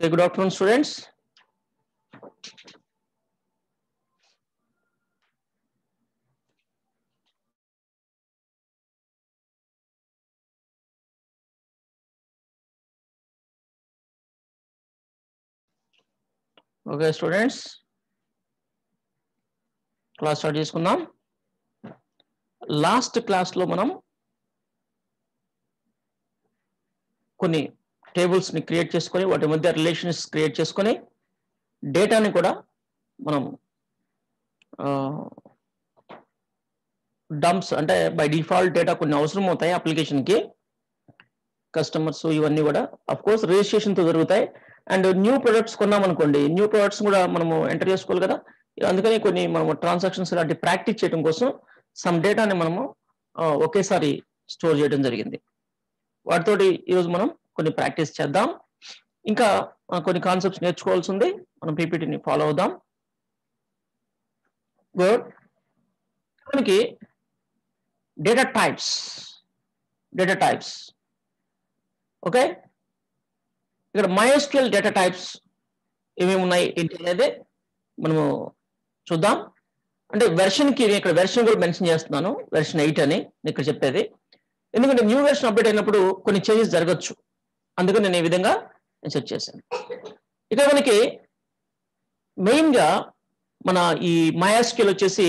Okay, good afternoon, students. Okay, students, class start చేసుకుందాం. Last class లో మనం కొన్ని టేబుల్స్ ని క్రియేట్ చేసుకొని వాటి మధ్య రిలేషన్స్ క్రియేట్ చేసుకొని డేటాని కూడా మనం డంప్స్ అంటే బై డిఫాల్ట్ డేటా కొన్ని అవసరం అవుతాయి అప్లికేషన్ కి, కస్టమర్స్ ఇవన్నీ కూడా అఫ్ కోర్స్ రిజిస్ట్రేషన్ తో జరుగుతాయి. అండ్ న్యూ ప్రొడక్ట్స్ కొన్నాం అనుకోండి, న్యూ ప్రొడక్ట్స్ కూడా మనము ఎంటర్ చేసుకోవాలి కదా. అందుకని కొన్ని మనము ట్రాన్సాక్షన్స్ లాంటి ప్రాక్టీస్ చేయడం కోసం సమ్ డేటాని మనము ఒకేసారి స్టోర్ చేయడం జరిగింది. వాటితోటి ఈరోజు మనం కొన్ని ప్రాక్టీస్ చేద్దాం. ఇంకా కొన్ని కాన్సెప్ట్స్ నేర్చుకోవాల్సి ఉంది. మనం పీపీటీని ఫాలో అవుదాం. గుడ్. మనకి డేటా టైప్స్ ఓకే. ఇక్కడ MySQL డేటా టైప్స్ ఏమేమి ఉన్నాయి ఏంటి అనేది మనము చూద్దాం. అంటే వెర్షన్కి నేను ఇక్కడ వెర్షన్ కూడా మెన్షన్ చేస్తున్నాను, వెర్షన్ 8 అని ఇక్కడ చెప్పేది. ఎందుకంటే న్యూ వెర్షన్ అప్డేట్ అయినప్పుడు కొన్ని చేంజెస్ జరగచ్చు, అందుకని నేను ఈ విధంగా సెట్ చేశాను. ఇక్కడ మనకి మెయిన్గా మన ఈ MySQL వచ్చేసి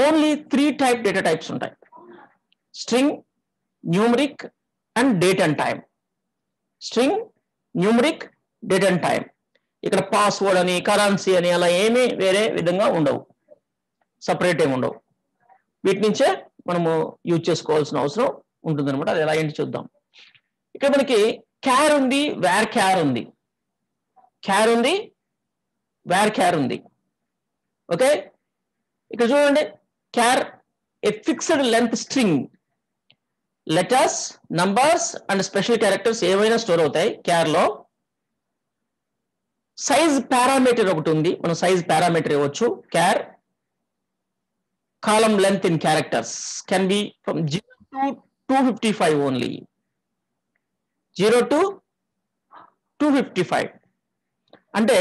ఓన్లీ 3 టైప్ డేటా టైప్స్ ఉంటాయి: string, numeric and date and time. String, numeric, date and time. ఇక్కడ పాస్వర్డ్ అని, కరెన్సీ అని అలా ఏమీ వేరే విధంగా ఉండవు, సపరేట్ ఏమి ఉండవు. వీటి నుంచే మనము యూజ్ చేసుకోవాల్సిన అవసరం ఉంటుందన్నమాట. అది ఎలా ఏంటి చూద్దాం. ఇక్కడ మనకి క్యార్ ఉంది, వేర్ క్యార్ ఉంది, వేర్ క్యార్ ఉంది. ఓకే, ఇక్కడ చూడండి, char a fixed length string, letters, numbers and special characters ఏవైనా స్టోర్ అవుతాయి క్యార్ లో. సైజ్ పారామీటర్ ఒకటి ఉంది, మనం సైజ్ పారామీటర్ ఇవ్వచ్చు. Char column length in characters can be from 0 to 255 only, 0 to 255. అంటే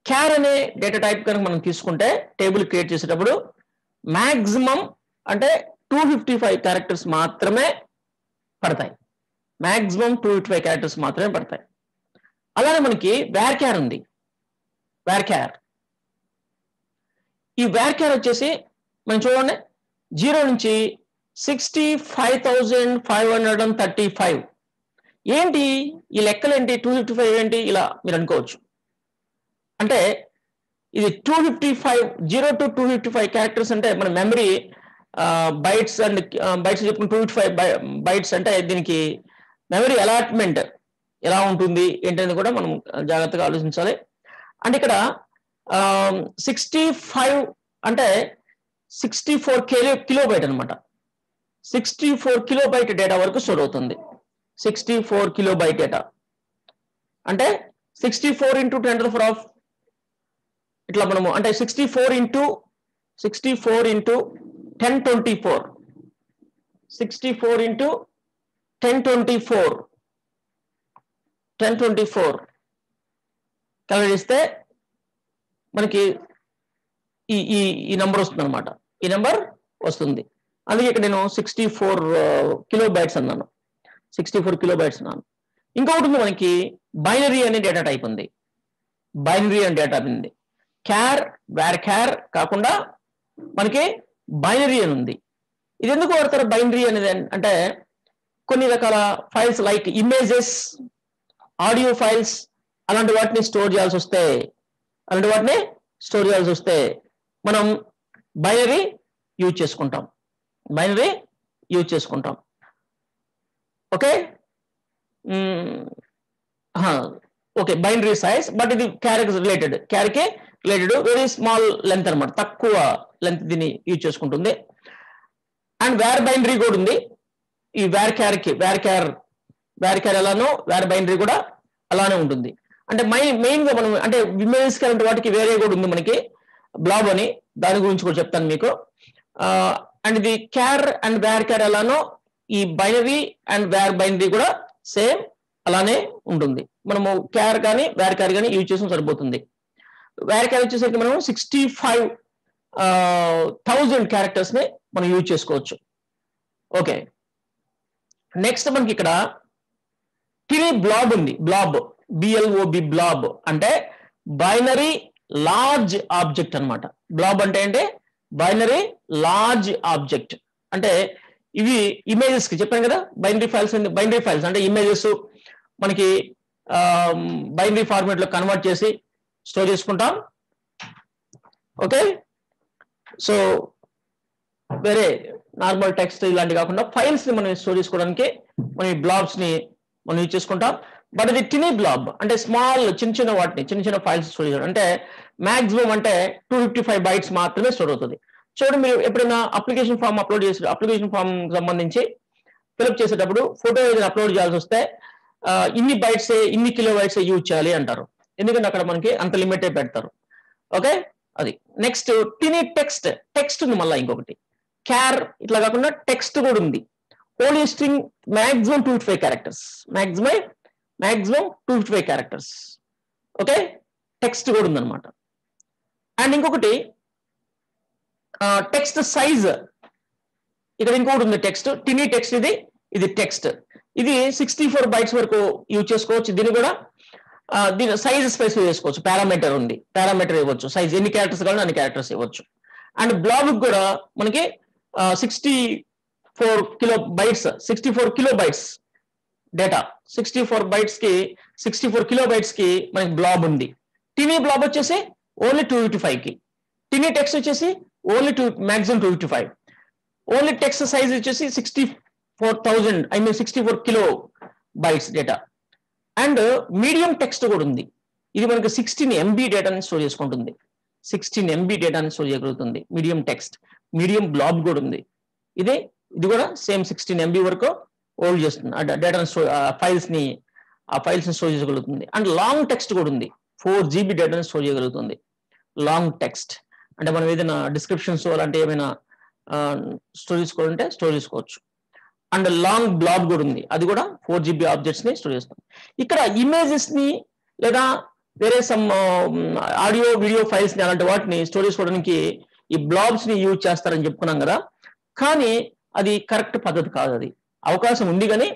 క్యార్ అనే డేటా టైప్ కనుక మనం తీసుకుంటే టేబుల్ క్రియేట్ చేసేటప్పుడు మాక్సిమం అంటే 255 క్యారెక్టర్స్ మాత్రమే పడతాయి, మాక్సిమం 255 క్యారెక్టర్స్ మాత్రమే పడతాయి. అలానే మనకి వేర్ క్యార్ ఉంది. ఈ వేర్ క్యార్ వచ్చేసి మనం చూడండి 0 నుంచి 65,535. ఏంటి ఈ లెక్కలు ఏంటి, 255 ఏంటి ఇలా మీరు అనుకోవచ్చు. అంటే ఇది 255, 0 to 255 క్యారెక్టర్స్ అంటే మన మెమరీ బైట్స్ అండ్ బైట్స్ చెప్పుకుని 255 బైట్స్ అంటే దీనికి మెమరీ అలాట్మెంట్ ఎలా ఉంటుంది ఏంటనేది కూడా మనం జాగ్రత్తగా ఆలోచించాలి. అంటే ఇక్కడ 65 అంటే 64 కిలోబైట్ అనమాట. 64 కిలోబైట్ డేటా వరకు స్టోర్ అవుతుంది. 64 కిలోబైట్ డేటా అంటే 64 into 10 to the power of ఇట్లా మనము అంటే 64 into 1024, 64 into 1024 క్యాలిక్యులేట్ చేస్తే మనకి ఈ నెంబర్ వస్తుంది అనమాట. ఈ నెంబర్ వస్తుంది. అందుకే ఇక్కడ నేను 64 కిలోబైట్స్ అన్నాను, 64 కిలోబైట్స్ అన్నాను. ఇంకొకటి ఉంది మనకి బైనరీ అనే డేటా టైప్ ఉంది. బైనరీ అనే డేటా ఉంది. క్యార్, వేర్ క్యార్ కాకుండా మనకి బైనరీ అని ఉంది. ఇది ఎందుకు వాడతారు బైనరీ అనేది అంటే కొన్ని రకాల files like images, audio files అలాంటి వాటిని స్టోర్ చేయాల్సి వస్తే మనం బైనరీ యూజ్ చేసుకుంటాం. Okay okay, binary size, but ఇది క్యార్కి రిలేటెడ్, వెరీ స్మాల్ లెంత్ అనమాట, తక్కువ లెంత్ దీన్ని యూజ్ చేసుకుంటుంది. అండ్ వేర్ బైనరీ కూడా ఉంది. ఈ వేర్ క్యార్ ఎలానో వేర్ బైనరీ కూడా అలానే ఉంటుంది. అంటే మెయిన్ గా మనం అంటే ఇమేజెస్ కరెంట్ వాటికి వేరే కూడా ఉంది మనకి, బ్లాబ్ అని, దాని గురించి కూడా చెప్తాను మీకు. అండ్ ఇది క్యార్ అండ్ వేర్ క్యార్ ఎలానో ఈ బైనరీ అండ్ వేర్ బైనరీ కూడా సేమ్ అలానే ఉంటుంది. మనము క్యార్ కానీ వేర్ క్యార్ కానీ యూజ్ చేసిన సరిపోతుంది. వేర్ క్యార్ వచ్చేసరికి మనం 65,000 క్యారెక్టర్స్ ని మనం యూజ్ చేసుకోవచ్చు. ఓకే, నెక్స్ట్ మనకి ఇక్కడ టినీ బ్లాబ్ ఉంది. బ్లాబ్, BLOB, బ్లాబ్ అంటే బైనరీ లార్జ్ ఆబ్జెక్ట్ అన్నమాట. బ్లాబ్ అంటే బైనరీ లార్జ్ ఆబ్జెక్ట్ అంటే ఇవి ఇమేజెస్ కి చెప్పాను కదా, బైనరీ ఫైల్స్ అంటే ఇమేజెస్ మనకి బైనరీ ఫార్మాట్ లో కన్వర్ట్ చేసి స్టోర్ చేసుకుంటాం. ఓకే, సో వేరే నార్మల్ టెక్స్ట్ ఇలాంటి కాకుండా ఫైల్స్ ని మనం స్టోర్ చేసుకోవడానికి మనం ఈ బ్లాబ్స్ ని మనం యూజ్ చేసుకుంటాం. బట్ ఇది టినీ బ్లాబ్ అంటే స్మాల్ చిన్న వాటిని చిన్న ఫైల్స్ స్టోర్ చేయడం అంటే మాక్సిమం అంటే 255 bytes మాత్రమే స్టోర్ అవుతుంది. చూడండి, మీరు ఎప్పుడైనా అప్లికేషన్ ఫామ్ అప్లోడ్ చేసి అప్లికేషన్ ఫామ్ సంబంధించి ఫిల్అప్ చేసేటప్పుడు ఫోటో ఏదైనా అప్లోడ్ చేయాల్సి వస్తే ఇన్ని బైట్స్ ఇన్ని కిలోబైట్స్ యూజ్ చేయాలి అంటారు. ఎందుకంటే అక్కడ మనకి అంత లిమిటే పెడతారు. ఓకే, అది నెక్స్ట్ టినీ టెక్స్ట్ ఉంది. మళ్ళీ ఇంకొకటి క్యార్ ఇట్లా కాకుండా టెక్స్ట్ కూడా ఉంది. Only string maximum 255 characters, maximum 255 characters. Okay, text కూడా ఉందన్నమాట. అండ్ ఇంకొకటి టెక్స్ట్ సైజ్, ఇక్కడ ఇంకొకటి ఉంది టెక్స్ట్, టినీ టెక్స్ట్. ఇది టెక్స్ట్, ఇది 64 bytes వరకు యూజ్ చేసుకోవచ్చు. దీన్ని కూడా దీని సైజ్ స్పెసిఫై చేసుకోవచ్చు. పారామీటర్ ఉంది, పారామీటర్ ఇవ్వచ్చు. సైజ్ ఎన్ని క్యారెక్టర్స్ కావాలో అన్ని క్యారెక్టర్స్ ఇవ్వచ్చు. అండ్ బ్లాబ్ కూడా మనకి 64 kilobytes డేటా, 64 bytes కి 64 kilobytes కి మనకి బ్లాబ్ ఉంది. టినీ బ్లాబ్ వచ్చేసి ఓన్లీ 255 కి, టినీ టెక్స్ట్ వచ్చేసి only maximum 255. Only text size వచ్చేసి 64 kilobytes data. And medium text కూడా ఉంది. ఇది మనకి 16 MB డేటాని స్టోర్ చేసుకుంటుంది. 16 MB డేటాని స్టోర్ చేయగలుగుతుంది మీడియం టెక్స్ట్. మీడియం బ్లాబ్ కూడా ఉంది. ఇది కూడా సేమ్ 16 MB వరకు హోల్డ్ చేస్తుంది. డేటాని ఫైల్స్ ని స్టోర్ చేయగలుగుతుంది. అండ్ లాంగ్ టెక్స్ట్ కూడా ఉంది. 4 GB డేటాని స్టోర్ చేయగలుగుతుంది. లాంగ్ టెక్స్ట్ అంటే మనం ఏదైనా డిస్క్రిప్షన్స్ అలాంటి ఏమైనా స్టోర్ చేసుకోవాలంటే స్టోర్ చేసుకోవచ్చు. అండ్ లాంగ్ బ్లాబ్ కూడా ఉంది. అది కూడా 4 GB ఆబ్జెక్ట్స్ ని స్టోర్ చేస్తాం. ఇక్కడ ఇమేజెస్ ని లేదా వేరే సమ్ ఆడియో వీడియో ఫైల్స్ ని అలాంటి వాటిని స్టోర్ చేసుకోవడానికి ఈ బ్లాబ్స్ ని యూజ్ చేస్తారని చెప్పుకున్నాం కదా. కానీ అది కరెక్ట్ పద్ధతి కాదు. అది అవకాశం ఉంది కానీ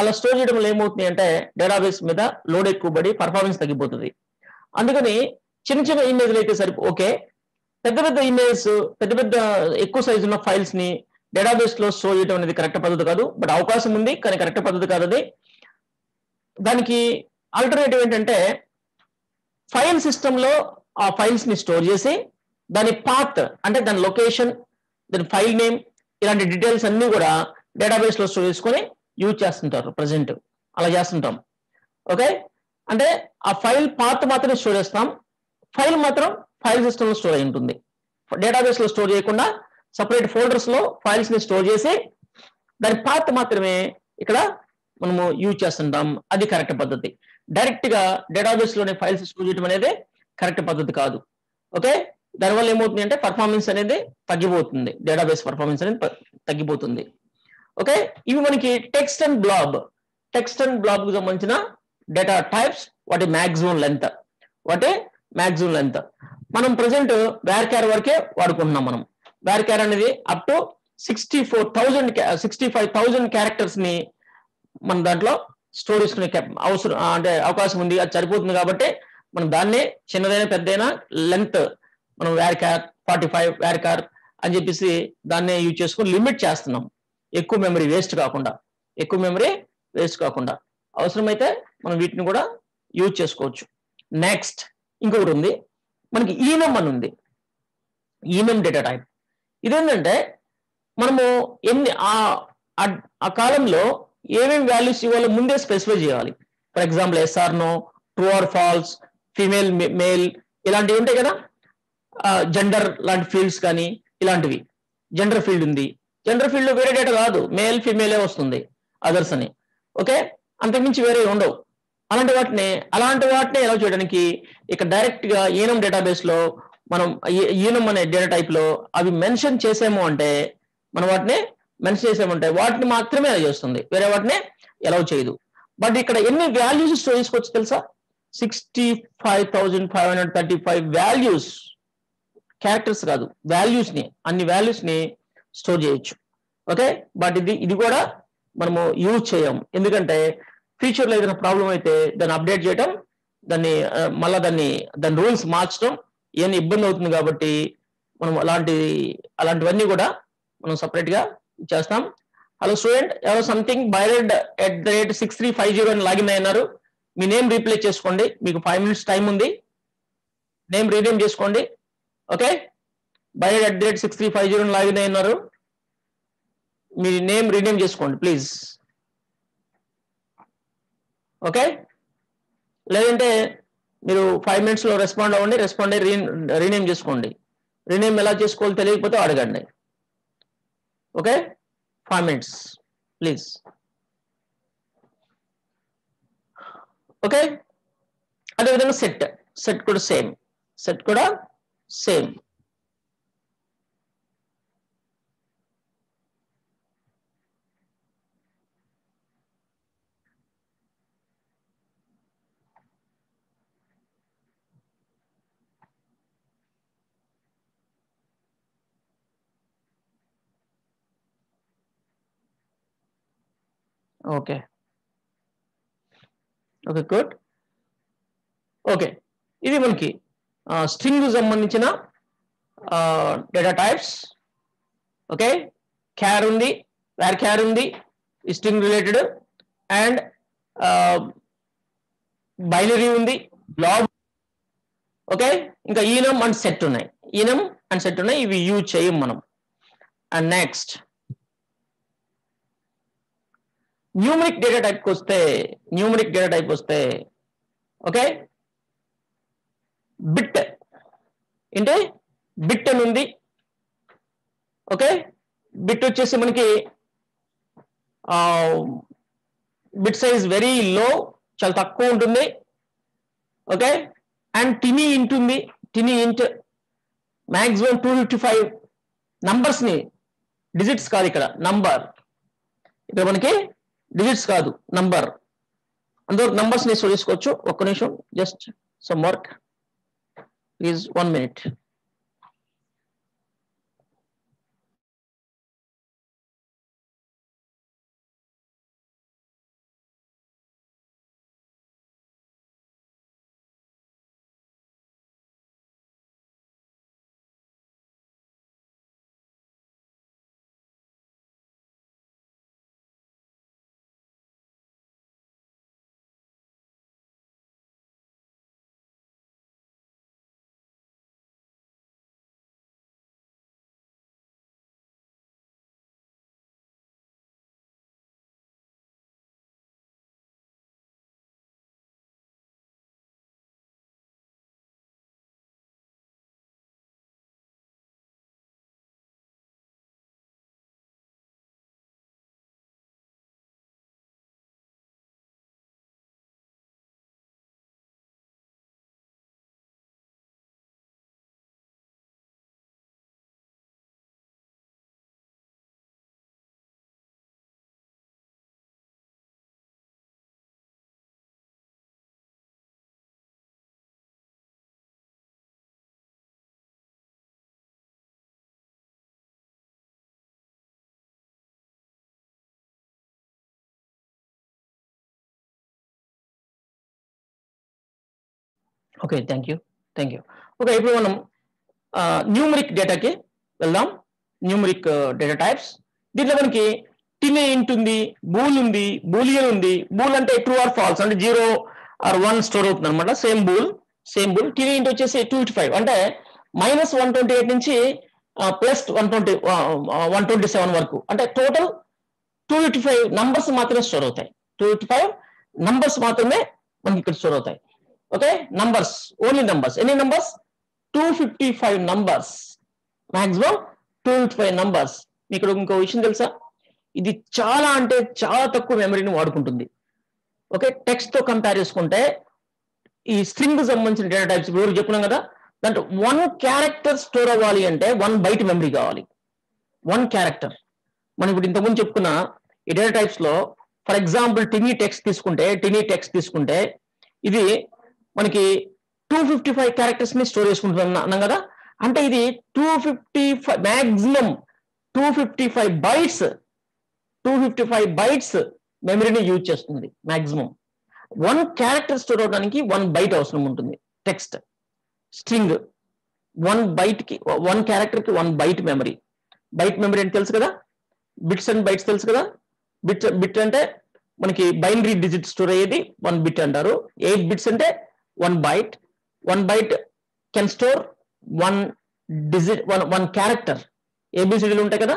అలా స్టోర్ చేయడం వల్ల ఏమవుతుంది అంటే డేటాబేస్ మీద లోడ్ ఎక్కువ పడి పర్ఫార్మెన్స్ తగ్గిపోతుంది. అందుకని చిన్న ఇమేజ్లు అయితే ఓకే. పెద్ద ఇమేజ్ పెద్ద ఎక్కువ సైజు ఉన్న ఫైల్స్ ని డేటాబేస్ లో స్టోర్ చేయడం అనేది కరెక్ట్ పద్ధతి కాదు. బట్ అవకాశం ఉంది కానీ కరెక్ట్ పద్ధతి కాదు అది. దానికి ఆల్టర్నేటివ్ ఏంటంటే ఫైల్ సిస్టమ్ లో ఆ ఫైల్స్ ని స్టోర్ చేసి దాని పాత్ అంటే దాని లొకేషన్, దాని ఫైల్ నేమ్ ఇలాంటి డీటెయిల్స్ అన్ని కూడా డేటాబేస్ లో స్టోర్ చేసుకొని యూజ్ చేస్తుంటారు. ప్రజెంట్ అలా చేస్తుంటాం. ఓకే, అంటే ఆ ఫైల్ పాత్ మాత్రమే స్టోర్ చేస్తాం. ఫైల్ మాత్రం ఫైల్ సిస్టమ్ లో స్టోర్ అయి ఉంటుంది. డేటాబేస్ లో స్టోర్ చేయకుండా సపరేట్ ఫోల్డర్స్ లో ఫైల్స్ ని స్టోర్ చేసి దాని పాత్ మాత్రమే ఇక్కడ మనము యూజ్ చేస్తుంటాం. అది కరెక్ట్ పద్ధతి. డైరెక్ట్ గా డేటాబేస్ లోనే ఫైల్స్ స్టోర్ చేయడం అనేది కరెక్ట్ పద్ధతి కాదు. ఓకే, దానివల్ల ఏమవుతుంది అంటే పర్ఫార్మెన్స్ అనేది తగ్గిపోతుంది. డేటాబేస్ పర్ఫార్మెన్స్ అనేది తగ్గిపోతుంది. ఓకే, ఇవి మనకి టెక్స్ట్ అండ్ బ్లాబ్ కు సంబంధించిన డేటా టైప్స్, వాటి మాక్సిమం లెంత్. మనం ప్రజెంట్ వేర్ క్యార్ వరకే వాడుకుంటున్నాం. మనం వేర్ క్యార్ అనేది అప్ టు 65,000 క్యారెక్టర్స్ ని మన దాంట్లో స్టోర్ చేసుకునే అవసరం అంటే అవకాశం ఉంది. అది సరిపోతుంది కాబట్టి మనం దాన్నే చిన్నదైనా పెద్దైనా లెంత్ మనం వేర్ క్యార్ 45 వేర్ క్యార్ అని చెప్పేసి దాన్నే యూజ్ చేసుకుని లిమిట్ చేస్తున్నాం. ఎక్కువ మెమరీ వేస్ట్ కాకుండా అవసరమైతే మనం వీటిని కూడా యూజ్ చేసుకోవచ్చు. నెక్స్ట్ ఇంకొకటి ఉంది మనకి ఈనమ్ అని ఉంది. ఈనమ్ డేటా టైప్. ఇదేంటంటే మనము ఆ కాలంలో ఏమేమి వాల్యూస్ ఇవ్వాలో ముందే స్పెసిఫై చేయాలి. For example SR no, true or false, female male ఇలాంటివి ఉంటాయి కదా. జెండర్ లాంటి ఫీల్డ్స్ కానీ ఇలాంటివి. జెండర్ ఫీల్డ్ ఉంది. జెండర్ ఫీల్డ్ లో వేరే డేటా కాదు, మేల్ ఫీమేలే వస్తుంది, అదర్స్ అని. ఓకే, అంతకుమించి వేరే ఉండవు. అలాంటి వాటిని ఎలా చేయడానికి ఇక్కడ డైరెక్ట్ గా ఈనమ్ డేటాబేస్ లో మనం ఈనమ్ అనే డేటా టైప్ లో అవి మెన్షన్ చేసాము అంటే వాటిని మాత్రమే అలా చేస్తుంది, వేరే వాటిని ఎలా చేయదు. బట్ ఇక్కడ ఎన్ని వాల్యూస్ స్టోర్ చేసుకోవచ్చు తెలుసా? 65,535 వాల్యూస్, క్యారెక్టర్స్ కాదు, వాల్యూస్ ని, అన్ని వాల్యూస్ ని స్టోర్ చేయొచ్చు. ఓకే, బట్ ఇది కూడా మనము యూజ్ చేయం. ఎందుకంటే ఫ్యూచర్ లో ఏదైనా ప్రాబ్లం అయితే దాన్ని అప్డేట్ చేయడం, దాన్ని మళ్ళీ దాని రూల్స్ మార్చడం ఇవన్నీ ఇబ్బంది అవుతుంది. కాబట్టి మనం అలాంటివన్నీ కూడా మనం సపరేట్ గా చేస్తాం. హలో స్టూడెంట్, ఎవరో సంథింగ్ byred@6350 అని లాగిన్ అయినారు. మీ నేమ్ రీప్లేస్ చేసుకోండి, మీకు 5 minutes టైం ఉంది. నేమ్ రీనేమ్ చేసుకోండి. ఓకే, byred@6350 అని లాగిన్ అయినారు. మీ నేమ్ రీనేమ్ చేసుకోండి ప్లీజ్. ఓకే, లేదంటే మీరు 5 minutes లో రెస్పాండ్ అవ్వండి. రెస్పాండ్ అయ్యి రీనేమ్ చేసుకోండి. రీనేమ్ ఎలా చేసుకోవాలో తెలియకపోతే అడగండి. Okay, 5 minutes please. ఓకే, అదేవిధంగా సెట్ కూడా సేమ్. Okay good. ఓకే, ఇది మనకి స్ట్రింగ్ సంబంధించిన డేటా టైప్స్. ఓకే, క్యార్ ఉంది, వేర్ క్యార్ ఉంది, స్ట్రింగ్ రిలేటెడ్, అండ్ బైనరీ ఉంది, బ్లాబ్. ఓకే, ఇంకా ఈనమ్ అండ్ సెట్ ఉన్నాయి. ఇవి యూజ్ చేయం మనం. And next numeric data type వస్తే ఓకే, బిట్ అంటే బిట్ అని ఉంది. ఓకే, బిట్ వచ్చేసి మనకి బిట్ సైజ్ వెరీ లో, చాలా తక్కువ ఉంటుంది. ఓకే, అండ్ టినీ ఇంట్ ఉంది. టినీ ఇంట్ మాక్సిమం 255 నంబర్స్ ని, డిజిట్స్ కాదు ఇక్కడ, నంబర్. ఇక్కడ మనకి డిజిట్స్ కాదు, నంబర్. అందులో నంబర్స్ ని స్టోర్ చేసుకోవచ్చు. ఒక్క నిమిషం, just some work please, 1 minute. Okay, thank you. Okay, ఇప్పుడు మనం న్యూమరిక్ డేటాకి వెళ్దాం. Numeric data types. దీంట్లో మనకి టినే ఇంట్ ఉంది, బూల్ ఉంది, బూలియన్ ఉంది. బూల్ అంటే ట్రూ ఆర్ ఫాల్స్, అంటే 0 or 1 స్టోర్ అవుతుంది అనమాట. Same bool. టినే ఇంట్ వచ్చేసి 255, అంటే -128 నుంచి +127 వరకు, అంటే టోటల్ 255 నంబర్స్ మాత్రమే స్టోర్ అవుతాయి. 255 నంబర్స్ మాత్రమే మనకి ఇక్కడ స్టోర్ అవుతాయి. Okay, numbers, only numbers. ఎన్ని నంబర్స్? 255 numbers, maximum 255 numbers. మీకు ఇంకో విషయం తెలుసా? ఇది చాలా అంటే చాలా తక్కువ మెమరీని వాడుకుంటుంది. ఓకే, టెక్స్ట్ తో కంపేర్ చేసుకుంటే ఈ స్ట్రింగ్ సంబంధించిన డేటా టైప్స్ ఇప్పుడు చెప్పుకున్నాం కదా, దాంట్లో 1 క్యారెక్టర్ స్టోర్ అవ్వాలి అంటే 1 బైట్ మెమరీ కావాలి. 1 క్యారెక్టర్. మనం ఇప్పుడు ఇంతకుముందు చెప్పుకున్న ఈ డేటా టైప్స్ లో ఫర్ ఎగ్జాంపుల్ టినీ టెక్స్ట్ తీసుకుంటే ఇది మనకి 255 క్యారెక్టర్స్ ని స్టోర్ చేసుకుంటుంది అన్నాం కదా. అంటే ఇది 255 మాక్సిమం 255 బైట్స్ మెమరీని యూజ్ చేస్తుంది మాక్సిమం. 1 క్యారెక్టర్ స్టోర్ అవడానికి 1 బైట్ అవసరం ఉంటుంది. టెక్స్ట్ స్ట్రింగ్ 1 బైట్ కి 1 క్యారెక్టర్ కి 1 బైట్ మెమరీ. బైట్ మెమరీ అంటే తెలుసు కదా, బిట్స్ అండ్ బైట్స్ తెలుసు కదా. బిట్ అంటే మనకి బైనరీ డిజిట్ స్టోర్ అయ్యేది 1 బిట్ అంటారు. 8 బిట్స్ అంటే 1 byte. 1 byte can store 1 digit 1 character. ఏబిసిడీలు ఉంటాయి కదా,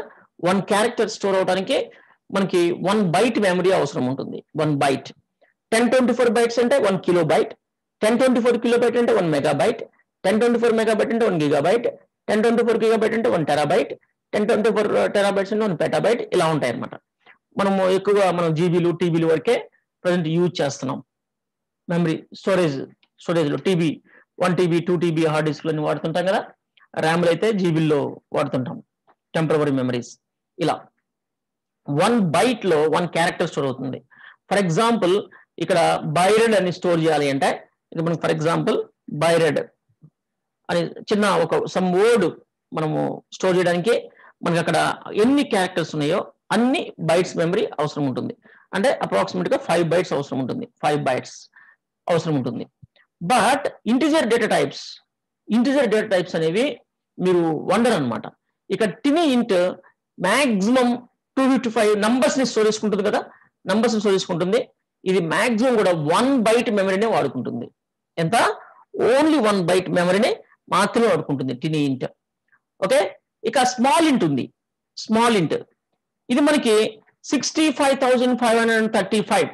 1 క్యారెక్టర్ స్టోర్ అవడానికి మనకి 1 బైట్ మెమరీ అవసరం ఉంటుంది. 1 బైట్. 1024 బైట్స్ అంటే 1 కిలోబైట్. 1024 కిలోబైట్ అంటే 1 మెగాబైట్. 1024 మెగాబైట్ అంటే 1 గిగాబైట్. 1024 గిగాబైట్ అంటే 1 టెరాబైట్. 1024 టెరాబైట్స్ అంటే 1 పెటాబైట్. ఇలా ఉంటాయి అన్నమాట. మనము ఎక్కువగా మనం జీబీలు టీబీలు వరకే ప్రజెంట్ యూజ్ చేస్తున్నాం. మెమరీ స్టోరేజ్లో టీబీ 1 టీబీ 2 టీబీ హార్డ్ డిస్క్లని వాడుతుంటాం కదా. ర్యామ్లు అయితే జీబీల్లో వాడుతుంటాం, టెంపరరీ మెమరీస్. ఇలా 1 బైట్ లో 1 క్యారెక్టర్ స్టోర్ అవుతుంది. ఫర్ ఎగ్జాంపుల్ ఇక్కడ బైరెడ్ అని స్టోర్ చేయాలి అంటే ఇది మనం ఫర్ ఎగ్జాంపుల్ బైరెడ్ అని చిన్న ఒక సమ్ వర్డ్ మనము స్టోర్ చేయడానికి మనకి అక్కడ ఎన్ని క్యారెక్టర్స్ ఉన్నాయో అన్ని బైట్స్ మెమరీ అవసరం ఉంటుంది. అంటే అప్రాక్సిమేట్ గా 5 బైట్స్ అవసరం ఉంటుంది. 5 బైట్స్ అవసరం ఉంటుంది. బట్ ఇంటిజర్ డేటా టైప్స్ అనేవి మీరు వండర్ అనమాట. ఇక టినీ ఇంట్ మాక్సిమం 255 నంబర్స్ ని స్టోర్ చేసుకుంటుంది కదా, నంబర్స్ ని స్టోర్ చేసుకుంటుంది. ఇది మాక్సిమం కూడా 1 బైట్ మెమరీనే వాడుకుంటుంది. ఎంత? ఓన్లీ 1 బైట్ మెమరీనే మాత్రమే వాడుకుంటుంది టినీ ఇంట్. ఓకే. ఇక స్మాల్ ఇంట్ ఉంది. స్మాల్ ఇంట్ ఇది మనకి 65,535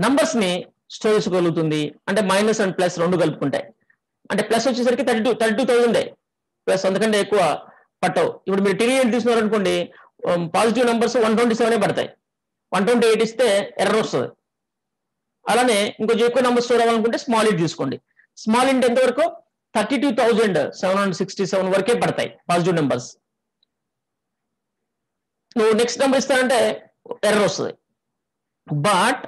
నంబర్స్ ని స్టోర్ చేసుకోగలుగుతుంది. అంటే మైనస్ అండ్ ప్లస్ రెండు కలుపుకుంటాయి. అంటే ప్లస్ వచ్చేసరికి 32,000 ప్లస్ అంతకంటే ఎక్కువ పట్టవు. ఇప్పుడు మీరు టినీ ఇంట్ తీసుకున్నారనుకోండి, పాజిటివ్ నంబర్స్ 127 పడతాయి. 128 ఇస్తే ఎర్రర్ వస్తుంది. అలానే ఇంకొంచెం ఎక్కువ నంబర్ స్టోర్ అవ్వాలనుకుంటే స్మాల్ ఇంట్ తీసుకోండి. స్మాల్ ఇంట్ ఎంత వరకు? 32,767 వరకే పడతాయి పాజిటివ్ నెంబర్స్. నువ్వు నెక్స్ట్ నెంబర్ ఇస్తానంటే ఎర్రర్ వస్తుంది. బట్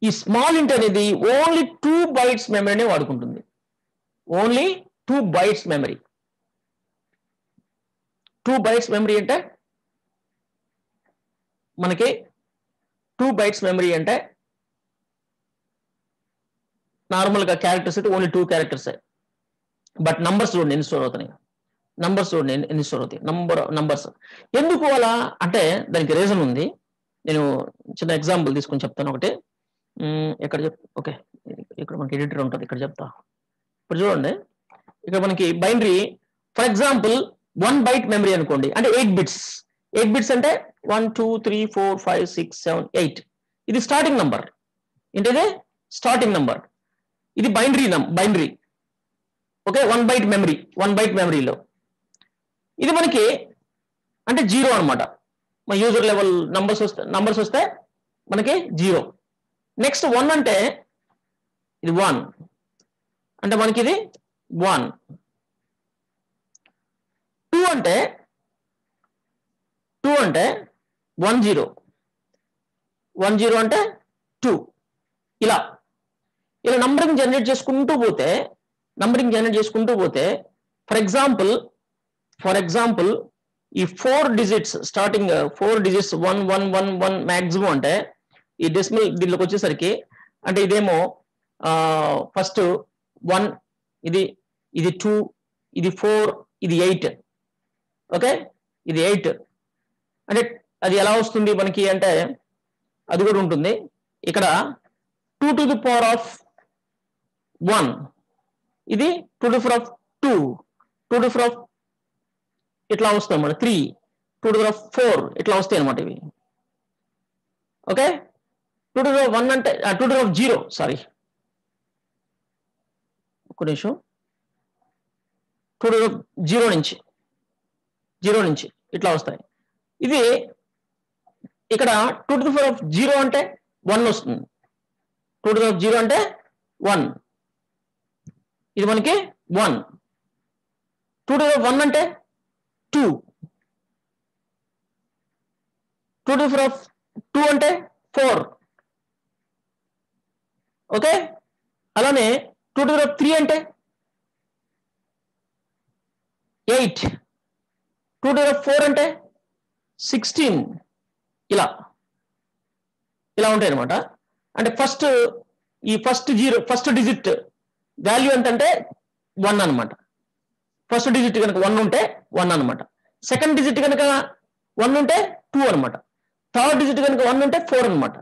ఈ స్మాల్ ఇంట్ అనేది ఓన్లీ 2 బైట్స్ మెమరీనే వాడుకుంటుంది. Only 2 bytes memory. 2 bytes memory అంటే మనకి 2 బైట్స్ మెమరీ అంటే నార్మల్ గా క్యారెక్టర్స్ అయితే ఓన్లీ 2 క్యారెక్టర్స్. బట్ నంబర్స్ చూడండి ఎన్ని స్టోర్ అవుతున్నాయి. నంబర్స్ ఎందుకు అలా అంటే దానికి రీజన్ ఉంది. నేను చిన్న ఎగ్జాంపుల్ తీసుకొని చెప్తాను ఒకటి. ఎక్కడ ఓకే, ఇక్కడ మనకి ఎడిటర్ ఉంటుంది, ఇక్కడ చెప్తా. ఇప్పుడు చూడండి, ఇక్కడ మనకి binary for example 1 byte memory అనుకోండి, అంటే 8 బిట్స్. 8 బిట్స్ అంటే 1 2 3 4 5 6 7 8. ఇది స్టార్టింగ్ నంబర్. ఏంటిది? Starting number. ఇది బైనరీ. ఓకే, 1 బైట్ మెమరీలో ఇది మనకి అంటే 0 అనమాట. మన యూజర్ లెవెల్ నంబర్స్ వస్తే మనకి 0. నెక్స్ట్ 1 అంటే ఇది 1 అంటే మనకి ఇది 1. 2 అంటే 10. 10 అంటే 2. ఇలా నంబరింగ్ జనరేట్ చేసుకుంటూ పోతే ఫర్ ఎగ్జాంపుల్ ఈ 4 డిజిట్స్ స్టార్టింగ్ 4 డిజిట్స్ 1 1 1 1 మాక్సిమం అంటే ఈ డెసిమల్ దీనిలోకి వచ్చేసరికి అంటే ఇదేమో ఫస్ట్ 1, ఇది 2, ఇది 4, ఇది 8. ఓకే, ఇది 8 అంటే అది ఎలా వస్తుంది మనకి అంటే అది కూడా ఉంటుంది. ఇక్కడ 2 to the power of 1, ఇది 2 to the power of 2, 2 to the power of ఇట్లా వస్తాయి అన్నమాట. 3, 2 to the power of 4 ఇట్లా వస్తాయి అనమాట ఇవి. Okay, 2 to the power of 1 అంటే 2 to the power of 0, sorry ఒక్క నిమిషం. 2 to the power of 0 నుంచి ఇట్లా వస్తాయి. ఇది ఇక్కడ 2 to the power of 0 అంటే 1 వస్తుంది. 2 to the power of 0 అంటే 1. ఇది మనకి 1. 2 to the power of 1 అంటే 2. 2 to the power of 2 అంటే 4. ఓకే, అలానే 2 to the 3 అంటే 8, 2 to the 4 అంటే 16. ఇలా ఉంటాయి అనమాట. అంటే ఫస్ట్ డిజిట్ వాల్యూ ఎంతంటే 1 అనమాట. ఫస్ట్ డిజిట్ కనుక 1 ఉంటే 1 అనమాట. సెకండ్ డిజిట్ కనుక 1 ఉంటే 2 అనమాట. థర్డ్ డిజిట్ కనుక 1 ఉంటే 4 అనమాట.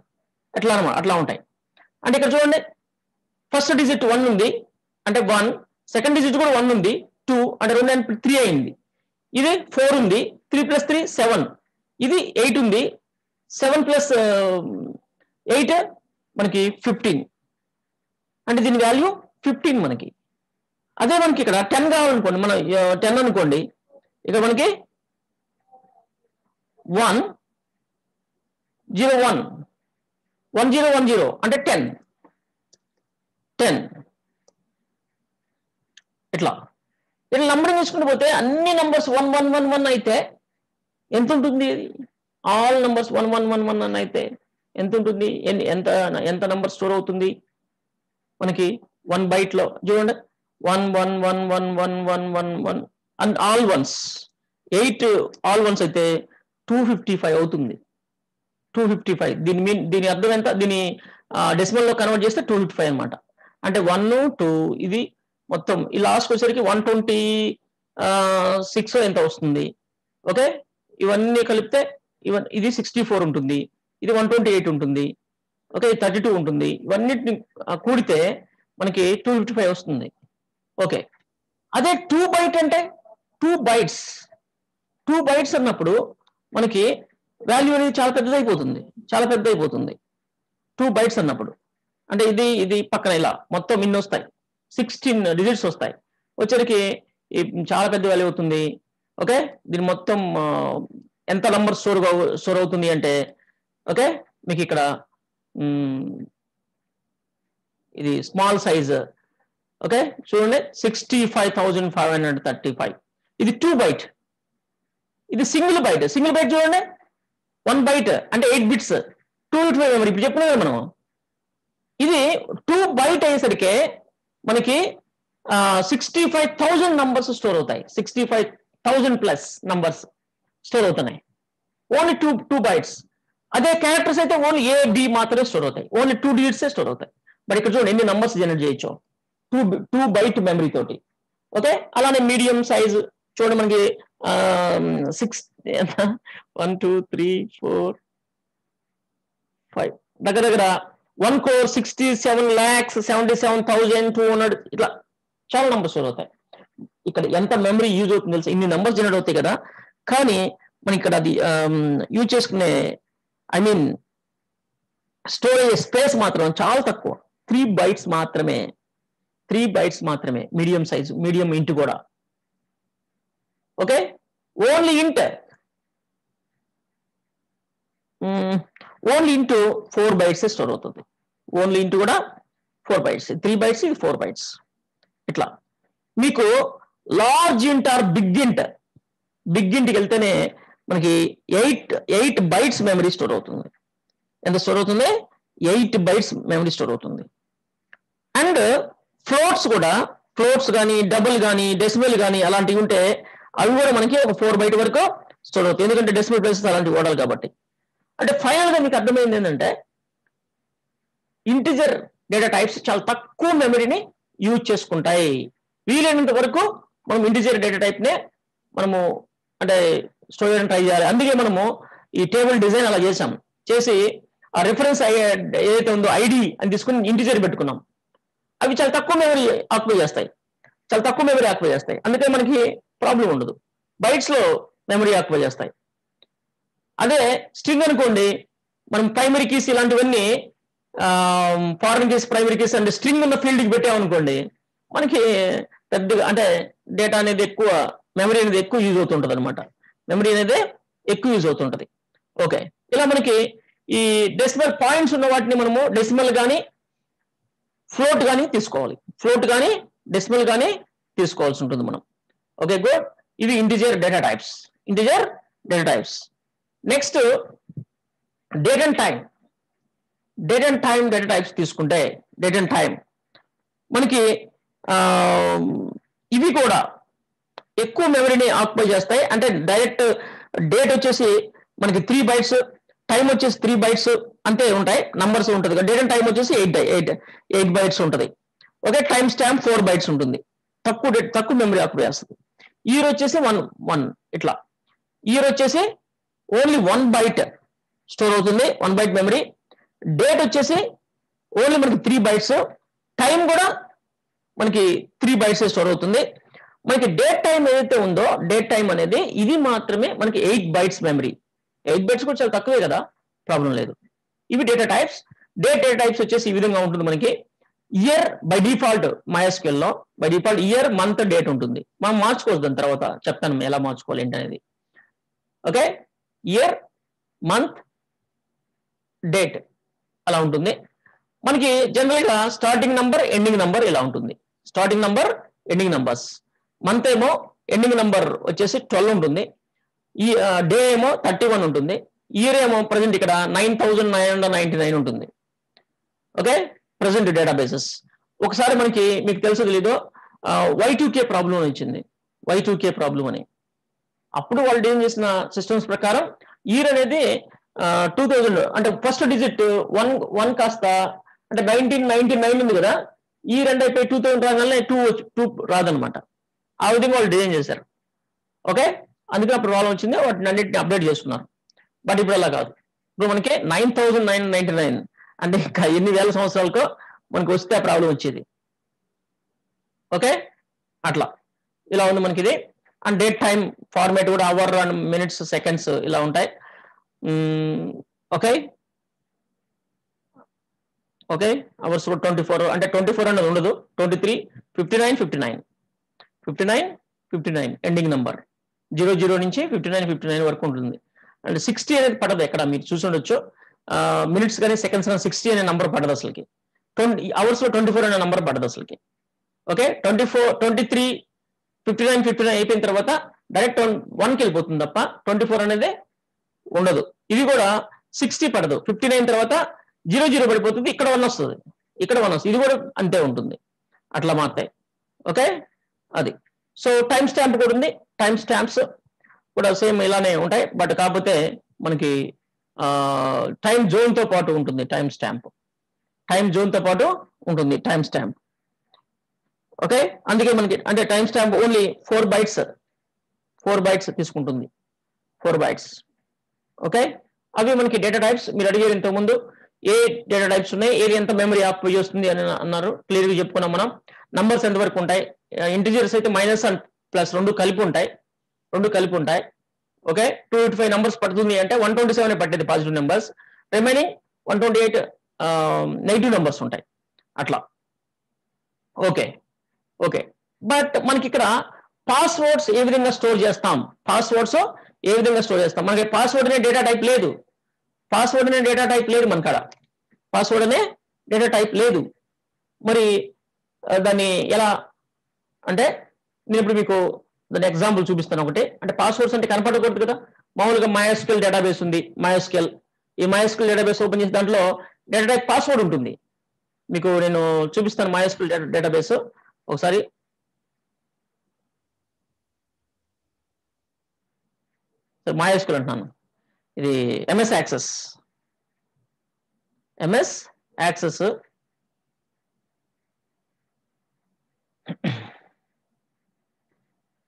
అట్లా ఉంటాయి. అంటే ఇక్కడ చూడండి, ఫస్ట్ డిజిట్ 1 ఉంది అంటే 1, సెకండ్ డిజిట్ కూడా 1 ఉంది 2, అంటే 2 అంటే 3 అయింది. ఇది 4 ఉంది, 3 + 3 7. ఇది 8 ఉంది, 7 + 8 మనకి 15. అంటే దీని వాల్యూ 15 మనకి. అదే మనకి ఇక్కడ 10 కావాలనుకోండి, మన 10 అనుకోండి, ఇక్కడ మనకి 1 0 1 1 0 1 0 అంటే 10 ఇట్లా నంబరింగ్ తీసుకుంటూ పోతే అన్ని నంబర్స్ 1 1 1 1 అయితే ఎంత ఉంటుంది? ఆల్ నంబర్స్ 1 1 1 1 అని అయితే ఎంత ఉంటుంది? ఎంత నంబర్ స్టోర్ అవుతుంది మనకి 1 బైట్ లో? చూడండి, 1 1 1 1 1 1 1 1 and all once 8 all once అయితే 255 అవుతుంది. 255 దీని అర్థం ఎంత? దీని డెసిమల్ లో కన్వర్ట్ చేస్తే 255 అనమాట. అంటే 1 2 ఇది మొత్తం ఈ లాస్ట్ వచ్చేసరికి 126 ఎంత వస్తుంది? ఓకే, ఇవన్నీ కలిపితే ఇది 64 ఉంటుంది, ఇది 128 ఉంటుంది, ఓకే 32 ఉంటుంది. ఇవన్నిటిని కూడితే మనకి 255 వస్తుంది. ఓకే, అదే 2 బైట్ అంటే 2 బైట్స్ అన్నప్పుడు మనకి వాల్యూ అనేది చాలా పెద్దదైపోతుంది. 2 బైట్స్ అన్నప్పుడు అంటే ఇది పక్కన ఇలా మొత్తం ఇన్ని వస్తాయి, 16 డిజిట్స్ వస్తాయి. వచ్చరికి చాలా పెద్ద వాల్యూ అవుతుంది. ఓకే, దీని మొత్తం ఎంత నంబర్ స్టోర్ అవుతుంది అంటే, ఓకే మీకు ఇక్కడ ఇది స్మాల్ సైజ్. ఓకే చూడండి, 65,535. ఇది 2 బైట్. ఇది సింగిల్ బైట్ చూడండి, 1 బైట్ అంటే 8 బిట్స్, 255 మెమరీ. ఇప్పుడు చెప్పినా కదా మనం, ఇది 2 బైట్ అయ్యేసరికి మనకి 65,000 నంబర్స్ స్టోర్ అవుతాయి. 65,000+ నంబర్స్ స్టోర్ అవుతున్నాయి, ఓన్లీ 2 బైట్స్. అదే క్యారెక్టర్స్ అయితే ఓన్లీ A B మాత్రమే స్టోర్ అవుతాయి, ఓన్లీ 2 డిజిట్సే స్టోర్ అవుతాయి. మరి ఇక్కడ చూడండి ఎన్ని నంబర్స్ జనరేట్ చేయొచ్చు 2 బైట్ మెమరీ తోటి. ఓకే, అలానే మీడియం సైజ్ చూడండి, మనకి 1 2 3 4 5 దగ్గర 1,67,77,200 ఇట్లా చాలా నంబర్స్ స్టోర్ అవుతాయి. ఇక్కడ ఎంత మెమరీ యూజ్ అవుతుంది తెలుసు? ఇన్ని నంబర్స్ జనరేట్ అవుతాయి కదా, కానీ మనం ఇక్కడ అది యూజ్ చేసుకునే స్టోరేజ్ స్పేస్ మాత్రం చాలా తక్కువ, 3 బైట్స్ మాత్రమే. మీడియం సైజ్, మీడియం ఇంట్ కూడా. ఓకే, ఓన్లీ ఇంట్ 4 బైట్స్ స్టోర్ అవుతుంది. ఓన్లీ ఇంట్ కూడా 4 బైట్స్, 3 బైట్స్, ఇది 4 బైట్స్. ఇట్లా మీకు లార్జ్ ఇంట్ ఆర్ బిగ్ ఇంట్కి వెళ్తేనే మనకి 8 బైట్స్ మెమరీ స్టోర్ అవుతుంది. ఎంత స్టోర్ అవుతుంది? 8 బైట్స్ మెమరీ స్టోర్ అవుతుంది. అండ్ ఫ్లోట్స్ కానీ డబుల్ కానీ డెసిమల్ కానీ అలాంటివి ఉంటే అవి కూడా మనకి ఒక 4 బైట్ వరకు స్టోర్ అవుతాయి, ఎందుకంటే డెసిమల్ ప్లేసెస్ అలాంటివి వాడాలి కాబట్టి. అంటే ఫైనల్ గా మీకు అర్థమైంది ఏంటంటే, ఇంటిజర్ డేటా టైప్స్ చాలా తక్కువ మెమరీని యూజ్ చేసుకుంటాయి. వీలైనంత వరకు మనం ఇంటిజర్ డేటా టైప్ నే మనము అంటే స్టోర్ చేయడానికి ట్రై చేయాలి. అందుకే మనము ఈ టేబుల్ డిజైన్ అలా చేసి ఆ రిఫరెన్స్ ఏదైతే ఉందో ఐడి అని తీసుకుని ఇంటిజర్ పెట్టుకున్నాం. అవి చాలా తక్కువ మెమరీ ఆక్యుపై చేస్తాయి. అందుకే మనకి ప్రాబ్లం ఉండదు, బైట్స్ లో మెమరీ ఆక్యుపై చేస్తాయి. అదే స్ట్రింగ్ అనుకోండి, మనం ప్రైమరీ కీస్ ఇలాంటివన్నీ ఫారెన్ కీస్, ప్రైమరీ కీస్ అంటే స్ట్రింగ్ ఉన్న ఫీల్డ్కి పెట్టామనుకోండి, మనకి పెద్దగా అంటే డేటా అనేది ఎక్కువ, మెమరీ అనేది ఎక్కువ యూజ్ అవుతుంటది అనమాట. ఓకే, ఇలా మనకి ఈ డెసిమల్ పాయింట్స్ ఉన్న వాటిని మనము డెసిమల్ కానీ ఫ్లోట్ కానీ తీసుకోవాల్సి ఉంటుంది మనం. ఓకే గుడ్, ఇవి integer data types. Next date and time data types తీసుకుంటే డేట్ అండ్ టైం మనకి ఇవి కూడా ఎక్కువ మెమరీని ఆక్యుపై చేస్తాయి. అంటే డైరెక్ట్ డేట్ వచ్చేసి మనకి 3 bytes, టైం వచ్చేసి 3 bytes అంతే ఉంటాయి, నంబర్స్ ఉంటుంది. డేట్ అండ్ టైం వచ్చేసి 8 bytes ఉంటుంది. ఓకే, టైం స్టాంప్ 4 bytes ఉంటుంది. తక్కువ మెమరీ ఆక్యుపై చేస్తుంది. ఇయర్ వచ్చేసి 1 ఇట్లా. ఇయర్ వచ్చేసి ఓన్లీ 1 byte స్టోర్ అవుతుంది, 1 byte మెమరీ. డేట్ వచ్చేసి ఓన్లీ మనకి 3 bytes, టైం కూడా మనకి 3 bytes స్టోర్ అవుతుంది. మనకి డేట్ టైం ఏదైతే ఉందో, డేట్ టైం అనేది ఇది మాత్రమే మనకి 8 bytes మెమరీ. 8 bytes కూడా చాలా తక్కువే కదా, ప్రాబ్లం లేదు. ఇవి డేటా టైప్స్. డేటా టైప్స్ వచ్చేసి ఈ విధంగా ఉంటుంది మనకి. ఇయర్ బై డిఫాల్ట్ MySQL లో by default year, month, date ఉంటుంది. మనం మార్చుకోవచ్చు, దాని తర్వాత చెప్తాను ఎలా మార్చుకోవాలి ఏంటనేది. ఓకే, ఇయర్, మంత్, డేట్ అలా ఉంటుంది. మనకి జనరల్ గా స్టార్టింగ్ నంబర్, ఎండింగ్ నంబర్ ఇలా ఉంటుంది. Starting number, ending numbers. Month ఏమో ఎండింగ్ నంబర్ వచ్చేసి 12 ఉంటుంది. ఈ డే ఏమో 31 ఉంటుంది. ఇయర్ ఏమో ప్రజెంట్ ఇక్కడ 9999 ఉంటుంది. Okay, present databases. ఒకసారి మనకి మీకు తెలుసు తెలీదు, Y2K ప్రాబ్లం వచ్చింది. Y2K ప్రాబ్లం అని. అప్పుడు వాళ్ళు ఏం చేసిన సిస్టమ్స్ ప్రకారం ఇయర్ అనేది 2000 అంటే ఫస్ట్ డిజిట్ 1 కాస్త అంటే 1999 ఉంది కదా, ఈ రెండు అయిపోయి 2000 రాగానే 2 రాదనమాట. ఆ విధంగా వాళ్ళు డిజైన్ చేశారు. ఓకే, అందుకే అప్పుడు ప్రాబ్లం వచ్చింది, వాటిని అన్నింటిని అప్డేట్ చేస్తున్నారు. బట్ ఇప్పుడు అలా కాదు. ఇప్పుడు మనకి 9999 అంటే ఇంకా ఎన్ని వేల సంవత్సరాలకో మనకి వస్తే ఆ ప్రాబ్లం వచ్చేది. ఓకే, అట్లా ఇలా ఉంది మనకి ఇది. అండ్ డేట్ టైం ఫార్మాట్ కూడా అవర్ అండ్ మినిట్స్, సెకండ్స్ ఇలా ఉంటాయి. ఓకే ఓకే, అవర్స్ 24 అంటే 24 అనేది ఉండదు. 23, 59, 59 ఎండింగ్ నంబర్. 00 నుంచి 59 వరకు ఉంటుంది. అండ్ 60 అనేది పడదు ఎక్కడ, మీరు చూసి ఉండొచ్చు. మినిట్స్ కానీ సెకండ్స్ కానీ 60 అనే నంబర్ పడదు అసలుకి. అవర్స్ లో 24 అనే నంబర్ పడదు అసలుకి. ఓకే, 24, 23, 59 అయిపోయిన తర్వాత డైరెక్ట్ 1కి వెళ్ళిపోతుంది తప్ప 24 అనేది ఉండదు. ఇది కూడా 60 పడదు. 59 తర్వాత 00 పడిపోతుంది, ఇక్కడ 1 వస్తుంది, ఇక్కడ 1 వస్తుంది. ఇది కూడా అంతే ఉంటుంది, అట్లా మారుతాయి. ఓకే, అది. సో టైం స్టాంప్ కూడా ఉంది. టైం స్టాంప్స్ కూడా సేమ్ ఇలానే ఉంటాయి. బట్ కాకపోతే మనకి టైం జోన్ తో పాటు ఉంటుంది టైం స్టాంప్. టైం జోన్ తో పాటు ఉంటుంది టైం స్టాంప్. ఓకే, అందుకే మనకి అంటే టైం స్టాంప్ ఓన్లీ 4 bytes తీసుకుంటుంది. 4 bytes. ఓకే, అవి మనకి డేటా టైప్స్. మీరు అడిగారు ఇంతకుముందు ఏ డేటా టైప్స్ ఉన్నాయి, ఏది ఎంత మెమరీ ఆక్యుపై చేస్తుంది అని అన్నారు. క్లియర్ గా చెప్పుకున్నాం మనం. నంబర్స్ ఎంతవరకు ఉంటాయి, ఇంటిజర్స్ అయితే మైనస్ అండ్ ప్లస్ రెండు కలిపి ఉంటాయి. ఓకే, 285 నంబర్స్ పడుతుంది అంటే 127 పట్టేది positive numbers, remaining 128 negative numbers ఉంటాయి అట్లా. ఓకే ఓకే, బట్ మనకి ఇక్కడ పాస్వర్డ్స్ ఏ విధంగా స్టోర్ చేస్తాం, మనకి పాస్వర్డ్ అనే డేటా టైప్ లేదు. మన కాడ పాస్వర్డ్ అనే డేటా టైప్ లేదు. మరి దాన్ని ఎలా అంటే, నేను ఇప్పుడు మీకు దాని ఎగ్జాంపుల్ చూపిస్తాను ఒకటి. అంటే పాస్వర్డ్స్ అంటే కనపడకూడదు కదా. మామూలుగా MySQL డేటాబేస్ ఉంది. ఈ MySQL డేటాబేస్ ఓపెన్ చేసి దాంట్లో డేటా టైప్ పాస్వర్డ్ ఉంటుంది. మీకు నేను చూపిస్తాను MySQL డేటాబేస్ ఒకసారి. MySQL అంటున్నాను, ఇది MS యాక్సెస్.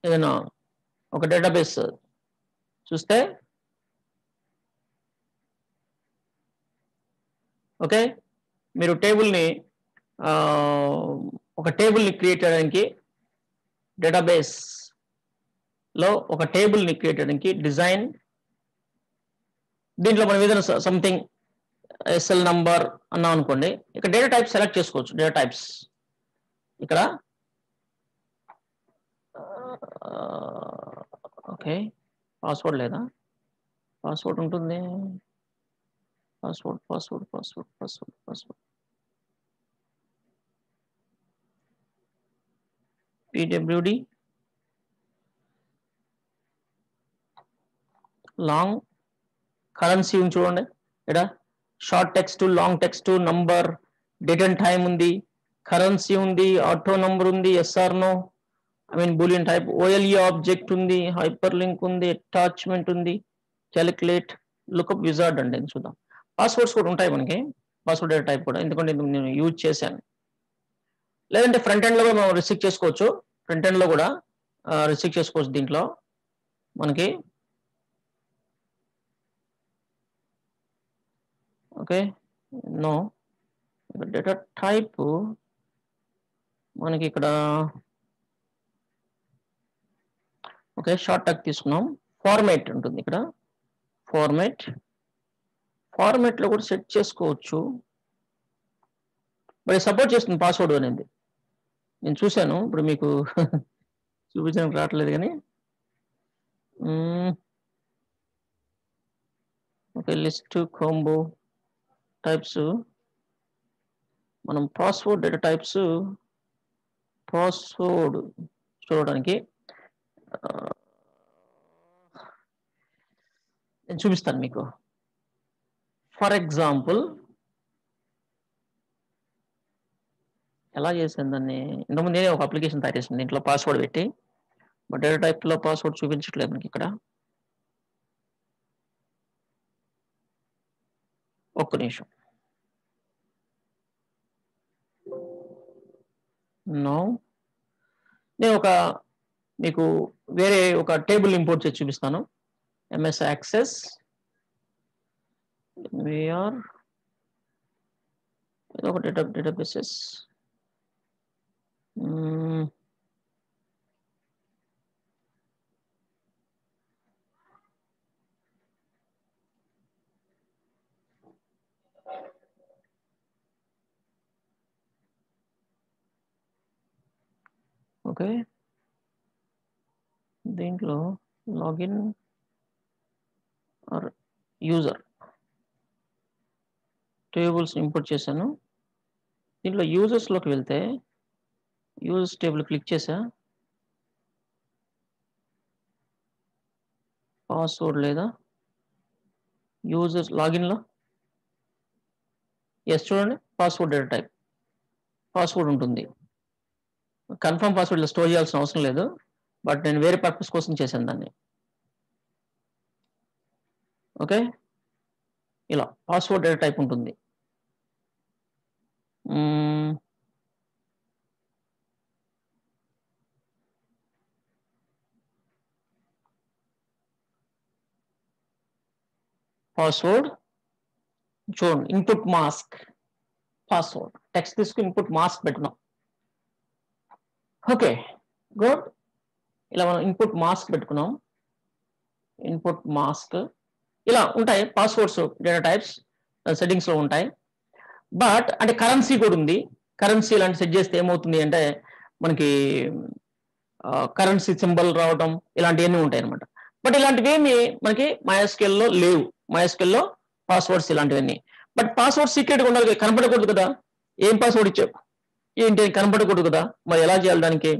ఏదైనా ఒక డేటాబేస్ చూస్తే, ఓకే, మీరు ఒక టేబుల్ని క్రియేట్ చేయడానికి, డేటాబేస్ లో ఒక టేబుల్ని క్రియేట్ చేయడానికి డిజైన్, దీంట్లో మనం ఏదైనా సంథింగ్ SL నంబర్ అన్నాం అనుకోండి, ఇక్కడ డేటా టైప్ సెలెక్ట్ చేసుకోవచ్చు. డేటా టైప్స్ ఇక్కడ ఓకే, పాస్వర్డ్ లేదా, పాస్వర్డ్ ఉంటుంది. పాస్వర్డ్ PWD లాంగ్ కరెన్సీ చూడండి, ఇక్కడ short text, long text, number, date and time ఉంది, కరెన్సీ ఉంది, ఆటో నంబర్ ఉంది, SR no, I mean boolean type, OLE object ఉంది, హైపర్ లింక్ ఉంది, అటాచ్మెంట్ ఉంది, క్యాలిక్యులేట్, లుకప్ విజార్డ్ అండి. చూద్దాం. పాస్వర్డ్స్ కూడా ఉంటాయి మనకి, పాస్వర్డ్ డేటా టైప్ కూడా, ఎందుకంటే నేను యూజ్ చేశాను. లేదంటే ఫ్రంట్ ఎండ్ లో కూడా మనం రిస్ట్రిక్ట్ చేసుకోవచ్చు. ఫ్రంట్ ఎండ్ లో కూడా రిస్ట్రిక్ట్ చేసుకోవచ్చు. దీంట్లో మనకి ఓకే నో డేటా టైప్ మనకి ఇక్కడ ఓకే షార్ట్ టెక్స్ట్ తీసుకున్నాం. ఫార్మాట్ ఉంటుంది ఇక్కడ, ఫార్మాట్ లో కూడా సెట్ చేసుకోవచ్చు. మరి సపోర్ట్ చేస్తుంది పాస్వర్డ్ అనేది, నేను చూశాను. ఇప్పుడు మీకు చూపించడానికి రావట్లేదు కానీ ఓకే లిస్ట్ కాంబో టైప్స్, మనం పాస్వర్డ్ డేటా టైప్స్ పాస్వర్డ్ చూడడానికి నేను చూపిస్తాను మీకు. ఫర్ ఎగ్జాంపుల్ ఎలా చేశాను దాన్ని, ఇంతకుముందు నేనే ఒక అప్లికేషన్ తయారు చేసింది దీంట్లో పాస్వర్డ్ పెట్టి, బట్ డేటా టైప్ లో పాస్వర్డ్ చూపించట్లేదు మనకి ఇక్కడ. ఒక్క నిమిషం. నో నేను మీకు వేరే ఒక టేబుల్ ఇంపోర్ట్ చేసి చూపిస్తాను. ఎంఎస్ యాక్సెస్ విఆర్ ఒక డేటాబేసెస్ ఓకే. దీంట్లో login are user tables import చేశాను. దీంట్లో యూజర్స్లోకి వెళ్తే యూజర్స్ టేబుల్ క్లిక్ చేసా, పాస్వర్డ్ లేదా యూజర్స్ లాగిన్లో ఎస్ చూడండి, పాస్వర్డ్ డేటా టైప్ పాస్వర్డ్ ఉంటుంది. కన్ఫర్మ్ పాస్వర్డ్ స్టోర్ చేయాల్సిన అవసరం లేదు, బట్ నేను వేరే పర్పస్ కోసం చేశాను దాన్ని. ఓకే ఇలా పాస్వర్డ్ డేటా టైప్ ఉంటుంది. పాస్వర్డ్ చూడండి, ఇన్పుట్ మాస్క్ పాస్వర్డ్ టెక్స్ట్ తీసుకుని ఇన్పుట్ మాస్క్ పెట్టుకున్నాం. Okay good. ఇలా మనం ఇన్పుట్ మాస్క్ పెట్టుకున్నాం. ఇన్పుట్ మాస్క్ ఇలా ఉంటాయి పాస్వర్డ్స్ డేటా టైప్స్ సెట్టింగ్స్ లో ఉంటాయి. బట్ అంటే కరెన్సీ కూడా ఉంది. కరెన్సీ ఇలాంటి సెట్ చేస్తే ఏమవుతుంది అంటే మనకి కరెన్సీ సింబల్ రావడం ఇలాంటివన్నీ ఉంటాయి అనమాట. బట్ ఇలాంటివి ఏమి మనకి MySQL లో లేవు. MySQL లో పాస్వర్డ్స్ ఇలాంటివన్నీ. బట్ పాస్వర్డ్ సీక్రెట్గా ఉండాలి, కనపడకూడదు కదా. ఏం పాస్వర్డ్ ఇచ్చావు ఏంటి కనపడకూడదు కదా, మరి ఎలా చేయాలి దానికి?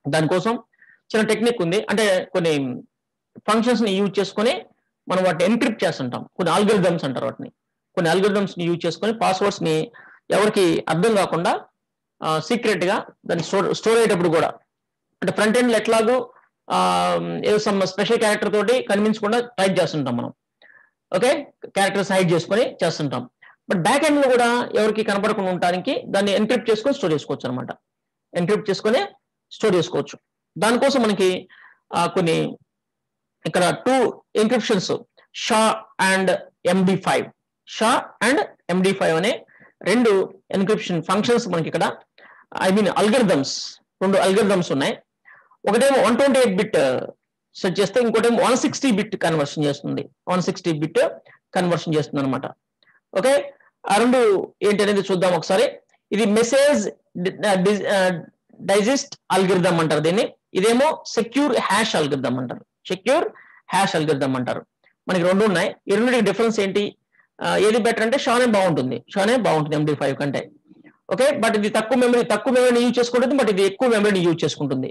దానికోసం చిన్న టెక్నిక్ ఉంది. అంటే కొన్ని ఫంక్షన్స్ ని యూజ్ చేసుకొని మనం వాటిని ఎన్క్రిప్ట్ చేస్తుంటాం. కొన్ని ఆల్గరిథమ్స్ అంటారు వాటిని. కొన్ని ఆల్గరిథమ్స్ ని యూజ్ చేసుకొని పాస్వర్డ్స్ ని ఎవరికి అర్థం కాకుండా సీక్రెట్ గా దాన్ని స్టోర్ అయ్యేటప్పుడు కూడా, అంటే ఫ్రంట్ ఎండ్ ఎట్లాగో ఏదో సమ్ స్పెషల్ క్యారెక్టర్ తోటి కనిపించకుండా టైప్ చేస్తుంటాం మనం. ఓకే క్యారెక్టర్స్ హైడ్ చేసుకొని చేస్తుంటాం. బట్ బ్యాక్ ఎండ్ లో కూడా ఎవరికి కనపడకుండా ఉండడానికి దాన్ని ఎన్క్రిప్ట్ చేసుకొని స్టోర్ చేసుకోవచ్చు అనమాట. ఎన్క్రిప్ట్ చేసుకొని స్టోర్ చేసుకోవచ్చు. దానికోసం మనకి కొన్ని ఇక్కడ 2 encryptions SHA and MD5 SHA and MD5 అనే 2 ఎన్క్రిప్షన్ ఫంక్షన్స్ మనకి ఇక్కడ, ఐ మీన్ అల్గరిథమ్స్, 2 అల్గరిథమ్స్ ఉన్నాయి. ఒకటేమో 128 బిట్ సెట్ చేస్తే, ఇంకోటేమో 160 బిట్ కన్వర్షన్ చేస్తుంది. 160 బిట్ కన్వర్షన్ చేస్తుంది అనమాట. ఓకే ఆ 2 ఏంటి అనేది చూద్దాం ఒకసారి. ఇది మెసేజ్ డైజెస్ట్ అల్గరిథం అంటారు దీన్ని. ఇదేమో సెక్యూర్ హ్యాష్ అల్గరిథం అంటారు. సెక్యూర్ హ్యాష్ అల్గరిథం అంటారు. మనకి 2 ఉన్నాయి. ఈ 2 డిఫరెన్స్ ఏంటి, ఏది బెటర్ అంటే షానే బాగుంటుంది. MD5 కంటే. ఓకే బట్ ఇది తక్కువ మెమరీని యూజ్ చేసుకుంటుంది, బట్ ఇది ఎక్కువ మెమరీని యూజ్ చేసుకుంటుంది.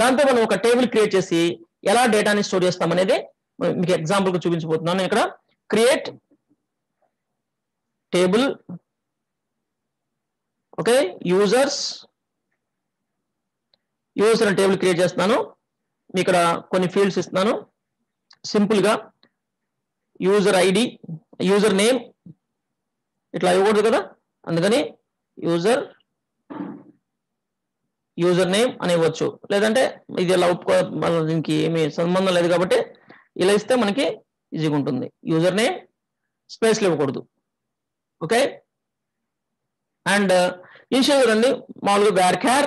దాంతో మనం ఒక టేబుల్ క్రియేట్ చేసి ఎలా డేటాని స్టోర్ చేస్తాం అనేది మీకు ఎగ్జాంపుల్ గా చూపించబోతున్నాను. ఇక్కడ క్రియేట్ టేబుల్, ఓకే, యూజర్ అనే టేబుల్ క్రియేట్ చేస్తున్నాను. ఇక్కడ కొన్ని ఫీల్డ్స్ ఇస్తున్నాను. సింపుల్ గా యూజర్ ఐడి, యూజర్ నేమ్ ఇట్లా ఇవ్వకూడదు కదా, అందుకని యూజర్ నేమ్ అని ఇవ్వచ్చు. లేదంటే ఇది ఇలా ఒప్పుకో, దీనికి ఏమీ సంబంధం లేదు కాబట్టి ఇలా ఇస్తే మనకి ఈజీగా ఉంటుంది. యూజర్ నేమ్ స్పేస్లు ఇవ్వకూడదు. ఓకే, అండ్ ఇనిషియల్ అండి మామూలుగా varchar.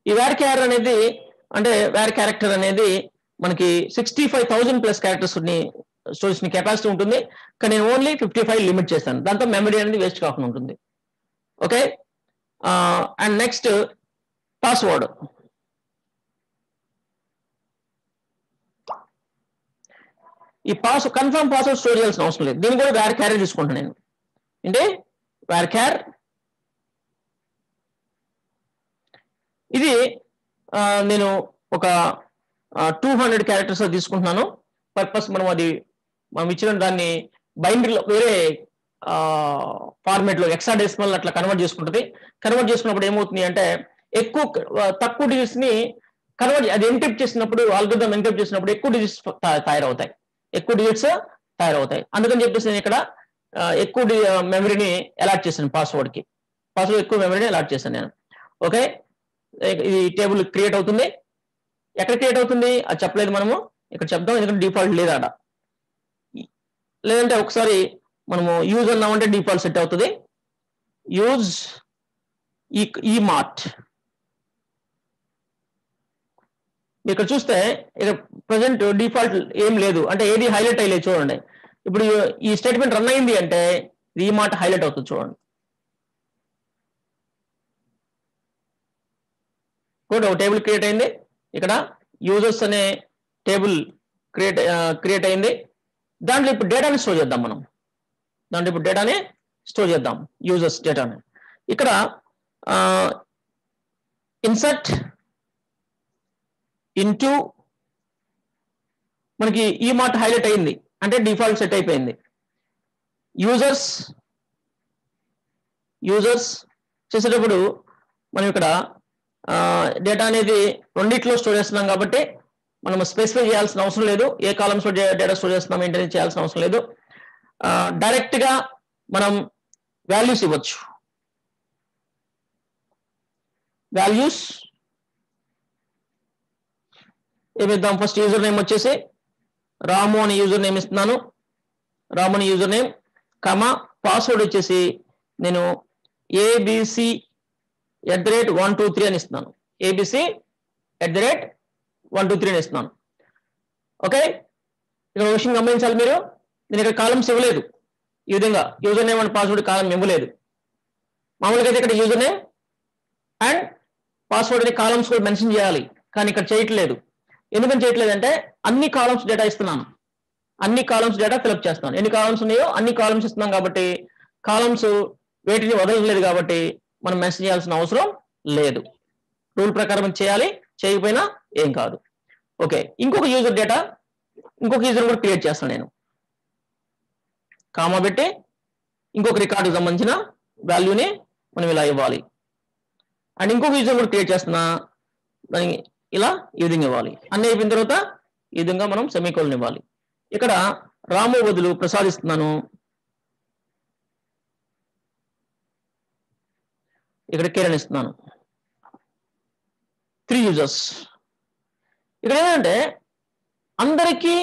ఈ varchar అనేది అంటే var క్యారెక్టర్ అనేది మనకి 65,000 ప్లస్ క్యారెక్టర్స్ స్టోరేజ్ కెపాసిటీ ఉంటుంది. కానీ నేను ఓన్లీ 55 లిమిట్ చేస్తాను. దాంతో మెమరీ అనేది వేస్ట్ కాకుండా ఉంటుంది. Okay, and next password. ఈ కన్ఫర్మ్ పాస్వర్డ్ స్టోర్ చేయాల్సిన అవసరం లేదు. దీన్ని కూడా varchar తీసుకుంటాను నేను. అంటే varchar ఇది నేను ఒక 200 క్యారెక్టర్స్ తీసుకుంటున్నాను. పర్పస్ మనం ఇచ్చిన దాన్ని బైనరీలో వేరే ఫార్మేట్లో హెక్సాడెసిమల్ అట్లా కన్వర్ట్ చేసుకుంటుంది. కన్వర్ట్ చేసుకున్నప్పుడు ఏమవుతుంది అంటే తక్కువ డిజిట్స్ ని కన్వర్ట్, అది ఎన్క్రిప్ట్ చేసినప్పుడు, ఆల్గోరిథం ఎన్క్రిప్ట్ చేసినప్పుడు ఎక్కువ డిజిట్స్ తయారవుతాయి. అందుకని చెప్పేసి నేను ఇక్కడ ఎక్కువ మెమరీని అలాట్ చేశాను. పాస్వర్డ్ ఎక్కువ మెమరీని అలాట్ చేశాను నేను. ఓకే, ఇది టేబుల్ క్రియేట్ అవుతుంది. ఎక్కడ క్రియేట్ అవుతుంది అది చెప్పలేదు మనము, ఇక్కడ చెప్దాం. ఎందుకంటే డిఫాల్ట్ లేదా, లేదంటే ఒకసారి మనము యూజ్ అన్నామంటే డిఫాల్ట్ సెట్ అవుతుంది. యూజ్ ఈ మార్ట్. ఇక్కడ చూస్తే ఇక్కడ ప్రజెంట్ డిఫాల్ట్ ఏం లేదు, అంటే ఏది హైలైట్ అయ్యలేదు. చూడండి, ఇప్పుడు ఈ స్టేట్మెంట్ రన్ అయింది అంటే ఈ మాట హైలైట్ అవుతుంది. చూడండి, ఒక టేబుల్ క్రియేట్ అయింది. ఇక్కడ యూజర్స్ అనే టేబుల్ క్రియేట్ అయింది. దాంట్లో ఇప్పుడు డేటాని స్టోర్ చేద్దాం. యూజర్స్ డేటాని ఇక్కడ ఇన్సర్ట్ ఇంటూ, మనకి ఈ మాట హైలైట్ అయింది అంటే డిఫాల్ట్ సెట్ అయిపోయింది. యూజర్స్ చేసేటప్పుడు మనం ఇక్కడ డేటా అనేది రెండిట్లో స్టోర్ చేస్తున్నాం కాబట్టి మనం స్పెసిఫై చేయాల్సిన అవసరం లేదు. ఏ కాలమ్స్ లో డేటా స్టోర్ చేస్తున్నాం ఏంటనేది చేయాల్సిన అవసరం లేదు. డైరెక్ట్ గా మనం వాల్యూస్ ఇవ్వచ్చు. వాల్యూస్ ఏమిద్దాం, ఫస్ట్ యూజర్ నేమ్ వచ్చేసి రాము అని యూజర్ నేమ్ ఇస్తున్నాను. రాము అని యూజర్ నేమ్, కమా పాస్వర్డ్ వచ్చేసి నేను ABC@123 అని ఇస్తున్నాను. ABC@123 అని ఇస్తున్నాను. ఓకే, ఇక్కడ విషయం గమనించాలి మీరు, నేను ఇక్కడ కాలమ్స్ ఇవ్వలేదు. ఈ విధంగా యూజర్ నేమ్ అండ్ పాస్వర్డ్ కాలం ఇవ్వలేదు. మామూలుగా అయితే ఇక్కడ యూజర్ నేమ్ అండ్ పాస్వర్డ్ అనే కాలమ్స్ కూడా మెన్షన్ చేయాలి, కానీ ఇక్కడ చేయట్లేదు. ఎందుకని చేయట్లేదంటే అన్ని కాలమ్స్ డేటా ఇస్తున్నాను, అన్ని కాలమ్స్ డేటా ఫిల్అప్ చేస్తున్నాను. ఎన్ని కాలమ్స్ ఉన్నాయో అన్ని కాలమ్స్ ఇస్తున్నాం కాబట్టి కాలమ్స్ వేటిని వదలలేదు కాబట్టి మనం మెన్షన్ చేయాల్సిన అవసరం లేదు. రూల్ ప్రకారం చేయాలి, చేయకపోయినా ఏం కాదు. ఓకే, ఇంకొక యూజర్ కూడా క్రియేట్ చేస్తాను నేను. కామా పెట్టి ఇంకొక రికార్డుకి సంబంధించిన వాల్యూని మనం ఇలా ఇవ్వాలి. అండ్ ఇంకొక యూజర్ కూడా క్రియేట్ చేస్తున్నా, దానికి ఇలా ఈ విధంగా ఇవ్వాలి. అన్ని అయిపోయిన తర్వాత ఈ విధంగా మనం సెమీకోలన్ ఇవ్వాలి. ఇక్కడ రాము బదులు ప్రసాద్ ఇస్తున్నాను. ఇక్కడ కిరణ్ ఇస్తున్నాను. 3 యూజర్స్. ఇక్కడ ఏంటంటే అందరికీ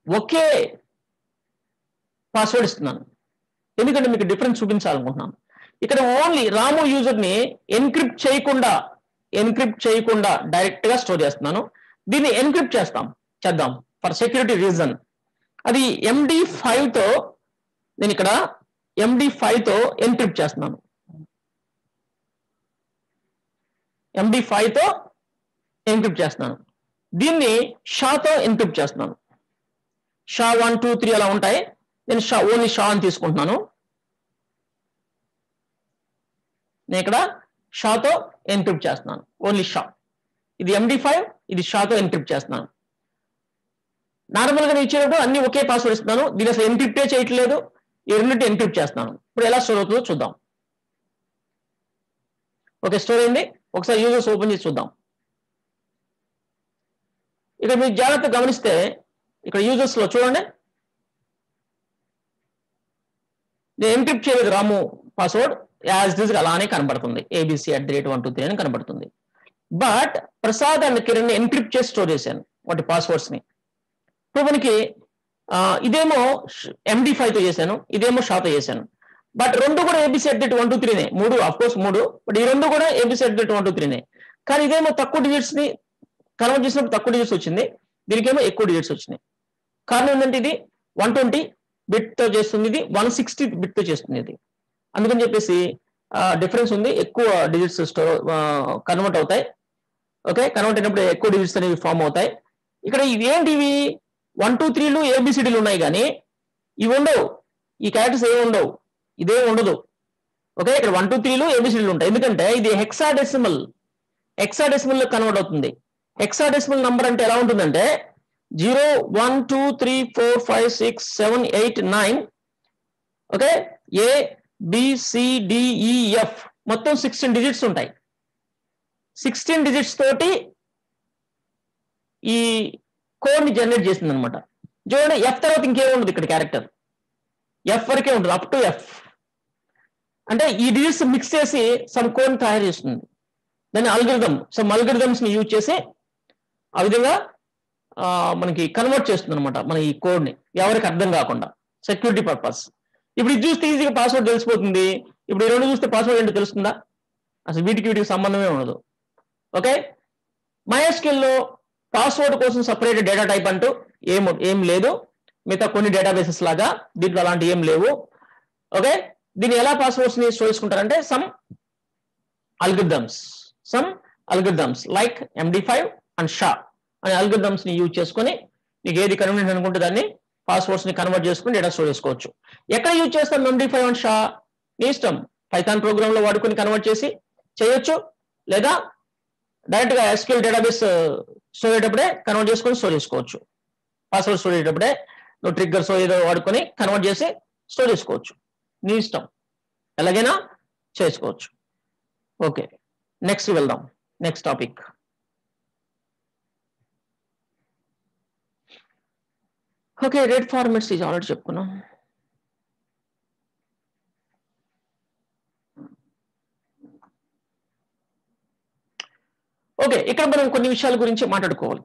ఒకే పాస్వర్డ్ ఇస్తున్నాను, ఎందుకంటే మీకు డిఫరెన్స్ చూపించాలనుకుంటున్నాను. ఇక్కడ ఓన్లీ రాము యూజర్ ని ఎన్క్రిప్ట్ చేయకుండా డైరెక్ట్ గా స్టోర్ చేస్తున్నాను. దీన్ని ఎన్క్రిప్ట్ చేద్దాం ఫర్ సెక్యూరిటీ రీజన్. అది MD5 తో నేను ఇక్కడ MD5 తో ఎన్క్రిప్ట్ చేస్తున్నాను. MD5 తో ఎన్క్రిప్ట్ చేస్తున్నాను. దీన్ని షాతో ఎన్క్రిప్ట్ చేస్తున్నాను. షా 1 2 3 అలా ఉంటాయి. నేను ఓన్లీ షా అని తీసుకుంటున్నాను. నేను ఇక్కడ షాతో ఎన్క్రిప్ట్ చేస్తున్నాను, ఓన్లీ షా. ఇది MD5, ఇది షాతో ఎన్క్రిప్ట్ చేస్తున్నాను. నార్మల్గా నేను ఇచ్చేటప్పుడు అన్ని ఒకే పాస్వర్డ్ ఇస్తున్నాను. దీని అసలు ఎన్క్రిప్టే చేయట్లేదు. ఈ రెండింటి ఎన్క్రిప్ట్ చేస్తున్నాను. ఇప్పుడు ఎలా స్టోర్ అవుతుందో చూద్దాం. ఓకే, స్టోర్ అయింది. ఒకసారి యూజర్స్ ఓపెన్ చేసి చూద్దాం. ఇక్కడ మీరు జాగ్రత్తగా గమనిస్తే ఇక్కడ యూజర్స్ లో చూడండి, నేను ఎన్క్రిప్ట్ చేయలేదు రాము పాస్వర్డ్, యాజ్ దిస్ అలానే కనబడుతుంది, abc@123 అని కనబడుతుంది. But Prasad and Kiran encrypt చేసి స్టోర్ చేశాను వాటి పాస్వర్డ్స్ ని. ఇప్పుడు మనకి ఇదేమో MD5 తో చేశాను, ఇదేమో షాతో చేశాను. బట్ రెండు కూడా abc@123నే, మూడు ఆఫ్ కోర్స్ మూడు, బట్ ఈ రెండు కూడా abc@123నే. కానీ ఇదేమో తక్కువ డిజిట్స్ ని కన్వర్ట్ చేసినప్పుడు తక్కువ డిజిట్స్ వచ్చింది, దీనికేమో ఎక్కువ డిజిట్స్ వచ్చినాయి. కారణం ఏంటంటే ఇది 120 బిట్ తో చేస్తుంది, ఇది 160 బిట్ తో చేస్తుంది ఇది. అందుకని చెప్పేసి డిఫరెన్స్ ఉంది, ఎక్కువ డిజిట్స్ స్టోర్ కన్వర్ట్ అవుతాయి. ఓకే, కన్వర్ట్ అయినప్పుడు ఎక్కువ డిజిట్స్ అనేవి ఫామ్ అవుతాయి. ఇక్కడ ఇవి ఏంటి, ఇవి 1 2 3లు ABCDలు ఉన్నాయి, కానీ ఇవి ఉండవు, ఈ క్యారెక్టర్స్ ఏమి ఉండవు, ఇదే ఉండదు. ఓకే, ఇక్కడ 1 2 3లు ABCDలు ఉంటాయి, ఎందుకంటే ఇది హెక్సాడెసిమల్ లో కన్వర్ట్ అవుతుంది. హెక్సాడెసిమల్ నంబర్ అంటే ఎలా ఉంటుందంటే 0 1 2 3 4 5 6 7 8 9, ఓకే, ABCDEF మొత్తం 16 డిజిట్స్ ఉంటాయి. 16 డిజిట్స్ తోటి ఈ కోడ్ ని జనరేట్ చేస్తుంది అనమాట. చూడండి, F తర్వాత ఇంకేం ఉండదు ఇక్కడ, క్యారెక్టర్ F వరకే ఉంటుంది, అప్ టు F. అంటే ఈ డిజిట్స్ మిక్స్ చేసి సమ్ కోడ్ తయారు చేస్తుంది. దాన్ని అల్గరిథమ్స్ ని యూజ్ చేసి ఆ విధంగా మనకి కన్వర్ట్ చేస్తుంది అనమాట మన ఈ కోడ్ ని, ఎవరికి అర్థం కాకుండా, సెక్యూరిటీ పర్పస్. ఇప్పుడు ఇది చూస్తే ఈజీగా పాస్వర్డ్ తెలిసిపోతుంది. ఇప్పుడు ఈ రెండు చూస్తే పాస్వర్డ్ ఏంటో తెలుస్తుందా? అసలు వీటికి సంబంధమే ఉండదు. ఓకే, MySQL లో పాస్వర్డ్ కోసం సపరేట్ డేటా టైప్ అంటూ ఏం లేదు. మిగతా కొన్ని డేటాబేసెస్ లాగా దీంట్లో అలాంటి ఏం లేవు. ఓకే, దీన్ని ఎలా పాస్వర్డ్స్ ని స్టోర్ చేసుకుంటారంటే some algorithms like MD5 and SHA అనే అల్గరిథమ్స్ ని యూజ్ చేసుకొని నీకు ఏది కన్వీనియంట్ అనుకుంటే దాన్ని పాస్వర్డ్స్ ని కన్వర్ట్ చేసుకుని డేటా స్టోర్ చేసుకోవచ్చు. ఎక్కడ యూజ్ చేస్తాం MD5 అండ్ SHA? నీ ఇష్టం, పైథాన్ ప్రోగ్రామ్ లో వాడుకొని కన్వర్ట్ చేసి చేయొచ్చు, లేదా డైరెక్ట్ గా SQL డేటాబేస్ స్టోర్ అయ్యేటప్పుడే కన్వర్ట్ చేసుకొని స్టోర్ చేసుకోవచ్చు. పాస్వర్డ్ స్టోర్ అయ్యేటప్పుడే నువ్వు ట్రిగ్గర్స్ ఏదో వాడుకొని కన్వర్ట్ చేసి స్టోర్ చేసుకోవచ్చు, నీ ఇష్టం, ఎలాగైనా చేసుకోవచ్చు. ఓకే, నెక్స్ట్ వెళ్దాం, next topic. Okay, rate formats ఇది ఆల్రెడీ చెప్పుకున్నాం. ఓకే, ఇక్కడ మనం కొన్ని విషయాల గురించి మాట్లాడుకోవాలి.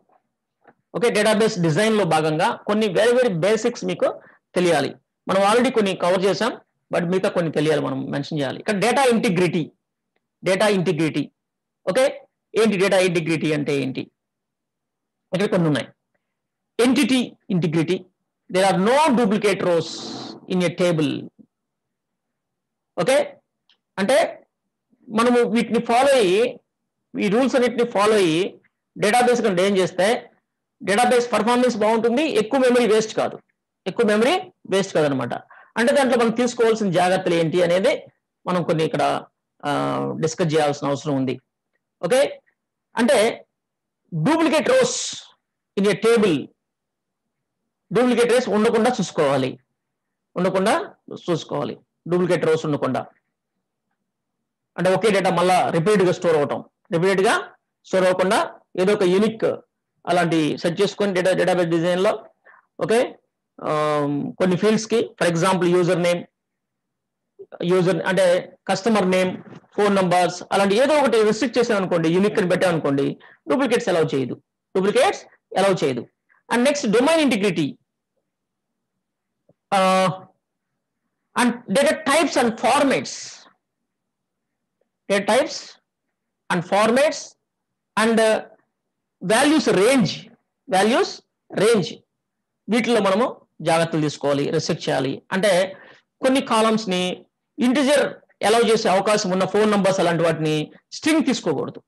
ఓకే, డేటాబేస్ డిజైన్ లో భాగంగా కొన్ని వెరీ బేసిక్స్ మీకు తెలియాలి. మనం ఆల్రెడీ కొన్ని కవర్ చేసాం, బట్ మిగతా కొన్ని తెలియాలి, మనం మెన్షన్ చేయాలి. ఇక్కడ డేటా ఇంటిగ్రిటీ. ఓకే, ఏంటి డేటా ఇంటిగ్రిటీ అంటే ఏంటి? ఇక్కడ కొన్ని ఉన్నాయి. Entity integrity, there are no duplicate rows in a table. Okay, అంటే మనము వీటిని ఫాలో అయ్యి, ఈ రూల్స్ అన్నిటిని ఫాలో అయ్యి డేటాబేస్ కంటే ఏం చేస్తే డేటాబేస్ పర్ఫార్మెన్స్ బాగుంటుంది, ఎక్కువ మెమరీ వేస్ట్ కాదు అనమాట. అంటే దాంట్లో మనం తీసుకోవాల్సిన జాగ్రత్తలు ఏంటి అనేది మనం కొన్ని ఇక్కడ డిస్కస్ చేయాల్సిన అవసరం ఉంది. ఓకే, అంటే duplicate rows in a table, duplicate rows ఉండకుండా చూసుకోవాలి, డూప్లికేట్ రోస్ ఉండకుండా. అంటే ఒకే డేటా మళ్ళా రిపీటెడ్ గా స్టోర్ అవ్వకుండా ఏదో ఒక యూనిక్ అలాంటి సెట్ చేసుకొని డేటాబేస్ డిజైన్ లో. ఓకే, కొన్ని ఫీల్డ్స్ కి, ఫర్ ఎగ్జాంపుల్ యూజర్ అంటే కస్టమర్ నేమ్, ఫోన్ నంబర్స్, అలాంటి ఏదో ఒకటి రిస్ట్రిక్ట్ చేసామనుకోండి, యూనిక్ అని పెట్టామనుకోండి, డూప్లికేట్స్ అలౌ చేయదు. And next domain integrity and data types and formats and values range వీటిలో మనము జాగ్రత్తలు తీసుకోవాలి, రిస్ట్రిక్ట్ చేయాలి. అంటే కొన్ని కాలమ్స్ ని ఇంటిజర్ అలౌ చేసే అవకాశం ఉన్న ఫోన్ నంబర్స్ అలాంటి వాటిని స్ట్రింగ్ తీసుకోకూడదు,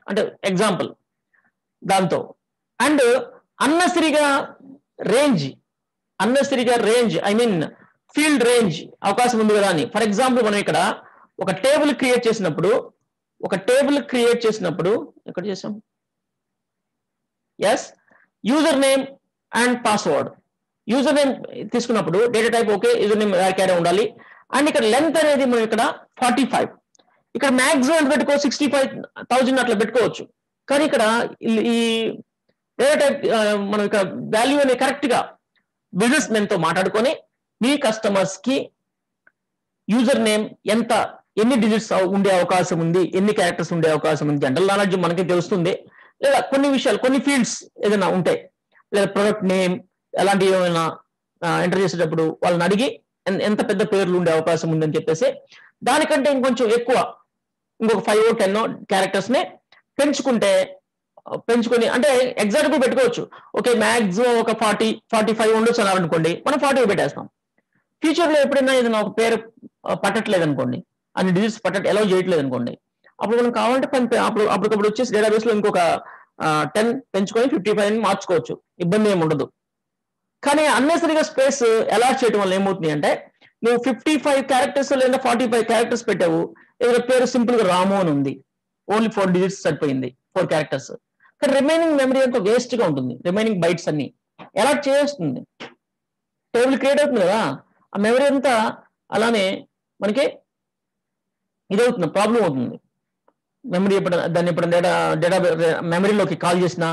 అంటే ఎగ్జాంపుల్ దాంతో. అండ్ అన్నెసరీగా range I mean field range అవకాశం ఉంది కదా అని. ఫర్ ఎగ్జాంపుల్ మనం ఇక్కడ ఒక టేబుల్ క్రియేట్ చేసినప్పుడు ఎక్కడ చేసాం, user name and password user name తీసుకున్నప్పుడు data type okay, user name క్యారీ ఉండాలి. అండ్ ఇక్కడ లెంత్ అనేది మనం ఇక్కడ 45, ఇక్కడ మ్యాక్సిమం ఎంత పెట్టుకో 65,000 అట్లా పెట్టుకోవచ్చు. కానీ ఇక్కడ ఈ డేటా టైప్ మనం ఇక్కడ వాల్యూ అనేది కరెక్ట్ గా బిజినెస్ మెన్ తో మాట్లాడుకొని మీ కస్టమర్స్ కి యూజర్ నేమ్ ఎన్ని డిజిట్స్ ఉండే అవకాశం ఉంది, ఎన్ని క్యారెక్టర్స్ ఉండే అవకాశం ఉంది, జనరల్ నాలెడ్జ్ మనకి తెలుస్తుంది. లేదా కొన్ని విషయాలు, కొన్ని ఫీల్డ్స్ ఏదైనా ఉంటాయి, లేదా ప్రొడక్ట్ నేమ్ అలాంటివి ఏమైనా ఎంటర్ చేసేటప్పుడు వాళ్ళని అడిగి ఎంత పెద్ద పేర్లు ఉండే అవకాశం ఉందని చెప్పేసి దానికంటే ఇంకొంచెం ఎక్కువ ఇంకొక 5 or 10 క్యారెక్టర్స్ ని పెంచుకొని అంటే ఎగ్జాక్ట్ పెట్టుకోవచ్చు. ఓకే మ్యాక్సిమం ఒక 40-45 ఉండొచ్చు అన్నారు అనుకోండి, మనం 40 పెట్టేస్తాం. ఫ్యూచర్ లో ఎప్పుడైనా ఏదైనా ఒక పేరు పట్టట్లేదు అనుకోండి, అన్ని డిజిట్స్ అలౌ చేయట్లేదు అనుకోండి, అప్పుడు మనం కావాలంటే అప్పటికప్పుడు వచ్చేసి డేటాబేస్ లో ఇంకొక 10 పెంచుకొని 55 మార్చుకోవచ్చు, ఇబ్బంది ఏమి ఉండదు. కానీ అన్నెసరీగా స్పేస్ అలాట్ చేయడం వల్ల ఏమవుతుంది అంటే నువ్వు 55 క్యారెక్టర్స్ లేదా 45 క్యారెక్టర్స్ పెట్టావు, ఏదో పేరు సింపుల్ గా రాము అని ఉంది, ఓన్లీ 4 డిజిట్స్ సరిపోయింది, 4 క్యారెక్టర్స్. కానీ రిమైనింగ్ మెమరీ అంతా వేస్ట్ గా ఉంటుంది, రిమైనింగ్ బైట్స్ అన్ని అలాట్ చేస్తుంది, టేబుల్ క్రియేట్ అవుతుంది కదా, ఆ మెమరీ అంతా అలానే మనకి ఇదవుతుంది, ప్రాబ్లం అవుతుంది. మెమరీ దాన్ని ఎప్పుడైనా డేటా మెమరీలోకి కాల్ చేసినా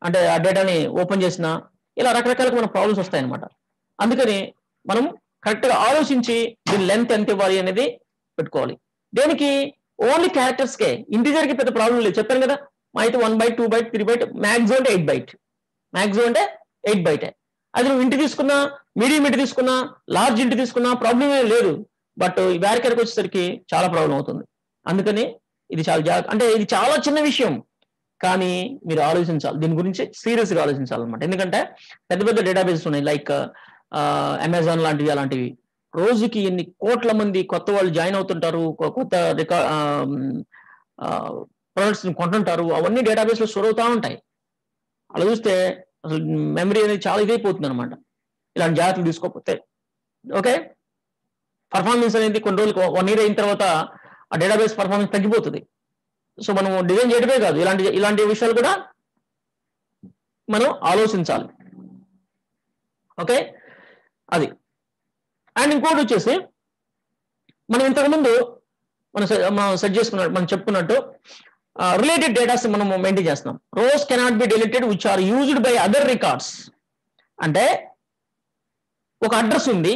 అంటే ఆ డేటాని ఓపెన్ చేసినా ఇలా రకరకాలుగా మన ప్రాబ్లమ్స్ వస్తాయి అనమాట. అందుకని మనం కరెక్ట్ గా ఆలోచించి దీని లెంత్ ఎంత ఇవ్వాలి అనేది పెట్టుకోవాలి. దేనికి ఓన్లీ క్యారెక్టర్స్ కే, ఇంటిజర్ కి పెద్ద ప్రాబ్లం లేదు, చెప్పాను కదా. అయితే 1 byte 2 byte 3 byte మ్యాక్సిమం అంటే 8 byte, మ్యాక్సిమం అంటే 8 byte. అది నువ్వు ఇంటి తీసుకున్నా, మీడియం ఇంటి తీసుకున్నా, లార్జ్ ఇంటి తీసుకున్నా ప్రాబ్లం ఏం లేదు. బట్ వేరేకరికి వచ్చేసరికి చాలా ప్రాబ్లం అవుతుంది. అందుకని ఇది అంటే ఇది చాలా చిన్న విషయం, కానీ మీరు ఆలోచించాలి, దీని గురించి సీరియస్ గా ఆలోచించాలన్నమాట. ఎందుకంటే పెద్ద పెద్ద డేటాబేసెస్ ఉన్నాయి, లైక్ అమెజాన్ లాంటివి, అలాంటివి రోజుకి ఎన్ని కోట్ల మంది కొత్త వాళ్ళు జాయిన్ అవుతుంటారు, కొత్త ప్రొడక్ట్స్ కొంటుంటారు, అవన్నీ డేటాబేస్ లో స్టోర్ అవుతా ఉంటాయి. అలా చూస్తే అసలు మెమరీ అనేది చాలా ఇదైపోతుంది అనమాట ఇలాంటి జాగ్రత్తలు తీసుకోకపోతే. ఓకే, పర్ఫార్మెన్స్ అనేది కొన్ని రోజులు 1 year అయిన తర్వాత ఆ డేటాబేస్ పర్ఫార్మెన్స్ తగ్గిపోతుంది. సో మనం డిజైన్ చేయడమే కాదు, ఇలాంటి విషయాలు కూడా మనం ఆలోచించాలి. ఓకే, అది. అండ్ ఇంకోటి వచ్చేసి మనం ఇంతకుముందు మనం సెట్ చేసుకున్నట్టు, మనం చెప్పుకున్నట్టు రిలేటెడ్ డేటాస్ మనం మెయింటైన్ చేస్తున్నాం. Rows cannot be deleted which are used by other records. అంటే ఒక అడ్రస్ ఉంది,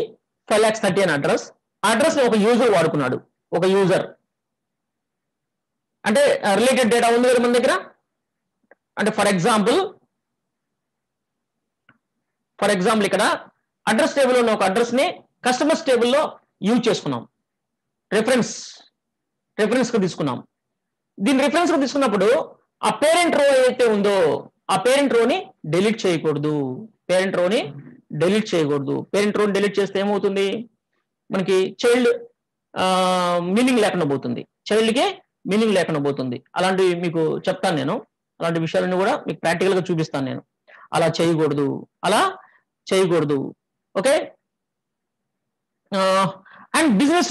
5,30,000 అడ్రస్, ఆ అడ్రస్ ఒక యూజర్ వాడుకున్నాడు, ఒక యూజర్ అంటే రిలేటెడ్ డేటా ఉంది కదా మన దగ్గర. అంటే ఫర్ ఎగ్జాంపుల్ ఇక్కడ అడ్రస్ టేబుల్ ఉన్న ఒక అడ్రస్ ని కస్టమర్స్ టేబుల్లో యూజ్ చేసుకున్నాం, రెఫరెన్స్ గా తీసుకున్నాం. దీని రెఫరెన్స్ గా తీసుకున్నప్పుడు ఆ పేరెంట్ రో ఏదైతే ఉందో ఆ పేరెంట్ రోని డిలీట్ చేయకూడదు. పేరెంట్ రోని డిలీట్ చేస్తే ఏమవుతుంది, మనకి చైల్డ్ మీనింగ్ లేకుండా పోతుంది, చైల్డ్కి మీనింగ్ లేకుండా పోతుంది. అలాంటివి మీకు చెప్తాను నేను, అలాంటి విషయాలను కూడా మీకు ప్రాక్టికల్ గా చూపిస్తాను నేను. అలా చేయకూడదు. ఓకే, అండ్ బిజినెస్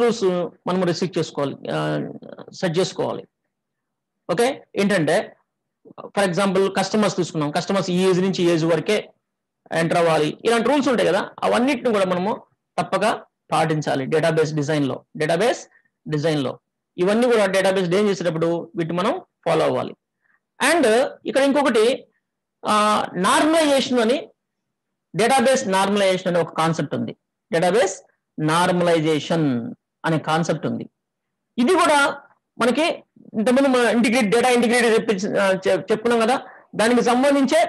రూల్స్ మనం సెట్ చేసుకోవాలి. ఓకే, ఏంటంటే ఫర్ ఎగ్జాంపుల్ కస్టమర్స్ తీసుకున్నాం, కస్టమర్స్ ఈ ఏజ్ నుంచి ఏజ్ వరకే ఎంటర్ అవ్వాలి, ఇలాంటి రూల్స్ ఉంటాయి కదా, అవన్నిటిని కూడా మనము తప్పక పాటించాలి డేటాబేస్ డిజైన్ లో. ఇవన్నీ కూడా డేటాబేస్ డిజైన్ చేసేటప్పుడు వీటిని మనం ఫాలో అవ్వాలి. అండ్ ఇక్కడ ఇంకొకటి నార్మలైజేషన్ అని, డేటాబేస్ నార్మలైజేషన్ అనే ఒక కాన్సెప్ట్ ఉంది. డేటాబేస్ నార్మలైజేషన్ అనే కాన్సెప్ట్ ఉంది. ఇది కూడా మనకి ఇంతకుముందు డేటా ఇంటిగ్రేట్ చెప్పుకున్నాం కదా, దానికి సంబంధించే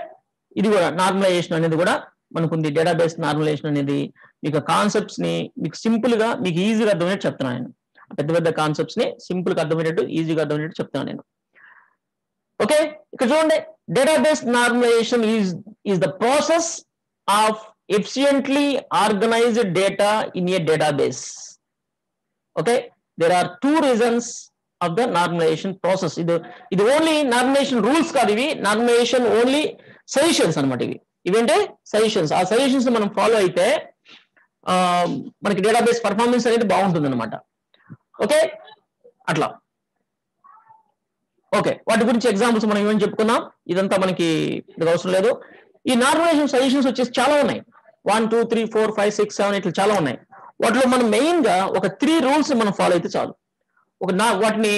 ఇది కూడా నార్మలైజేషన్ అనేది కూడా మనకు ఉంది. డేటాబేస్ నార్మలైజేషన్ అనేది మీకు కాన్సెప్ట్స్ ని మీకు సింపుల్ గా మీకు ఈజీగా అర్థమయ్యేట్టు చెప్తున్నాను నేను. పెద్ద కాన్సెప్ట్స్ ని సింపుల్ గా అర్థమయ్యేట్టు, ఈజీగా అర్థమయ్యేట్టు చెప్తాను నేను. ఓకే, ఇక్కడ చూడండి, database normalization is the process of efficiently organized data in a database. Okay, there are 2 reasons of the normalization process. ఇది ఓన్లీ నార్మలైజేషన్ రూల్స్ కాదు, ఇవి నార్మలైజేషన్ ఓన్లీ సజెషన్స్ అనమాట. ఇవేంటే సజెషన్స్. ఆ సజెషన్స్ మనం ఫాలో అయితే మనకి డేటాబేస్ పర్ఫార్మెన్స్ అనేది బాగుంటుంది అనమాట. ఓకే, అట్లా. ఓకే, వాటి గురించి ఎగ్జాంపుల్స్ మనం ఏమని చెప్పుకున్నాం, ఇదంతా మనకి అవసరం లేదు. ఈ నార్మలైజేషన్ సజెషన్స్ వచ్చేసి చాలా ఉన్నాయి. 1 2 3 4 5 6 7 ఇట్లా చాలా ఉన్నాయి. వాటిలో మనం మెయిన్ గా ఒక 3 రూల్స్ మనం ఫాలో అయితే చాలు. వాటిని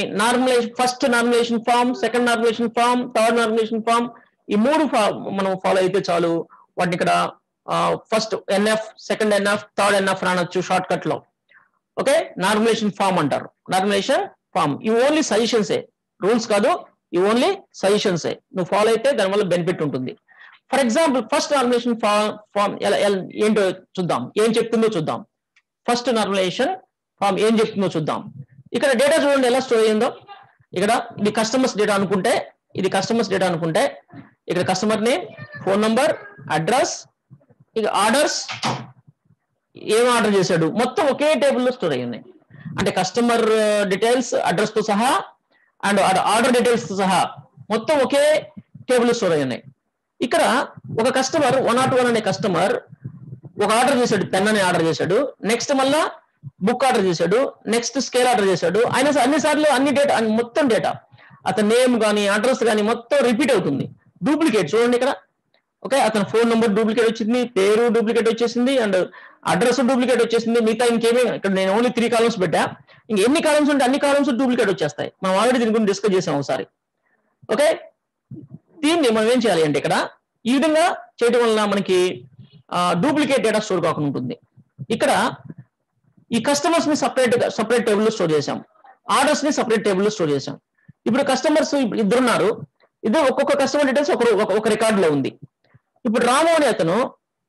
first normalization form, second normalization form, third normalization form, ఈ 3 మనం ఫాలో అయితే చాలు. వాటిని ఇక్కడ first NF, second NF, third NF అనొచ్చు షార్ట్ కట్ లో. ఓకే, నార్మలైజేషన్ ఫామ్ అంటారు. నార్మలైజేషన్ ఫామ్ ఇవి ఓన్లీ సజెషన్సే, రూల్స్ కాదు, ఇవి ఓన్లీ సజెషన్సే. నువ్వు ఫాలో అయితే దానివల్ల బెనిఫిట్ ఉంటుంది. For example first normalization form ఏంటో చూద్దాం, ఏం చెప్తుందో చూద్దాం. ఫస్ట్ నార్మలైజేషన్ ఫామ్ ఏం చెప్తుందో చూద్దాం. ఇక్కడ డేటా చూడండి ఎలా స్టోర్ అయ్యిందో. ఇక్కడ ఇది కస్టమర్స్ డేటా అనుకుంటే, ఇక్కడ customer name, phone number, address, ఇక ఆర్డర్స్, ఏం ఆర్డర్ చేశాడు మొత్తం ఒకే టేబుల్లో స్టోర్ అయ్యి ఉన్నాయి. అంటే కస్టమర్ డీటెయిల్స్ అడ్రస్ తో సహా అండ్ ఆర్డర్ డీటెయిల్స్ తో సహా మొత్తం ఒకే టేబుల్ స్టోర్ అయ్యి ఉన్నాయి. ఇక్కడ ఒక కస్టమర్ 101 అనే కస్టమర్ ఒక ఆర్డర్ చేశాడు, పెన్ అనే ఆర్డర్ చేశాడు, నెక్స్ట్ మళ్ళా బుక్ ఆర్డర్ చేశాడు, నెక్స్ట్ స్కేల్ ఆర్డర్ చేశాడు. ఆయన అన్నిసార్లు అన్ని డేటా, మొత్తం డేటా, అతని నేమ్ కానీ అడ్రస్ కానీ మొత్తం రిపీట్ అవుతుంది. డూప్లికేట్ చూడండి ఇక్కడ. ఓకే, అతని ఫోన్ నెంబర్ డూప్లికేట్ వచ్చింది, పేరు డూప్లికేట్ వచ్చేసింది, అండ్ అడ్రస్ డూప్లికేట్ వచ్చేసింది. మిగతా ఇంకేమీ, ఇక్కడ నేను ఓన్లీ 3 కాలమ్స్ పెట్టా, ఇంకెన్ని కాలమ్స్ ఉంటే అన్ని కాలమ్స్ డూప్లికేట్ వచ్చేస్తాయి. మనం ఆల్రెడీ దీని గురించి డిస్కస్ చేసాం ఒకసారి. ఓకే, దీన్ని మనం ఏం చేయాలి అంటే ఇక్కడ ఈ విధంగా చేయడం వలన మనకి డూప్లికేట్ డేటా స్టోర్ కాకుండా ఉంటుంది. ఇక్కడ ఈ కస్టమర్స్ ని సపరేట్ టేబుల్ లో స్టోర్ చేసాం, ఆర్డర్స్ ని సపరేట్ టేబుల్ లో స్టోర్ చేసాం. ఇప్పుడు కస్టమర్స్ ఇద్దరున్నారు, ఇద్దరు ఒక్కొక్క కస్టమర్ డీటెయిల్స్ ఒక రికార్డ్ లో ఉంది. ఇప్పుడు రాము అనే అతను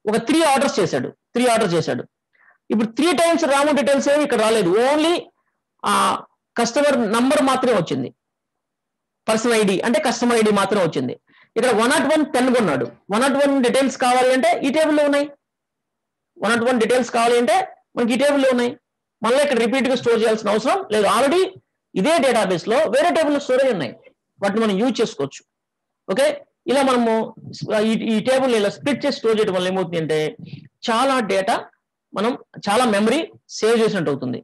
ఒక 3 ఆర్డర్స్ చేశాడు. ఇప్పుడు 3 టైమ్స్ రాము డీటెయిల్స్ ఏమి ఇక్కడ రాలేదు, ఓన్లీ కస్టమర్ నంబర్ మాత్రమే వచ్చింది. పర్సనల్ ఐడి అంటే కస్టమర్ ఐడి మాత్రమే వచ్చింది. ఇక్కడ 101 పెన్ కొన్నాడు. 101 డీటెయిల్స్ కావాలి అంటే ఈ టేబుల్లో ఉన్నాయి. 101 డీటెయిల్స్ కావాలి అంటే మనకి ఈ టేబుల్లో ఉన్నాయి. మళ్ళీ ఇక్కడ రిపీట్ గా స్టోర్ చేయాల్సిన అవసరం లేదు. ఆల్రెడీ ఇదే డేటాబేస్ లో వేరే టేబుల్ స్టోర్ అయి ఉన్నాయి, వాటిని మనం యూజ్ చేసుకోవచ్చు. ఓకే, ఇలా మనము ఈ టేబుల్ ఇలా స్ప్లిట్ చేసి స్టోర్ చేయడం వల్ల ఏమవుతుంది అంటే చాలా డేటా మనం చాలా మెమరీ సేవ్ చేసినట్టు అవుతుంది,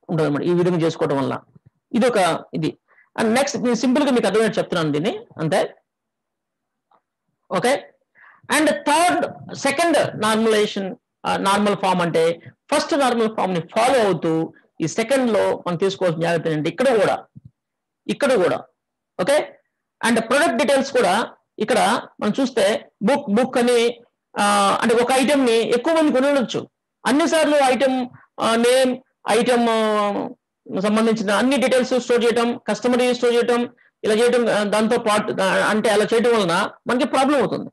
ఉంటుంది అన్నమాట ఈ విధంగా చేసుకోవడం వల్ల. ఇది ఒక ఇది. అండ్ నెక్స్ట్ నేను సింపుల్ గా మీకు అర్థమైనట్టు చెప్తున్నాను దీన్ని అంతే. Okay, and second normal form అంటే ఫస్ట్ నార్మల్ ఫామ్ ని ఫాలో అవుతూ ఈ సెకండ్ లో మనం తీసుకోవాల్సిన జాగ్రత్త ఏంటంటే ఇక్కడ కూడా ఓకే. అండ్ ప్రొడక్ట్ డీటెయిల్స్ కూడా ఇక్కడ మనం చూస్తే బుక్ అని అంటే ఒక ఐటమ్ ని ఎక్కువ మంది కొనవచ్చు. అన్నిసార్లు ఐటమ్ నేమ్, ఐటమ్ సంబంధించిన అన్ని డీటెయిల్స్ స్టోర్ చేయటం, కస్టమర్ స్టోర్ చేయటం, ఇలా చేయటం, దాంతో పాటు అంటే అలా చేయడం వలన మనకి ప్రాబ్లం అవుతుంది.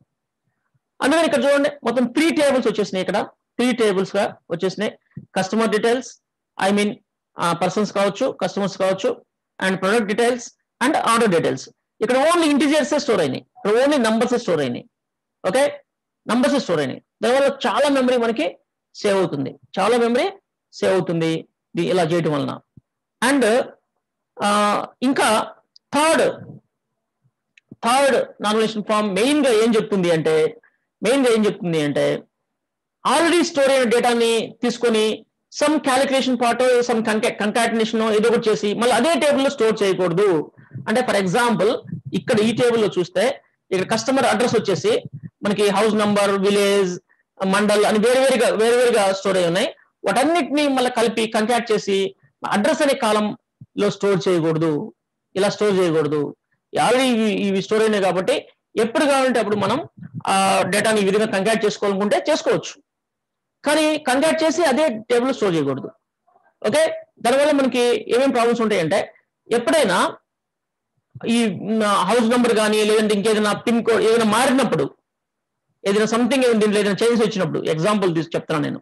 అందుకని ఇక్కడ చూడండి మొత్తం 3 టేబుల్స్ వచ్చేసినాయి. ఇక్కడ 3 టేబుల్స్ గా వచ్చేసినాయి. Customer details, I mean persons కావచ్చు, కస్టమర్స్ కావచ్చు, and product details and order details. ఇక్కడ ఓన్లీ ఇంటిజర్స్ స్టోర్ అయినాయి, ఇక్కడ ఓన్లీ నంబర్స్ స్టోర్ అయినాయి. ఓకే, నంబర్స్ స్టోర్ అయినాయి. దానివల్ల చాలా మెమరీ మనకి సేవ్ అవుతుంది, ఇలా చేయటం వలన. అండ్ ఇంకా థర్డ్ నార్మలైజేషన్ ఫామ్ మెయిన్ గా ఏం చెప్తుంది అంటే ఆల్రెడీ స్టోర్ అయిన డేటాని తీసుకొని some calculation part, some concatenation ఏదో ఒకటి చేసి మళ్ళీ అదే టేబుల్లో స్టోర్ చేయకూడదు. అంటే ఫర్ ఎగ్జాంపుల్ ఇక్కడ ఈ టేబుల్లో చూస్తే ఇక్కడ కస్టమర్ అడ్రస్ వచ్చేసి మనకి హౌస్ నంబర్, విలేజ్, మండల్ అని వేరువేరుగా స్టోర్ అయి ఉన్నాయి. వాటన్నిటిని మళ్ళీ కలిపి కంకాట్ చేసి అడ్రస్ అనే కాలం లో స్టోర్ చేయకూడదు, ఇలా స్టోర్ చేయకూడదు. ఆల్రెడీ ఇవి స్టోర్ అయినాయి కాబట్టి ఎప్పుడు కావాలంటే అప్పుడు మనం ఆ డేటాని ఈ విధంగా కంకాట్ చేసుకోవాలనుకుంటే చేసుకోవచ్చు, కానీ కంకాట్ చేసి అదే టేబుల్ స్టోర్ చేయకూడదు. ఓకే, దానివల్ల మనకి ఏమేమి ప్రాబ్లమ్స్ ఉంటాయంటే ఎప్పుడైనా ఈ హౌస్ నెంబర్ కానీ లేదంటే ఇంకేదైనా పిన్ కోడ్ ఏదైనా మారినప్పుడు, ఏదైనా సంథింగ్ దీంట్లో ఏదైనా చేంజెస్ వచ్చినప్పుడు, ఎగ్జాంపుల్ చెప్తాను నేను,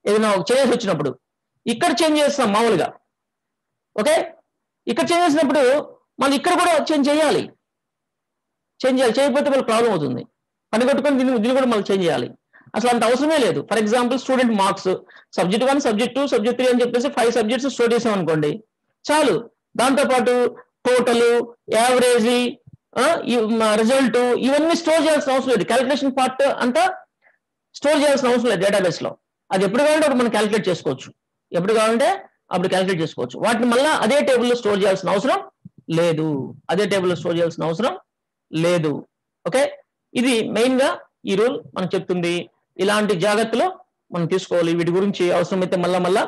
ఏదైనా చేంజెస్ వచ్చినప్పుడు ఇక్కడ చేంజ్ చేస్తాం మామూలుగా. ఓకే, ఇక్కడ చేంజ్ చేసినప్పుడు మళ్ళీ ఇక్కడ కూడా చేంజ్ చేయాలి, చేయకపోతే మళ్ళీ ప్రాబ్లం అవుతుంది. పని కొట్టుకొని దీన్ని కూడా మళ్ళీ చేంజ్ చేయాలి. అసలు అంత అవసరమే లేదు. For example student marks subject 1, subject 2, subject 3 అని చెప్పేసి 5 సబ్జెక్ట్స్ స్టోర్ చేసాం అనుకోండి చాలు. దాంతోపాటు టోటల్, యావరేజ్, రిజల్ట్ ఇవన్నీ స్టోర్ చేయాల్సిన అవసరం లేదు. క్యాలిక్యులేషన్ పార్ట్ అంతా స్టోర్ చేయాల్సిన అవసరం లేదు డేటాబేస్ లో. అది ఎప్పుడు కావాలంటే అప్పుడు మనం క్యాలిక్యులేట్ చేసుకోవచ్చు, వాటిని మళ్ళీ అదే టేబుల్లో స్టోర్ చేయాల్సిన అవసరం లేదు. లేదు. ఓకే, ఇది మెయిన్ గా ఈ రూల్ మనకు చెప్తుంది. ఇలాంటి జాగ్రత్తలు మనం తీసుకోవాలి. వీటి గురించి అవసరమైతే మళ్ళా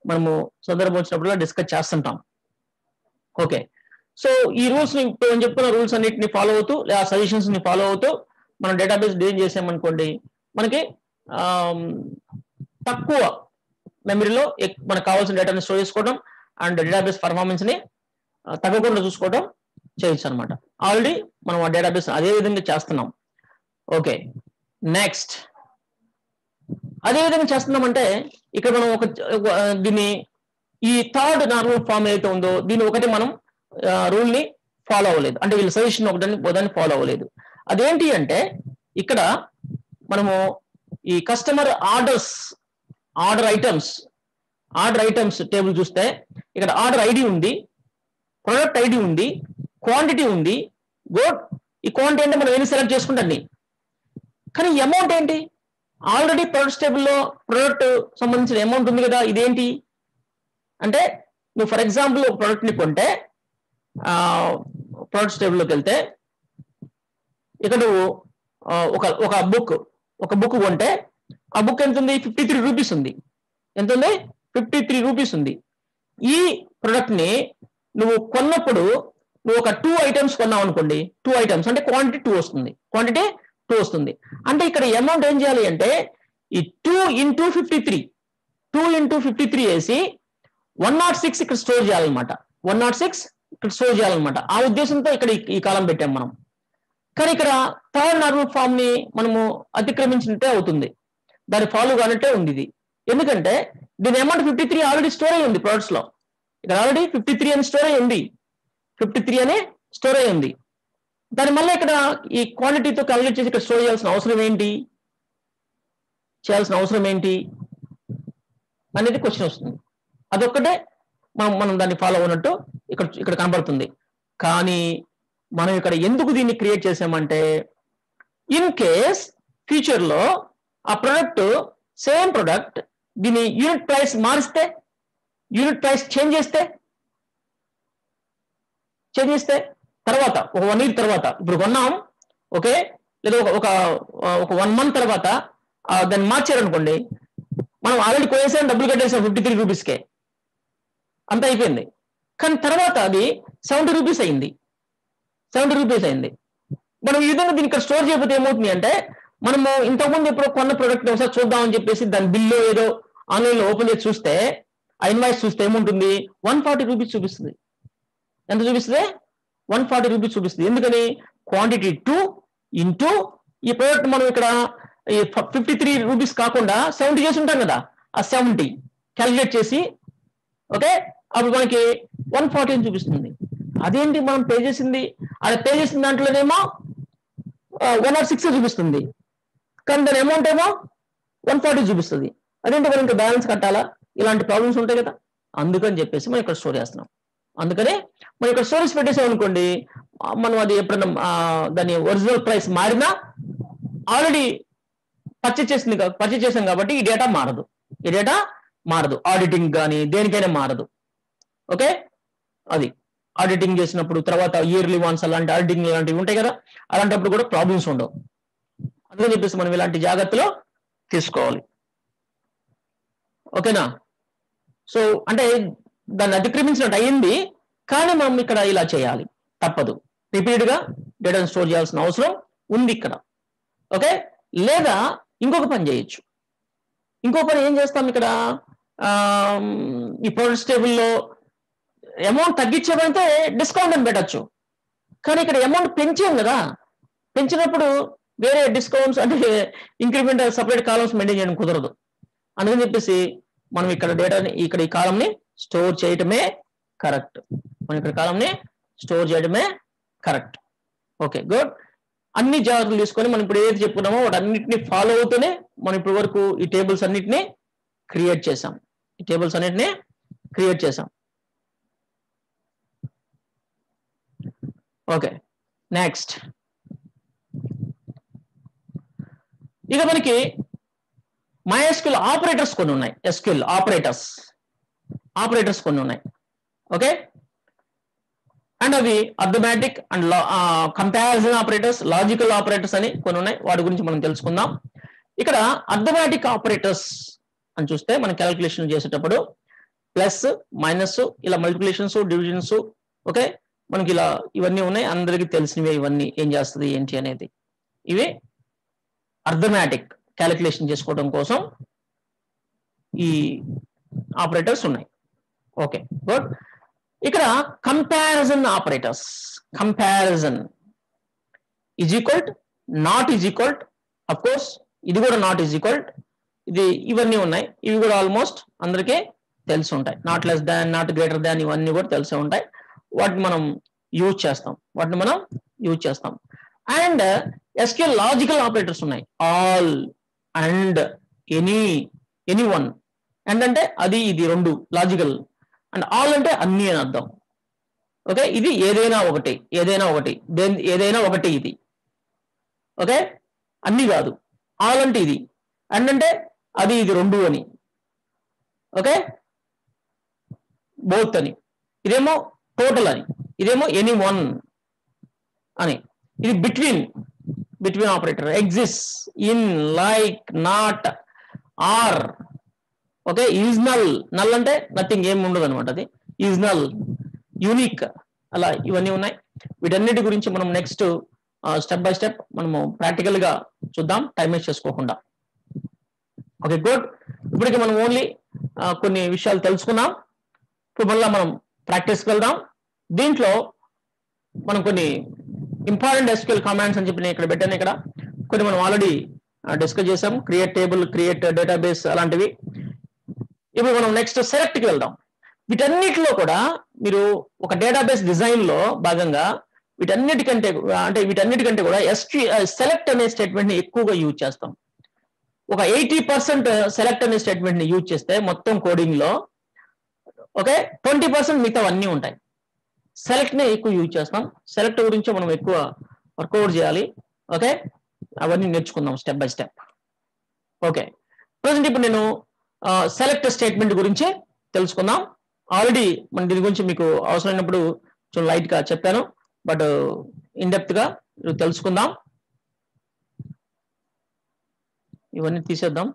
మనము సందర్భం వచ్చినప్పుడు డిస్కస్ చేస్తుంటాం. ఓకే, సో ఈ రూల్స్ ని ఇప్పుడు చెప్పుకున్న రూల్స్ అన్నిటిని ఫాలో అవుతూ లేదా సజెషన్స్ ని ఫాలో అవుతూ మనం డేటాబేస్ డిజైన్ చేసామనుకోండి, మనకి తక్కువ మెమరీలో మనకు కావాల్సిన డేటాని స్టోర్ చేసుకోవడం అండ్ డేటాబేస్ పర్ఫార్మెన్స్ ని తగ్గకుండా చూసుకోవడం చేయొచ్చు అనమాట. ఆల్రెడీ మనం ఆ డేటాబేస్ అదే విధంగా చేస్తున్నాం. ఓకే, నెక్స్ట్ అదే విధంగా చేస్తున్నామంటే ఇక్కడ మనం దీన్ని ఈ థర్డ్ నార్మల్ ఫామ్ ఏదైతే ఉందో దీన్ని ఒకటి మనం రూల్ ని ఫాలో అవ్వలేదు, అంటే వీళ్ళ సజెషన్ ఒకదాన్ని ఫాలో అవ్వలేదు. అదేంటి అంటే ఇక్కడ మనము ఈ కస్టమర్ ఆర్డర్ ఐటమ్స్ టేబుల్ చూస్తే ఇక్కడ ఆర్డర్ ఐడి ఉంది, ప్రొడక్ట్ ఐడి ఉంది, క్వాంటిటీ ఉంది. గుడ్, ఈ క్వాంటిటీ అంటే మనం ఏమి సెలెక్ట్ చేసుకుంటాం, కానీ అమౌంట్ ఏంటి? ఆల్రెడీ ప్రొడక్ట్స్ టేబుల్లో ప్రొడక్ట్ సంబంధించిన అమౌంట్ ఉంది కదా. ఇదేంటి అంటే నువ్వు ఫర్ ఎగ్జాంపుల్ ఒక ప్రొడక్ట్ని కొంటే ప్రొడక్ట్స్ టేబుల్లోకి వెళ్తే ఇక్కడ నువ్వు ఒక బుక్ కొంటే ఆ బుక్ ఎంత ఉంది? 53 రూపీస్ ఉంది. ఎంత ఉంది? 53 రూపీస్ ఉంది. ఈ ప్రొడక్ట్ ని నువ్వు కొన్నప్పుడు నువ్వు ఒక 2 ఐటమ్స్ కొన్నావు అనుకోండి, 2 ఐటమ్స్ అంటే క్వాంటిటీ 2 వస్తుంది. అంటే ఇక్కడ అమౌంట్ ఏం చేయాలి అంటే ఈ 2 into 53 వేసి 106 ఇక్కడ స్టోర్ చేయాలన్నమాట. 106 ఇక్కడ స్టోర్ చేయాలన్నమాట. ఆ ఉద్దేశంతో ఇక్కడ ఈ కాలం పెట్టాం మనం. కానీ ఇక్కడ థర్డ్ నార్మల్ ఫామ్ ని మనము అతిక్రమించినట్టే అవుతుంది, దాన్ని ఫాలో కానట్టే ఉంది ఇది. ఎందుకంటే దీని అమౌంట్ 53 ఆల్రెడీ స్టోర్ అయి ఉంది ప్రొడక్ట్స్ లో. ఇక్కడ ఆల్రెడీ 53 అని స్టోర్ అయి ఉంది, 53 అనే స్టోర్ అయి ఉంది. దాని మళ్ళీ ఇక్కడ ఈ క్వాంటిటీతో క్యాలిక్యులేట్ చేసి ఇక్కడ స్టోర్ చేయాల్సిన అవసరం ఏంటి అనేది క్వశ్చన్ వస్తుంది. అదొక్కటే మనం దాన్ని ఫాలో అవునట్టు ఇక్కడ కనబడుతుంది. కానీ మనం ఇక్కడ ఎందుకు దీన్ని క్రియేట్ చేసామంటే ఇన్ కేస్ ఫ్యూచర్ లో ఆ ప్రొడక్ట్ సేమ్ ప్రొడక్ట్ దీని యూనిట్ ప్రైస్ మారిస్తే, యూనిట్ ప్రైస్ చేంజ్ చేస్తే తర్వాత ఒక 1 year తర్వాత ఇప్పుడు కొన్నాం, ఓకే, లేదా ఒక 1 month తర్వాత దాన్ని మార్చారనుకోండి, మనం ఆల్రెడీ కొనేసాం, డబ్బులు కట్టేసాం 53 రూపీస్కే, అంత అయిపోయింది. కానీ తర్వాత అది 70 రూపీస్ అయింది. మనం ఈ విధంగా దీన్ని ఇక్కడ స్టోర్ చేయకపోతే ఏమవుతుంది అంటే మనము ఇంతకుముందు ఎప్పుడో కొన్న ప్రొడక్ట్ ఒకసారి చూద్దామని చెప్పేసి దాని బిల్లు ఏదో ఆన్లైన్ లో ఓపెన్ చేసి చూస్తే ఆ ఇన్వాయిస్ చూస్తే ఏముంటుంది? 140 రూపీస్ చూపిస్తుంది. ఎంత చూపిస్తుంది? 140 రూపీస్ చూపిస్తుంది. ఎందుకని? క్వాంటిటీ 2 into ఈ ప్రొడక్ట్ మనం ఇక్కడ 53 రూపీస్ కాకుండా 70 చేసి ఉంటాం కదా, ఆ 70 క్యాలిక్యులేట్ చేసి, ఓకే, అప్పుడు మనకి 140 అని చూపిస్తుంది. అదేంటి మనం పే చేసిన దాంట్లోనేమో 106 చూపిస్తుంది, కానీ దాని అమౌంట్ ఏమో 140 చూపిస్తుంది. అదేంటి మనం ఇంకా బ్యాలెన్స్ కట్టాలా? ఇలాంటి ప్రాబ్లమ్స్ ఉంటాయి కదా. అందుకని చెప్పేసి మనం ఇక్కడ స్టోర్ చేస్తున్నాం. అందుకనే మనం ఇక్కడ స్టోరేజ్ పెట్టేసాం అనుకోండి, మనం అది ఎప్పుడైనా దాని ఒరిజినల్ ప్రైస్ మారినా ఆల్రెడీ పర్చేజ్ చేసాం కాబట్టి ఈ డేటా మారదు. ఆడిటింగ్ కానీ దేనికైనా మారదు. ఓకే, అది ఆడిటింగ్ చేసినప్పుడు తర్వాత ఇయర్లీ వన్స్ అలాంటి ఆడిటింగ్ ఇలాంటివి ఉంటాయి కదా, అలాంటప్పుడు కూడా ప్రాబ్లమ్స్ ఉండవు. అందుకని చెప్పేసి మనం ఇలాంటి జాగ్రత్తలు తీసుకోవాలి. ఓకేనా? సో అంటే దాన్ని అతిక్రమించినట్టు అయ్యింది, కానీ మనం ఇక్కడ ఇలా చేయాలి, తప్పదు. రిపీటెడ్ గా డేటాను స్టోర్ చేయాల్సిన అవసరం ఉంది ఇక్కడ. ఓకే, లేదా ఇంకొక పని చేయొచ్చు. ఇంకో పని ఏం చేస్తాం ఇక్కడ, ఈ ప్రొడక్ట్స్ టేబుల్లో అమౌంట్ తగ్గించామంటే డిస్కౌంట్ అని పెట్టచ్చు. కానీ ఇక్కడ అమౌంట్ పెంచాం కదా, పెంచినప్పుడు వేరే డిస్కౌంట్స్ అంటే ఇంక్రిమెంట్ సపరేట్ కాలమ్స్ మెయింటైన్ చేయడం కుదరదు. అందుకని చెప్పేసి మనం ఇక్కడ డేటాని ఇక్కడ ఈ కాలంని స్టోర్ చేయటమే కరెక్ట్. Okay, good. అన్ని జాగ్రత్తలు తీసుకొని మనం ఇప్పుడు ఏదైతే చెప్పుకున్నామో వాటి అన్నింటినీ ఫాలో అవుతూనే మనం ఇప్పటి వరకు ఈ టేబుల్స్ అన్నిటినీ క్రియేట్ చేసాం. ఓకే, నెక్స్ట్ ఇక మనకి MySQL ఆపరేటర్స్ కొన్ని ఉన్నాయి. SQL ఆపరేటర్స్ కొన్ని ఉన్నాయి. ఓకే, అండ్ అవి arithmetic and comparison operators, logical operators అని కొన్ని ఉన్నాయి, వాటి గురించి మనం తెలుసుకుందాం. ఇక్కడ అర్థమెటిక్ ఆపరేటర్స్ అని చూస్తే మనం క్యాలిక్యులేషన్ చేసేటప్పుడు ప్లస్ మైనస్ ఇలా మల్టిప్లికేషన్స్ డివిజన్స్, ఓకే, మనకి ఇలా ఇవన్నీ ఉన్నాయి, అందరికీ తెలిసినవే ఇవన్నీ. ఏం చేస్తుంది ఏంటి అనేది ఇవి అర్థమెటిక్ క్యాలిక్యులేషన్ చేసుకోవడం కోసం ఈ ఆపరేటర్స్ ఉన్నాయి. Okay, good. ఇక్కడ comparison operators, comparison is equal, not is equal, of course ఇది కూడా నాట్ ఈజ్ ఈక్వల్, ఇది ఇవన్నీ ఉన్నాయి, ఇవి కూడా ఆల్మోస్ట్ అందరికీ తెలిసి ఉంటాయి. Not less than, not greater than, ఇవన్నీ కూడా తెలిసి ఉంటాయి. వాటిని మనం యూజ్ చేస్తాం. అండ్ ఎస్క్యూఎల్ లాజికల్ ఆపరేటర్స్ ఉన్నాయి, all and any one. And అంటే అది ఇది రెండు లాజికల్, అండ్ ఆల్ అంటే అన్ని అని అర్థం. ఓకే, ఇది ఏదైనా ఒకటి ఇది. ఓకే, అన్ని కాదు, ఆల్ అంటే ఇది, అండ్ అంటే అది ఇది రెండు అని. ఓకే, బోత్ అని, ఇదేమో టోటల్ అని, ఇదేమో ఎనీ వన్ అని. ఇది between operator, exist, in, like, not, or. Okay, is null అంటే నథింగ్, ఏం ఉండదు అనమాట, అది ఈజ్ నల్, యూనిక్, అలా ఇవన్నీ ఉన్నాయి. వీటన్నిటి గురించి మనం నెక్స్ట్ స్టెప్ బై స్టెప్ మనము ప్రాక్టికల్ గా చూద్దాం, టైం వేస్ట్ చేసుకోకుండా. Okay, good. ఇప్పటికి మనం ఓన్లీ కొన్ని విషయాలు తెలుసుకున్నాం. ఇప్పుడు మళ్ళీ మనం ప్రాక్టీస్కి వెళ్దాం. దీంట్లో మనం కొన్ని ఇంపార్టెంట్ ఎస్క్యూఎల్ కమాండ్స్ అని చెప్పి నేను ఇక్కడ పెట్టాను. ఇక్కడ కొన్ని మనం ఆల్రెడీ డిస్కస్ చేసాం, క్రియేట్ టేబుల్, క్రియేట్ డేటాబేస్ అలాంటివి. ఇప్పుడు మనం నెక్స్ట్ సెలెక్ట్కి వెళ్దాం. వీటన్నిటిలో కూడా మీరు ఒక డేటాబేస్ డిజైన్ లో భాగంగా వీటన్నిటికంటే కూడా సెలెక్ట్ అనే స్టేట్మెంట్ ని ఎక్కువగా యూజ్ చేస్తాం. ఒక 80% సెలెక్ట్ అనే స్టేట్మెంట్ ని యూజ్ చేస్తే మొత్తం కోడింగ్ లో, ఓకే, 20% మిగతా అన్నీ ఉంటాయి. సెలెక్ట్ ని ఎక్కువ యూజ్ చేస్తాం. సెలెక్ట్ గురించి మనం ఎక్కువ వర్కౌట్ చేయాలి. ఓకే, అవన్నీ నేర్చుకుందాం step by step. Okay, present ఇప్పుడు నేను సెలెక్ట్ స్టేట్మెంట్ గురించి తెలుసుకుందాం. ఆల్రెడీ మన దీని గురించి మీకు అవసరమైనప్పుడు కొంచెం లైట్ గా చెప్పాను, బట్ ఇన్ డెప్త్ గా తెలుసుకుందాం. ఇవన్నీ తీసేద్దాం.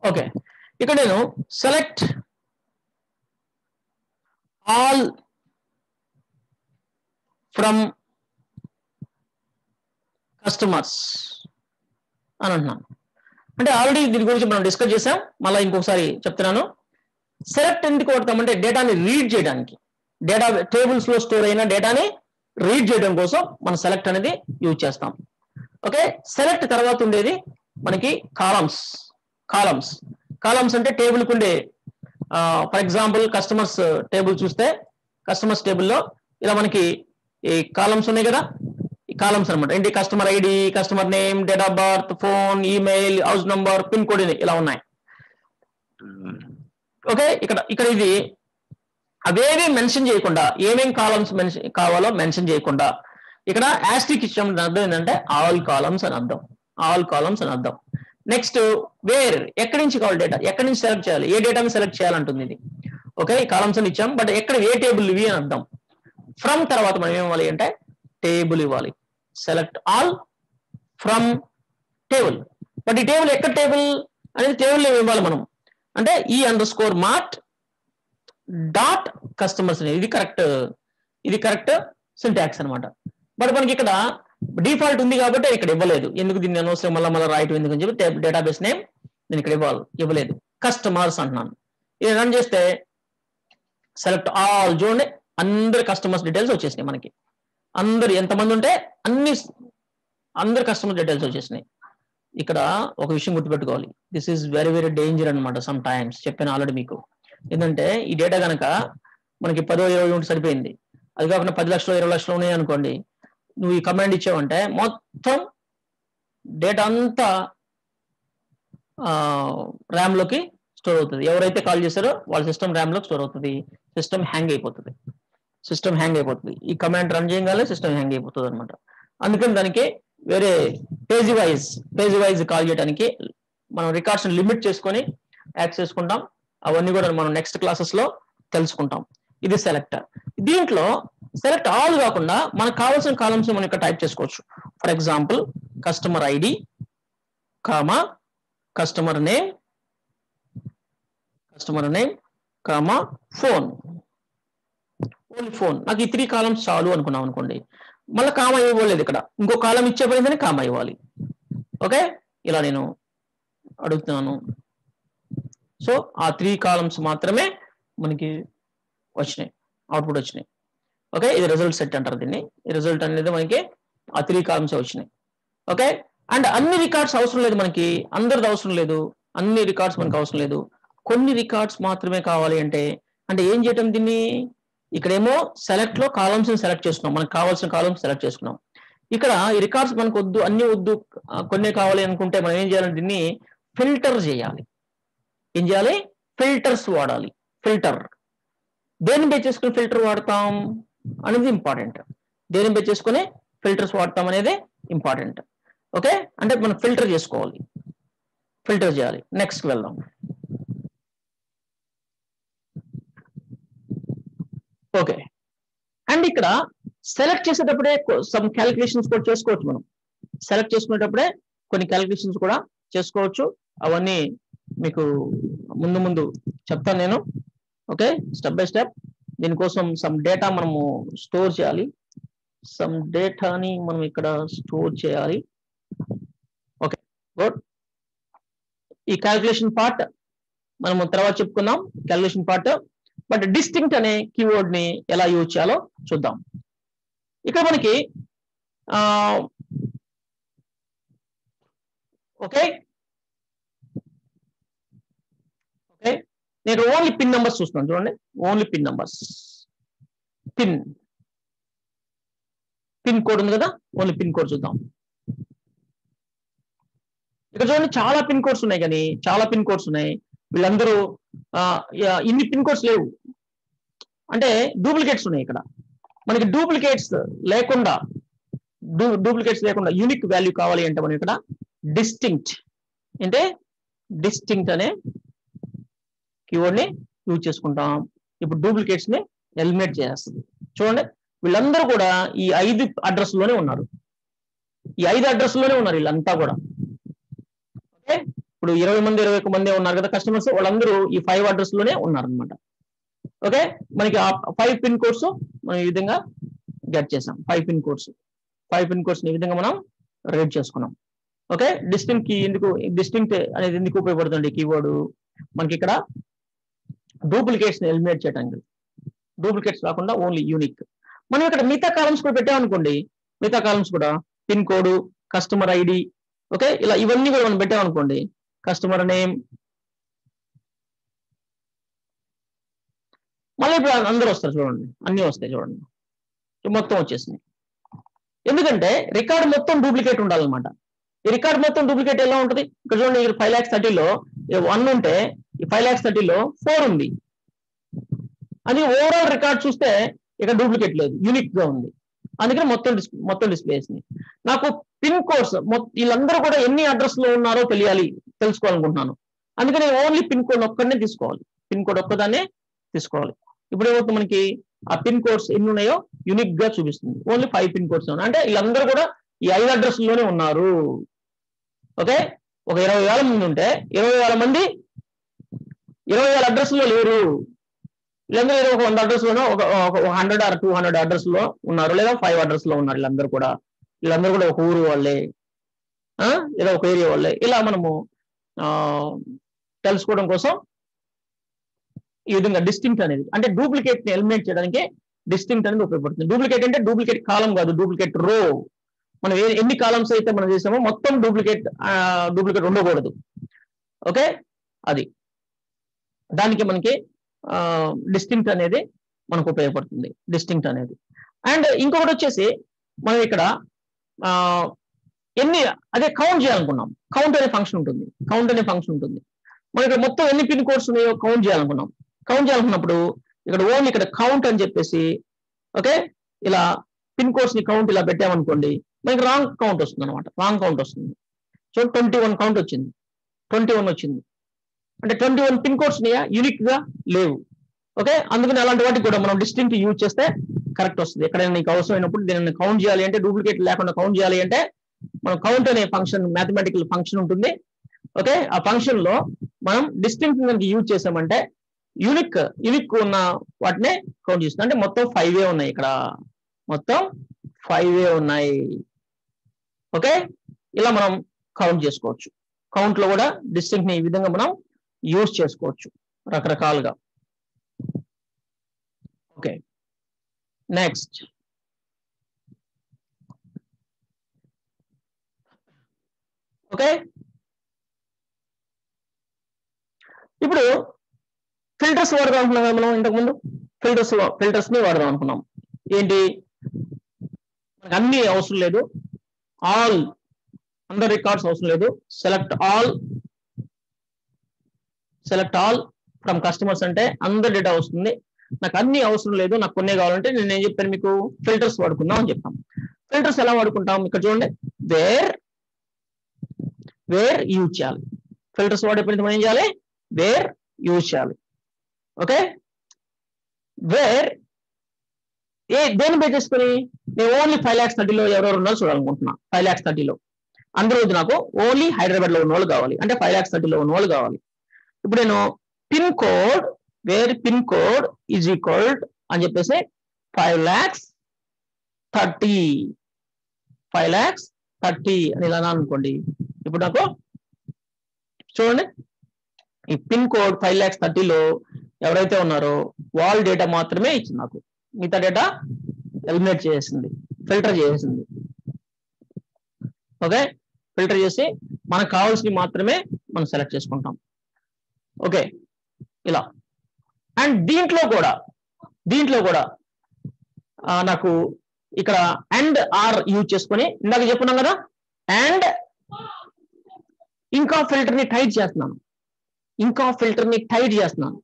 ఓకే, ఇక్కడ నేను సెలెక్ట్ ఆల్ ఫ్రమ్ కస్టమర్స్ అని అంటున్నాను. అంటే ఆల్రెడీ దీని గురించి మనం డిస్కస్ చేసాం, మళ్ళీ ఇంకొకసారి చెప్తున్నాను. సెలెక్ట్ ఎందుకు వాడతామంటే డేటాని రీడ్ చేయడానికి, డేటా టేబుల్స్ లో స్టోర్ అయిన డేటాని రీడ్ చేయడం కోసం మనం సెలెక్ట్ అనేది యూజ్ చేస్తాం. ఓకే, సెలెక్ట్ తర్వాత ఉండేది మనకి కాలమ్స్ అంటే టేబుల్కి ఉండే, ఫర్ ఎగ్జాంపుల్ కస్టమర్స్ టేబుల్ చూస్తే, కస్టమర్స్ టేబుల్లో ఇలా మనకి ఈ కాలమ్స్ ఉన్నాయి కదా, ఈ కాలమ్స్ అనమాట. ఏంటి, customer ID, customer name, date of birth, phone, email, house number, pin code ఇలా ఉన్నాయి. ఓకే, ఇక్కడ ఇది అవేవి మెన్షన్ చేయకుండా, ఏమేం కాలమ్స్ కావాలో మెన్షన్ చేయకుండా ఇక్కడ యాస్టిక్ ఇచ్చాం. అర్థం ఏంటంటే ఆల్ కాలమ్స్ అని అర్థం. నెక్స్ట్ వేర్, ఎక్కడి నుంచి కావాలి డేటా, ఎక్కడి నుంచి సెలెక్ట్ చేయాలి, ఏ డేటాని సెలెక్ట్ చేయాలంటుంది ఇది. ఓకే, ఈ కాలమ్స్ అని ఇచ్చాం, బట్ ఎక్కడ ఏ టేబుల్ ఇవి అని అర్థం. ఫ్రమ్ తర్వాత మనం ఏం ఇవ్వాలి అంటే టేబుల్ ఇవ్వాలి. Select all from table. But ఈ టేబుల్ ఎక్కడ టేబుల్ అనేది టేబుల్ ఇవ్వాలి మనం, అంటే e_mart డాట్ కస్టమర్స్. ఇది కరెక్ట్ సింటాక్స్ అనమాట. బట్ మనకి ఇక్కడ డిఫాల్ట్ ఉంది కాబట్టి ఇక్కడ ఇవ్వలేదు. ఎందుకు దీన్ని అనవసరం మళ్ళీ రాయటం ఎందుకని చెప్పి డేటాబేస్ నేమ్ నేను ఇక్కడ ఇవ్వలేదు. కస్టమర్స్ అంటున్నాను. ఇది రన్ చేస్తే సెలెక్ట్ ఆల్, చూడండి అందరి కస్టమర్స్ డీటెయిల్స్ వచ్చేసినాయి మనకి. అందరు ఎంతమంది ఉంటే అందరు కస్టమర్ డీటెయిల్స్ వచ్చేసినాయి. ఇక్కడ ఒక విషయం గుర్తుపెట్టుకోవాలి, this is very very danger అనమాట. సమ్ టైమ్స్ చెప్పాను ఆల్రెడీ మీకు. ఏంటంటే ఈ డేటా కనుక మనకి 10-20 ఉంటే సరిపోయింది, అది కాకుండా 10 లక్షలు 20 లక్షలు ఉన్నాయి అనుకోండి, నువ్వు ఈ కమాండ్ ఇచ్చావంటే మొత్తం డేటా అంతా ర్యామ్ లోకి స్టోర్ అవుతుంది. ఎవరైతే కాల్ చేశారో వాళ్ళ సిస్టమ్ ర్యామ్ లోకి స్టోర్ అవుతుంది. సిస్టమ్ హ్యాంగ్ అయిపోతుంది. ఈ కమాండ్ రన్ చేయగానే సిస్టమ్ హ్యాంగ్ అయిపోతుంది అనమాట. అందుకని దానికి వేరే పేజీ వైజ్ కాల్ చేయడానికి మనం రికార్డ్స్ లిమిట్ చేసుకొని యాక్సెస్ చేసుకుంటాం. అవన్నీ కూడా మనం నెక్స్ట్ క్లాసెస్ లో తెలుసుకుంటాం. ఇది సెలెక్టర్. దీంట్లో సెలెక్ట్ ఆల్ కాకుండా మనకు కావాల్సిన కాలమ్స్ మనం ఇక్కడ టైప్ చేసుకోవచ్చు. For example customer ID comma customer name comma phone. Only phone. నాకు ఈ 3 కాలమ్స్ చాలు అనుకున్నాం అనుకోండి, మళ్ళీ కామా ఇవ్వలేదు. ఇక్కడ ఇంకో కాలం ఇచ్చే పడిందని కామా ఇవ్వాలి. ఓకే, ఇలా నేను అడుగుతున్నాను. సో ఆ 3 కాలమ్స్ మాత్రమే మనకి వచ్చినాయి, అవుట్పుట్ వచ్చినాయి. ఓకే, ఇది రిజల్ట్ సెట్ అంటారు దీన్ని. ఈ రిజల్ట్ అనేది మనకి ఆ 3 కాలమ్స్ వచ్చినాయి. ఓకే, అండ్ అన్ని రికార్డ్స్ అవసరం లేదు మనకి, అందరిది అవసరం లేదు, అన్ని రికార్డ్స్ మనకు అవసరం లేదు. కొన్ని రికార్డ్స్ మాత్రమే కావాలి అంటే ఏం చేయటం దీన్ని? ఇక్కడేమో సెలెక్ట్ లో కాలమ్స్ సెలెక్ట్ చేసుకున్నాం, మనకు కావాల్సిన కాలమ్స్ సెలెక్ట్ చేసుకున్నాం. ఇక్కడ ఈ రికార్డ్స్ మనకు వద్దు, అన్ని వద్దు, కొన్ని కావాలి అనుకుంటే మనం ఏం చేయాలి? దీన్ని ఫిల్టర్ చేయాలి. ఏం చేయాలి? ఫిల్టర్స్ వాడాలి. ఫిల్టర్ దేని బేస్ చేసుకుని ఫిల్టర్ వాడతాం అనేది ఇంపార్టెంట్. దేని బేస్ చేసుకుని ఫిల్టర్స్ వాడతాం అనేది ఇంపార్టెంట్. ఓకే, అంటే మనం ఫిల్టర్ చేసుకోవాలి, ఫిల్టర్ చేయాలి. నెక్స్ట్ వెళ్దాం. ఓకే, అండ్ ఇక్కడ సెలెక్ట్ చేసేటప్పుడే సమ్ క్యాలిక్యులేషన్స్ కూడా చేసుకోవచ్చు. మనం సెలెక్ట్ చేసుకునేటప్పుడే కొన్ని క్యాలిక్యులేషన్స్ కూడా చేసుకోవచ్చు. అవన్నీ మీకు ముందు చెప్తాను నేను. Okay, step by step. దీనికోసం సమ్ డేటా మనము స్టోర్ చేయాలి. సమ్ డేటాని మనం ఇక్కడ స్టోర్ చేయాలి. Okay, good. ఈ క్యాలిక్యులేషన్ పార్ట్ మనము తర్వాత చెప్పుకుందాం, క్యాలిక్యులేషన్ పార్ట్. బట్ డిస్టింక్ట్ అనే కీవర్డ్ ని ఎలా యూజ్ చేయాలో చూద్దాం. ఇక్కడ మనకి ఓకే ఓకే నేను ఓన్లీ పిన్ నెంబర్స్ చూస్తున్నాను. చూడండి, only pin numbers. Pin code ఉంది కదా, ఓన్లీ పిన్ కోడ్ చూద్దాం. ఇక్కడ చూడండి, చాలా పిన్ కోడ్స్ ఉన్నాయి, కానీ చాలా పిన్ కోడ్స్ ఉన్నాయి. వీళ్ళందరూ ఇన్ని పిన్ కోడ్స్ లేవు, అంటే డూప్లికేట్స్ ఉన్నాయి. ఇక్కడ మనకి డూప్లికేట్స్ లేకుండా యూనిక్ వాల్యూ కావాలి అంటే మనం ఇక్కడ డిస్టింక్ట్ అనే కీవర్డ్ ని యూజ్ చేసుకుంటాం. ఇప్పుడు డూప్లికేట్స్ ని ఎలిమినేట్ చేస్తుంది. చూడండి, వీళ్ళందరూ కూడా ఈ 5 అడ్రస్ లోనే ఉన్నారు. వీళ్ళంతా కూడా. ఓకే, ఇప్పుడు 20 మంది 21 మంది ఉన్నారు కదా కస్టమర్స్, వాళ్ళందరూ ఈ 5 అడ్రస్ లోనే ఉన్నారు అనమాట. ఓకే, మనకి 5 పిన్ కోడ్స్ మనం ఈ విధంగా గెట్ చేసాం. 5 పిన్ కోడ్స్ ఈ విధంగా మనం రేట్ చేసుకున్నాం. ఓకే, డిస్టింక్ట్ అనేది ఎందుకు ఉపయోగపడుతుంది కీవర్డ్? మనకి ఇక్కడ డూప్లికేట్స్ ని ఎలిమినేట్ చేయడానికి. డూప్లికేట్స్ కాకుండా ఓన్లీ యూనిక్. మనం ఇక్కడ మిగతా కాలమ్స్ కూడా పెట్టామనుకోండి, మిగతా కాలమ్స్ కూడా pin code, customer ID, okay, ఇలా ఇవన్నీ కూడా మనం పెట్టామనుకోండి. కస్టమర్ నేమ్, మళ్ళీ ఇప్పుడు అందరూ వస్తారు. చూడండి, అన్ని వస్తాయి. చూడండి, మొత్తం వచ్చేసినాయి. ఎందుకంటే రికార్డ్ మొత్తం డూప్లికేట్ ఉండాలన్నమాట. ఈ రికార్డ్ మొత్తం డూప్లికేట్ ఎలా ఉంటుంది? ఇక్కడ చూడండి, 5,30,000లో 1 ఉంటే ఈ 5,30,000లో 4 ఉంది. అది ఓవరాల్ రికార్డ్ చూస్తే ఇక్కడ డూప్లికేట్ లేదు, యూనిక్ గా ఉంది. అందుకని మొత్తం డిస్ప్లే చేసింది. నాకు పిన్ కోడ్స్ వీళ్ళందరూ కూడా ఎన్ని అడ్రస్ లో ఉన్నారో తెలుసుకోవాలనుకుంటున్నాను. అందుకని ఓన్లీ పిన్ కోడ్ ఒక్కడనే తీసుకోవాలి. పిన్ కోడ్ ఒక్కదాన్నే తీసుకోవాలి. ఇప్పుడు ఏమవుతుంది, మనకి ఆ పిన్ కోడ్స్ ఎన్ని ఉన్నాయో యూనిక్ గా చూపిస్తుంది. ఓన్లీ 5 పిన్ కోడ్స్ ఉన్నాయి, అంటే వీళ్ళందరూ కూడా ఈ 5 అడ్రస్ లోనే ఉన్నారు. ఓకే, ఒక 20,000 మంది ఉంటే 20,000 మంది 20,000 అడ్రస్ లో లేరు. వీళ్ళందరూ ఏదో ఒక 100 అడ్రస్ లోనో ఒక 100 or 200 అడ్రస్ లో ఉన్నారు, లేదా 5 అడ్రస్ లో ఉన్నారు. వీళ్ళందరూ కూడా ఒక ఊరు వాళ్ళే, లేదా ఒక ఏరియా వాళ్ళే. ఇలా మనము తెలుసుకోవడం కోసం ఈ విధంగా డిస్టింక్ట్ అనేది, అంటే డూప్లికేట్ ని ఎలిమినేట్ చేయడానికి డిస్టింక్ట్ అనేది ఉపయోగపడుతుంది. డూప్లికేట్ అంటే డూప్లికేట్ కాలం కాదు, డూప్లికేట్ రో. మనం ఎన్ని కాలమ్స్ అయితే మనం చేసామో మొత్తం డూప్లికేట్ ఉండకూడదు. ఓకే, అది దానికి మనకి డిస్టింక్ట్ అనేది మనకు ఉపయోగపడుతుంది. డిస్టింక్ట్ అనేది. అండ్ ఇంకొకటి వచ్చేసి మనం ఇక్కడ ఎన్ని అదే కౌంట్ చేయాలనుకున్నాం. కౌంట్ అనే ఫంక్షన్ ఉంటుంది. మనం ఇక్కడ మొత్తం ఎన్ని పిన్ కోడ్స్ ఉన్నాయో కౌంట్ చేయాలనుకున్నాం. కౌంట్ చేయాలనుకున్నప్పుడు ఇక్కడ ఓన్లీ ఇక్కడ కౌంట్ అని చెప్పేసి ఓకే ఇలా పిన్ కోడ్స్ ని కౌంట్ ఇలా పెట్టామనుకోండి, మనకి రాంగ్ కౌంట్ వస్తుంది అనమాట. రాంగ్ కౌంట్ వస్తుంది. సో 21 కౌంట్ వచ్చింది, 21 వచ్చింది. అంటే 21 పిన్ కోడ్స్ యూనిక్ గా లేవు. ఓకే, అందుకని అలాంటి వాటికి కూడా మనం డిస్టింక్ట్ యూజ్ చేస్తే కరెక్ట్ వస్తుంది. ఎక్కడైనా నీకు అవసరమైనప్పుడు దీనిని కౌంట్ చేయాలి అంటే, డూప్లికేట్ లేకుండా కౌంట్ చేయాలి అంటే మనం కౌంట్ అనే ఫంక్షన్, మ్యాథమెటికల్ ఫంక్షన్ ఉంటుంది. ఓకే, ఆ ఫంక్షన్ లో మనం డిస్టింక్ట్ కనుక యూజ్ చేసామంటే యూనిక్ ఉన్న వాటినే కౌంట్ చేస్తుంది. అంటే మొత్తం 5 ఉన్నాయి ఇక్కడ, మొత్తం 5 ఉన్నాయి. ఓకే, ఇలా మనం కౌంట్ చేసుకోవచ్చు. కౌంట్ లో కూడా డిస్టింక్ట్ ని ఈ విధంగా మనం యూజ్ చేసుకోవచ్చు రకరకాలుగా. ఓకే, నెక్స్ట్ ఓకే, ఇప్పుడు ఫిల్టర్స్ వాడదాం అనుకున్నాం కదా మనం ఇంతకుముందు. ఫిల్టర్స్ ని వాడదాం అనుకున్నాం. ఏంటి, మనకు అన్ని అవసరం లేదు, అందర్ రికార్డ్స్ అవసరం లేదు. సెలెక్ట్ ఆల్ ఫ్రమ్ కస్టమర్స్ అంటే అందరి డేటా వస్తుంది. నాకు అన్ని అవసరం లేదు, నాకు కొన్నే కావాలంటే నేను ఏం చెప్పాను మీకు, ఫిల్టర్స్ వాడుకుందాం అని చెప్తాం. ఫిల్టర్స్ ఎలా వాడుకుంటాం, ఇక్కడ చూడండి, వేర్ యూజ్ చేయాలి. ఫిల్టర్స్ వాడేప్పుడు మనం ఏం చేయాలి, వేర్ యూజ్ చేయాలి. ఓకే, వేర్ దేని బేస్ చేసుకుని, నేను ఓన్లీ 5,30,000లో ఎవరెవరు ఉన్నారో చూడాలనుకుంటున్నా. 5,30,000లో అందరూ నాకు ఓన్లీ హైదరాబాద్ లో ఉన్న వాళ్ళు కావాలి, అంటే 5,30,000లో ఉన్న వాళ్ళు కావాలి. ఇప్పుడు నేను pin code, where pin code is equal అని చెప్పేసి 5,30,000 అని ఇలా అనుకోండి. ఇప్పుడు నాకు చూడండి, ఈ పిన్ కోడ్ 5,30,000లో ఎవరైతే ఉన్నారో వాళ్ళ డేటా మాత్రమే ఇచ్చింది నాకు. మిగతా డేటా ఎలిమినేట్ చేసింది, ఫిల్టర్ చేసింది. ఓకే, ఫిల్టర్ చేసి మనకు కావాల్సినవి మాత్రమే మనం సెలెక్ట్ చేసుకుంటాం. ఓకే, ఇలా. అండ్ దీంట్లో కూడా నాకు ఇక్కడ అండ్ ఆర్ యూజ్ చేసుకొని ఇందాక చెప్పున్నాం కదా, అండ్ ఇంకా ఫిల్టర్ ని టైట్ చేస్తున్నాను.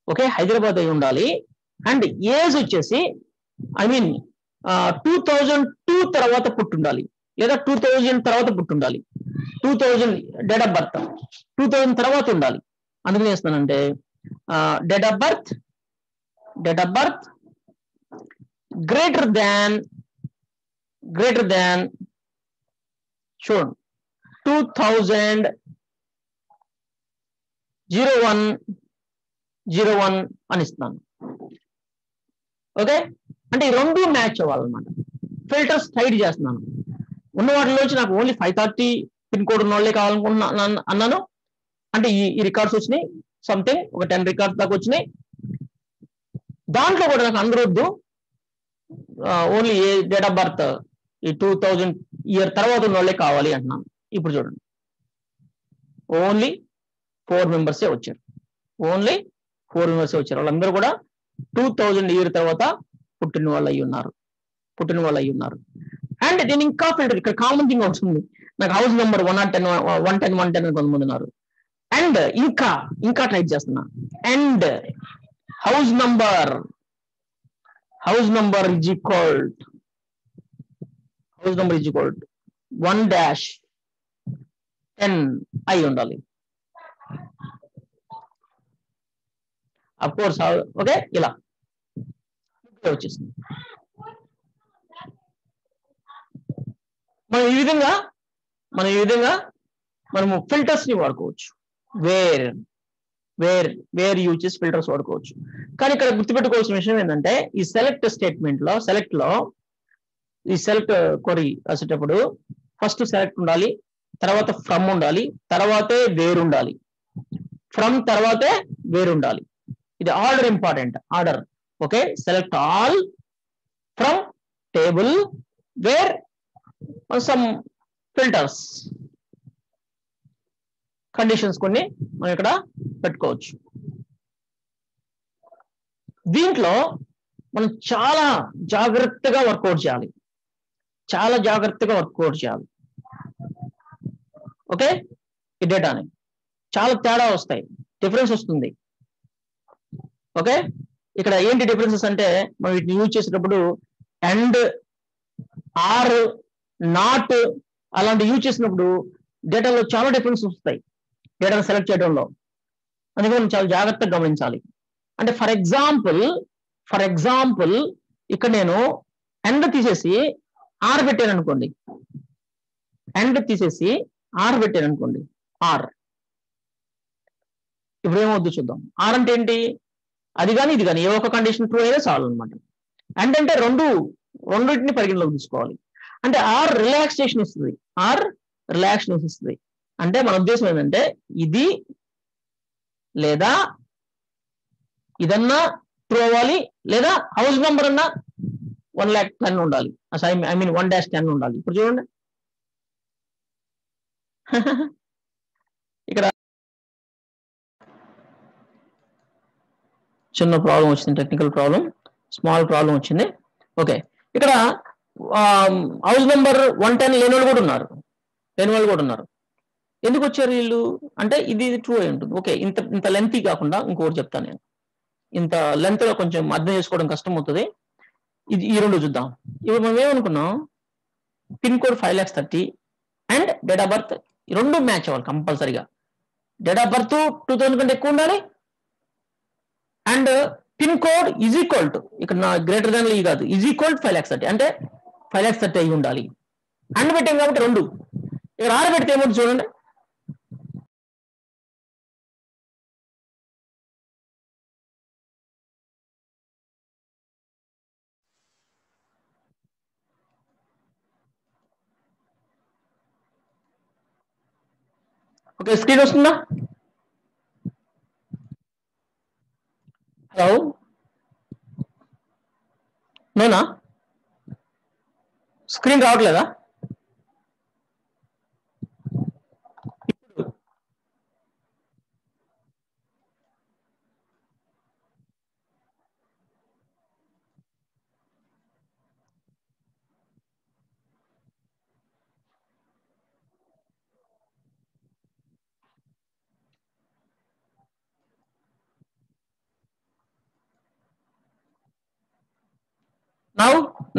ఓకే, హైదరాబాద్ అయి ఉండాలి. అండ్ ఏజ్ వచ్చేసి 2002 తర్వాత పుట్టుండాలి, లేదా 2000 తర్వాత పుట్టుండాలి. 2000 డేట్ ఆఫ్ బర్త్ 2000 తర్వాత ఉండాలి. అందుకని చేస్తానంటే date of birth greater than చూడండి 2001 అని ఇస్తున్నాను. ఓకే, అంటే ఈ రెండు మ్యాచ్ అవ్వాలన్నమాట. ఫిల్టర్స్ టైట్ చేస్తున్నాను. ఉన్న వాటిలోంచి నాకు ఓన్లీ 530 పిన్ కోడ్ ఉన్న వాళ్ళే కావాలనుకుంటున్నాను అన్నాను. అంటే ఈ రికార్డ్స్ వచ్చినాయి, సంథింగ్ ఒక 10 రికార్డ్స్ దాకా వచ్చినాయి. దాంట్లో కూడా నాకు అందరూ వద్దు, only A date of birth ఈ 2000 ఇయర్ తర్వాత ఉన్న వాళ్ళే కావాలి అంటున్నాను. ఇప్పుడు చూడండి, ఓన్లీ 4 మెంబర్సే వచ్చారు. వాళ్ళందరూ కూడా 2000 ఇయర్ తర్వాత పుట్టిన వాళ్ళు అయి ఉన్నారు. అండ్ నేను ఇంకా ఫిల్టర్, ఇక్కడ కామన్ థింగ్ వస్తుంది, నాకు హౌస్ నెంబర్ 110 అని కొంతమంది ఉన్నారు. అండ్ ఇంకా టైప్ చేస్తున్నా, and house number is equal 1-10 అయి ఉండాలి. అఫ్ కోర్స్ ఓకే, ఇలా వచ్చేసింది. మనం ఈ విధంగా మనము ఫిల్టర్స్ ని వాడుకోవచ్చు. వేర్ యూజ్ చేసి ఫిల్టర్స్ వాడుకోవచ్చు. కానీ ఇక్కడ గుర్తుపెట్టుకోవాల్సిన విషయం ఏంటంటే, ఈ సెలెక్ట్ లో ఈ సెలెక్ట్ క్వరీ రాసేటప్పుడు ఫస్ట్ సెలెక్ట్ ఉండాలి, తర్వాత ఫ్రమ్ ఉండాలి, తర్వాతే వేర్ ఉండాలి, ఫ్రమ్ తర్వాతే వేర్ ఉండాలి. ఇది order important, order. Okay, select all from table wear some filters conditions కొన్ని మనం ఇక్కడ పెట్టుకోవచ్చు. దీంట్లో మనం చాలా జాగ్రత్తగా వర్కౌట్ చేయాలి. ఓకే, ఈ డేటాని చాలా తేడా వస్తాయి, డిఫరెన్స్ వస్తుంది. ఓకే, ఇక్కడ ఏంటి డిఫరెన్సెస్ అంటే మనం వీటిని యూజ్ చేసేటప్పుడు అండ్, ఆర్, నాట్ అలాంటి యూజ్ చేసినప్పుడు డేటాలో చాలా డిఫరెన్స్ వస్తాయి డేటాను సెలెక్ట్ చేయడంలో. అందుకని మనం చాలా జాగ్రత్తగా గమనించాలి. అంటే ఫర్ ఎగ్జాంపుల్ ఇక్కడ నేను అండ్ తీసేసి ఆర్ పెట్టాను అనుకోండి, అండ్ తీసేసి ఆర్ పెట్టాను అనుకోండి, ఆర్ ఇప్పుడు ఏమవుద్దు చూద్దాం. ఆర్ అంటే ఏంటి, అది కానీ ఇది కానీ ఏ ఒక్క కండిషన్ ట్రూ అయితే చాలు అనమాట. అండ్ అంటే రెండింటిని పరిగణలోకి తీసుకోవాలి. అంటే ఆర్ రిలాక్సేషన్ ఇస్తుంది, అంటే మన ఉద్దేశం ఏంటంటే ఇది లేదా ఇదన్నా ట్రూ అవ్వాలి, లేదా హౌస్ నెంబర్ అన్నా 1,10,000 ఉండాలి, ఐ మీన్ 1-10 ఉండాలి. ఇప్పుడు చూడండి ఇక్కడ చిన్న ప్రాబ్లం వచ్చింది, టెక్నికల్ ప్రాబ్లం, స్మాల్ ప్రాబ్లం వచ్చింది. ఓకే, ఇక్కడ హౌస్ నెంబర్ 110 లేని వాళ్ళు కూడా ఉన్నారు. ఎందుకు వచ్చారు వీళ్ళు అంటే ఇది ట్రూ అయి ఉంటుంది. ఓకే, ఇంత లెంతీ కాకుండా ఇంకోటి చెప్తాను నేను, ఇంత లెంత్ లో కొంచెం అర్థం చేసుకోవడం కష్టం అవుతుంది. ఈ రెండు చూద్దాం. ఇప్పుడు మనం ఏమనుకున్నాం, pin code 5,30,000 and date of birth ఈ రెండు మ్యాచ్ అవ్వాలి కంపల్సరీగా. డేట్ ఆఫ్ బర్త్ 2000 కంటే ఎక్కువ ఉండాలి, and pin code is equal to, ఇక్కడ నా గ్రేటర్ దాన్ ఈ కాదు, ఈజ్ ఈక్వల్ 5,30,000 అంటే 5,30,000 అయి ఉండాలి. అండ్ పెట్టాం కాబట్టి రెండు. ఇక్కడ ఆరు పెడితే ఏమవుతుంది చూడండి, ఓకే స్క్రీన్ వస్తుందా? హలో, నేనా స్క్రీన్ రావట్లేదా?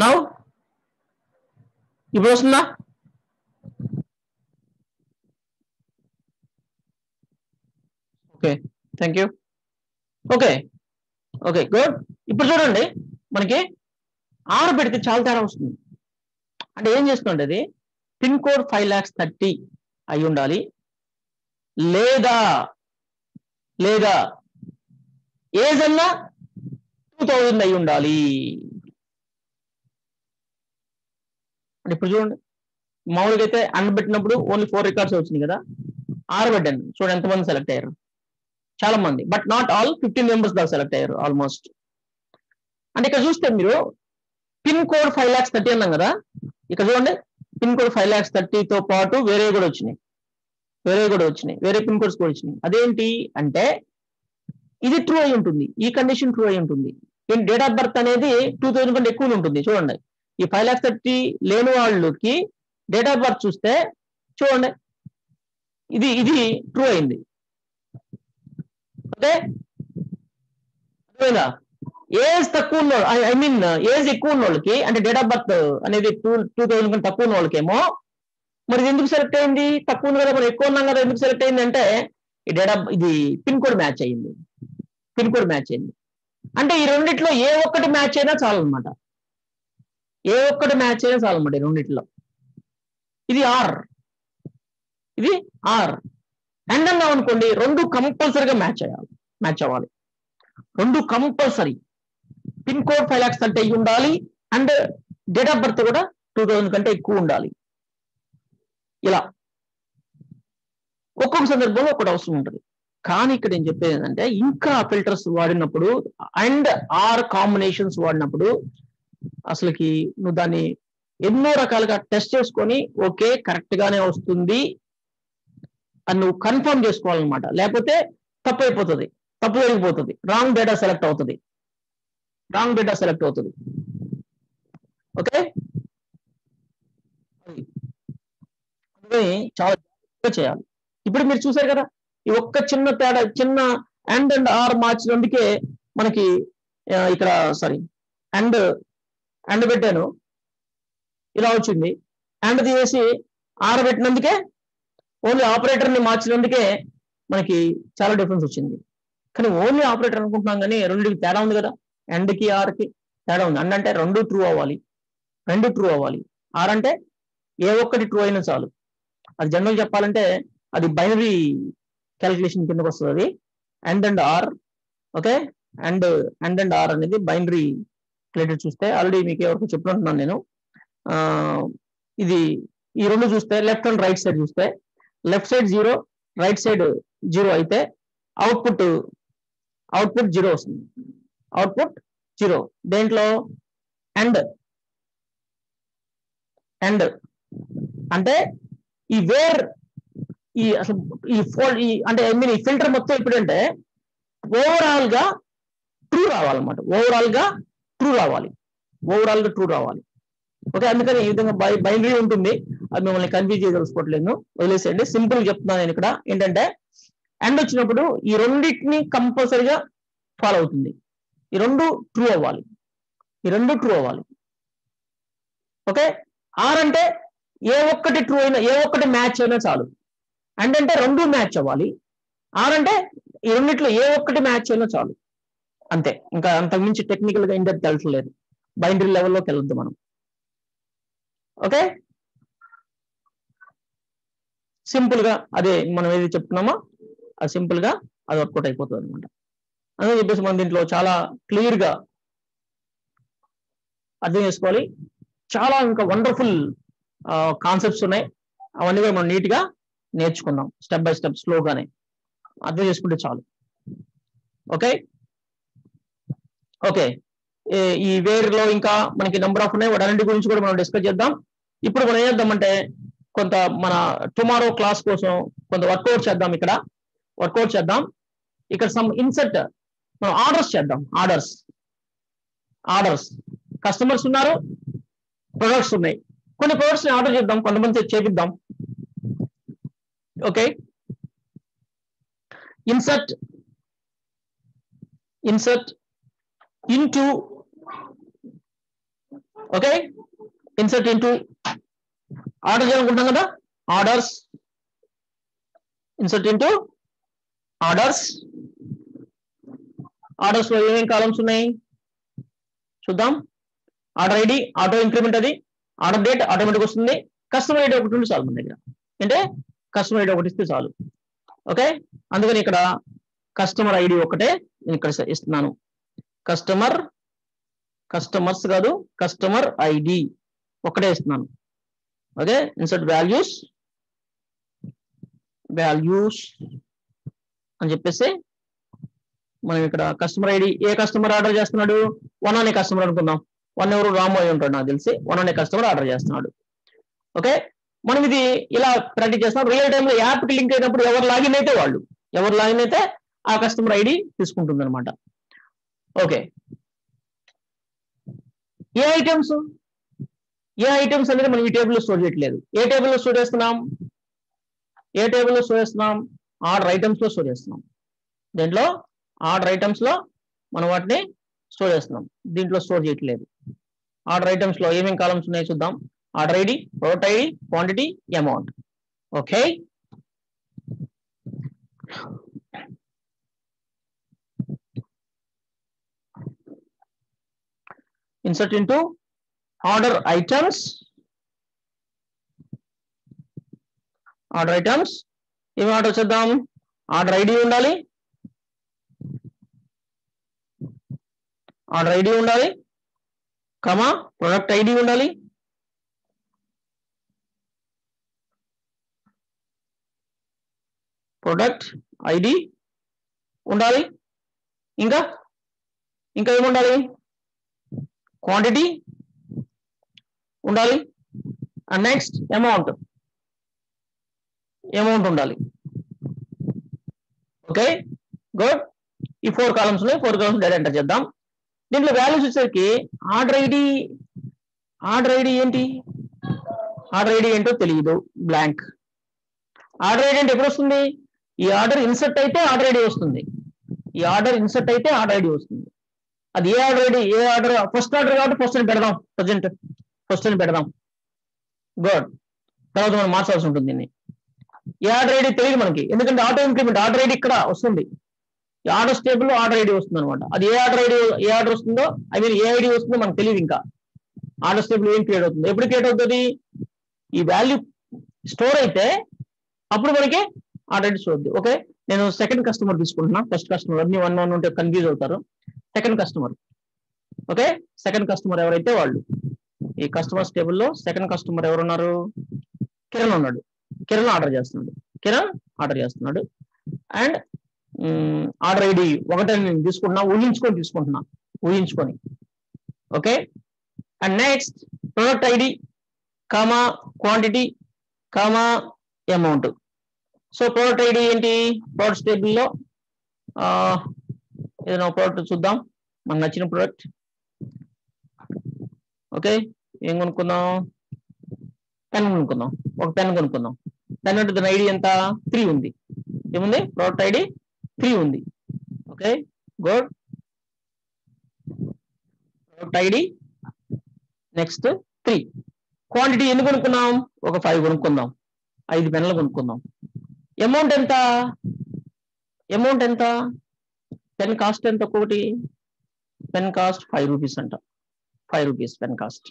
నౌ ఇప్పుడు వస్తుందా? Okay, thank you. Okay good. ఇప్పుడు చూడండి, మనకి ఆరు పెడితే చాలా తేడా వస్తుంది. అంటే ఏం చేస్తుందంటే అది పిన్ కోడ్ 5,30,000 అయి ఉండాలి, లేదా ఏజ్ అన్నా 2,000 అయి ఉండాలి. అంటే ఇప్పుడు చూడండి, మామూలుగా అయితే అండ్ పెట్టినప్పుడు ఓన్లీ 4 రికార్డ్స్ వచ్చినాయి కదా, ఆరు పెట్టండి, చూడండి ఎంతమంది సెలెక్ట్ అయ్యారు, చాలా మంది, బట్ నాట్ ఆల్, 15 మెంబర్స్ దాకా సెలెక్ట్ అయ్యారు ఆల్మోస్ట్. అంటే ఇక్కడ చూస్తే మీరు పిన్ కోడ్ 5,30,000 అన్నాం కదా, ఇక్కడ చూడండి పిన్ కోడ్ 5,30,000తో పాటు వేరే కూడా వచ్చినాయి, వేరే పిన్ కోడ్స్ కూడా వచ్చినాయి. అదేంటి అంటే ఇది ట్రూ అయి ఉంటుంది, ఈ కండిషన్ ట్రూ అయి ఉంటుంది. డేట్ ఆఫ్ బర్త్ అనేది 2,000 కంటే ఎక్కువ ఉంటుంది. చూడండి, ఈ 5,30,000 లేని వాళ్ళకి డేట్ ఆఫ్ బర్త్ చూస్తే చూడండి ఇది ట్రూ అయింది. ఓకే, అర్థమైందా? ఏజ్ తక్కువ ఉన్న, ఐ మీన్ ఏజ్ ఎక్కువ ఉన్న వాళ్ళకి, అంటే డేట్ ఆఫ్ బర్త్ అనేది 2,000 కంటే తక్కువ ఉన్న వాళ్ళకేమో మరి ఇది ఎందుకు సెలెక్ట్ అయింది, తక్కువ ఉంది కదా మనం ఎక్కువ ఉన్నాం కదా, ఎందుకు సెలెక్ట్ అయింది అంటే ఈ ఇది పిన్ కోడ్ మ్యాచ్ అయింది. అంటే ఈ రెండిట్లో ఏ ఒక్కటి మ్యాచ్ అయినా చాలు అనమాట, ఈ రెండిట్లో. ఇది ఆర్ అండ్ అన్నాం అనుకోండి, రెండు కంపల్సరీగా మ్యాచ్ అవ్వాలి, రెండు కంపల్సరీ. పిన్ కోడ్ 5,30,000 అయి ఉండాలి, అండ్ డేట్ ఆఫ్ బర్త్ కూడా 2,000 కంటే ఎక్కువ ఉండాలి. ఇలా ఒక్కొక్క సందర్భంలో ఒకటి అవసరం ఉంటుంది. కానీ ఇక్కడ నేను చెప్పేది ఏంటంటే ఇంకా ఫిల్టర్స్ వాడినప్పుడు అండ్ ఆర్ కాంబినేషన్స్ వాడినప్పుడు అసలుకి నువ్వు దాన్ని ఎన్నో రకాలుగా టెస్ట్ చేసుకొని ఓకే కరెక్ట్ గానే వస్తుంది అని నువ్వు కన్ఫర్మ్ చేసుకోవాలన్నమాట. లేకపోతే తప్పు జరిగిపోతుంది, రాంగ్ డేటా సెలెక్ట్ అవుతుంది. ఓకే, చాలా ఇక్కడ చేయాలి. ఇప్పుడు మీరు చూసారు కదా, ఈ ఒక్క చిన్న తేడా, చిన్న అండ్ ఆర్ మార్చినందుకే మనకి ఇక్కడ సారీ అండ్ పెట్టాను, ఇలా వచ్చింది. అండ్ తీసేసి ఆర్ పెట్టినందుకే, ఓన్లీ ఆపరేటర్ని మార్చినందుకే మనకి చాలా డిఫరెన్స్ వచ్చింది. కానీ ఓన్లీ ఆపరేటర్ అనుకుంటున్నాం, కానీ రెండుకి తేడా ఉంది కదా, అండ్కి ఆర్కి తేడా ఉంది. అండ్ అంటే రెండు ట్రూ అవ్వాలి, రెండు ట్రూ అవ్వాలి. ఆర్ అంటే ఏ ఒక్కటి ట్రూ అయినా చాలు. అది జనరల్ చెప్పాలంటే అది బైనరీ క్యాలిక్యులేషన్ కిందకు వస్తుంది అది, and or. Okay, and or అనేది బైనరీ రిలేటెడ్ చూస్తే ఆల్రెడీ మీకు ఎవరికి చెప్పుకుంటున్నాను నేను. ఇది ఈ రెండు చూస్తే లెఫ్ట్ అండ్ రైట్ సైడ్ చూస్తే, లెఫ్ట్ సైడ్ 0, రైట్ సైడ్ 0 అయితే అవుట్పుట్ 0 వస్తుంది. అవుట్పుట్ 0 దేంట్లో అండ్ అంటే ఈ వేర్ ఈ అసలు ఈ ఫోల్డ్ అంటే ఐ మీన్ ఈ ఫిల్టర్ మొత్తం ఇప్పుడంటే ఓవరాల్ గా ట్రూ రావాలన్నమాట. ఓవరాల్ గా ట్రూ రావాలి. ఓకే, అందుకని ఈ విధంగా బైనరీ ఉంటుంది. అది మిమ్మల్ని కన్ఫ్యూజ్ చేయదలుచుకోవట్లేదు, వదిలేసేయండి. సింపుల్ చెప్తున్నాను నేను ఇక్కడ. ఏంటంటే అండ్ వచ్చినప్పుడు ఈ రెండింటిని కంపల్సరీగా ఫాలో అవుతుంది. ఈ రెండు ట్రూ అవ్వాలి. ఓకే, ఆర్ అంటే ఏ ఒక్కటి ట్రూ అయినా, ఏ ఒక్కటి మ్యాచ్ అయినా చాలు. అండ్ అంటే రెండు మ్యాచ్ అవ్వాలి. ఆర్ అంటే ఈ రెండిట్లో ఏ ఒక్కటి మ్యాచ్ అయినా చాలు, అంతే. ఇంకా అంతకుమించి టెక్నికల్ గా ఇండెప్త్ తెలుసలేదు, బైనరీ లెవెల్లోకి వెళ్ళొద్దు మనం. ఓకే, సింపుల్ గా అదే మనం ఏది చెప్తున్నామో అది సింపుల్ గా అది వర్కౌట్ అయిపోతుంది అనమాట. అందుకని చెప్పేసి మనం దీంట్లో చాలా క్లియర్ గా అర్థం చేసుకోవాలి. చాలా ఇంకా వండర్ఫుల్ కాన్సెప్ట్స్ ఉన్నాయి, అవన్నీ కూడా మనం నీట్ గా నేర్చుకుందాం, స్టెప్ బై స్టెప్ స్లోగానే అర్థం చేసుకుంటే చాలు. ఓకే, ఈ వేర్లో ఇంకా మనకి నెంబర్ ఆఫ్ ఉన్నాయి, వాటన్నిటి గురించి కూడా మనం డిస్కస్ చేద్దాం. ఇప్పుడు మనం ఏం చేద్దామంటే కొంత మన టుమారో క్లాస్ కోసం కొంత వర్కౌట్ చేద్దాం. ఇక్కడ సమ్ ఇన్సర్ట్ మనం ఆర్డర్స్ చేద్దాం. ఆర్డర్స్ కస్టమర్స్ ఉన్నారు, ప్రొడక్ట్స్ ఉన్నాయి. కొన్ని ప్రొడక్ట్స్ ని ఆర్డర్ చేద్దాం, కొంతమంది చేపిద్దాం. ఓకే, ఇన్సర్ట్ ఇంటూ ఆర్డర్ చేయాలనుకుంటాం కదా, ఆర్డర్స్ ఇన్సర్ట్ ఇంటూ ఆర్డర్స్ లో ఏమేం కాలమ్స్ ఉన్నాయి చూద్దాం. ఆర్డర్ ఐడి ఆటో ఇంక్రిమెంట్, అది ఆర్డర్ డేట్ ఆటోమేటిక్ వస్తుంది. కస్టమర్ ఐడి ఒకటి ఉంటే చాలు మన దగ్గర, అంటే కస్టమర్ ఐడి ఒకటి ఇస్తే చాలు. ఓకే, అందుకని ఇక్కడ కస్టమర్ ఐడి ఒకటే నేను ఇక్కడ ఇస్తున్నాను. కస్టమర్స్ కాదు, కస్టమర్ ఐడి ఒకటే ఇస్తున్నాను. ఓకే, ఇన్సర్ట్ వాల్యూస్ అని చెప్పేసి మనం ఇక్కడ కస్టమర్ ఐడి, ఏ కస్టమర్ ఆర్డర్ చేస్తున్నాడు, 1 అనే కస్టమర్ అనుకుందాం. 1 ఎవరు, రాము అయి ఉంటాడు నాకు తెలిసి. 1 అనే కస్టమర్ ఆర్డర్ చేస్తున్నాడు. ఓకే, మనం ఇది ఇలా ప్రాక్టీస్ చేస్తాం. రియల్ టైంలో యాప్కి లింక్ అయినప్పుడు ఎవరు లాగిన్ అయితే ఆ కస్టమర్ ఐడి తీసుకుంటుంది అనమాట. ఓకే, ఏ ఐటమ్స్ అనేది మనం ఈ టేబుల్లో స్టోర్ చేయట్లేదు. ఏ టేబుల్లో స్టోర్ చేస్తున్నాం, ఆర్డర్ ఐటమ్స్ లో స్టోర్ చేస్తున్నాం. దీంట్లో ఆర్డర్ ఐటమ్స్ లో మనం వాటిని స్టోర్ చేస్తున్నాం, దీంట్లో స్టోర్ చేయట్లేదు. ఆర్డర్ ఐటమ్స్ లో ఏమేమి కాలమ్స్ ఉన్నాయో చూద్దాం. Order ID, product ID, quantity, amount. Okay, insert into order items. ఏమి ఆర్డర్ చేద్దాం, ఆర్డర్ ఐడి ఉండాలి, కమా ప్రొడక్ట్ ఐడి ఉండాలి, ఇంకా ఏముండాలి, క్వాంటిటీ ఉండాలి, అండ్ నెక్స్ట్ అమౌంట్ ఉండాలి. Okay, good. ఈ 4 కాలమ్స్ ఉన్నాయి. 4 కాలమ్స్ డేటా ఎంటర్ చేద్దాం. దీంట్లో వాల్యూస్ వచ్చేసరికి ఆర్డర్ ఐడి ఏంటి, ఆర్డర్ ఐడి ఏంటో తెలియదు, బ్లాంక్. ఆర్డర్ ఐడి అంటే ఎప్పుడు వస్తుంది? ఈ ఆర్డర్ ఇన్సర్ట్ అయితే ఆర్డర్ ఐడి వస్తుంది. ఈ ఆర్డర్ ఇన్సర్ట్ అయితే ఆర్డర్ ఐడి వస్తుంది. అది ఏ ఆర్డర్ ఐడి? ఏ ఆర్డర్? ఫస్ట్ ఆర్డర్ కాబట్టి ఫస్ట్ అని పెడదాం. ప్రజెంట్ ఫస్ట్ అని పెడదాం. గుడ్. తర్వాత మనం మార్చాల్సి ఉంటుంది దీన్ని. ఏ ఆర్డర్ ఐడి తెలియదు మనకి, ఎందుకంటే ఆటో ఇంక్రిమెంట్ ఆర్డర్ ఐడి ఇక్కడ వస్తుంది. ఈ ఆర్డర్స్ టేబుల్లో ఆర్డర్ ఐడి వస్తుంది అనమాట. అది ఏ ఆర్డర్ ఐడి, ఏ ఆర్డర్ వస్తుందో, ఐ మీన్ ఏ ఐడి వస్తుందో మనకు తెలియదు. ఇంకా ఆర్డర్స్ టేబుల్ ఏం క్రియేట్ అవుతుంది? ఎప్పుడు క్రియేట్ అవుతుంది? ఈ వాల్యూ స్టోర్ అయితే అప్పుడు మనకి ఆర్డర్ ఐడి చూద్ది. ఓకే, నేను సెకండ్ కస్టమర్ తీసుకుంటున్నా. ఫస్ట్ కస్టమర్ అన్ని 1 1 ఉంటే కన్ఫ్యూజ్ అవుతారు. Second customer. Okay, second customer ఎవరైతే వాళ్ళు, ఈ కస్టమర్స్ టేబుల్లో సెకండ్ కస్టమర్ ఎవరున్నారు? కిరణ్ ఉన్నాడు. కిరణ్ ఆర్డర్ చేస్తున్నాడు. కిరణ్ ఆర్డర్ చేస్తున్నాడు. అండ్ ఆర్డర్ ఐడి ఒకటని నేను తీసుకుంటున్నా, తీసుకుంటున్నా. ఊహించుకొని. Okay, and next product ID comma quantity comma amount. So product ID ఏంటి? ప్రొడక్ట్స్ టేబుల్లో ఏదైనా ప్రోడక్ట్ చూద్దాం, మనకు నచ్చిన ప్రోడక్ట్. ఓకే, ఏం కొనుక్కుందాం? పెన్ కొనుక్కుందాం. ఒక పెన్ కొనుక్కుందాం. పెన్ అంటే దాని ఐడి ఎంత? 3 ఉంది. ఏముంది? ప్రోడక్ట్ ఐడి 3 ఉంది. Okay, good. Product ID next 3. Quantity ఎన్ని కొనుక్కున్నాం? ఒక 5 కొనుక్కుందాం. 5 పెన్నులు కొనుక్కుందాం. అమౌంట్ ఎంత? అమౌంట్ ఎంత? పెన్ కాస్ట్ ఎంత? ఒక్కొక్కటి పెన్ కాస్ట్ 5 రూపీస్ అంట. 5 rupees pen cost.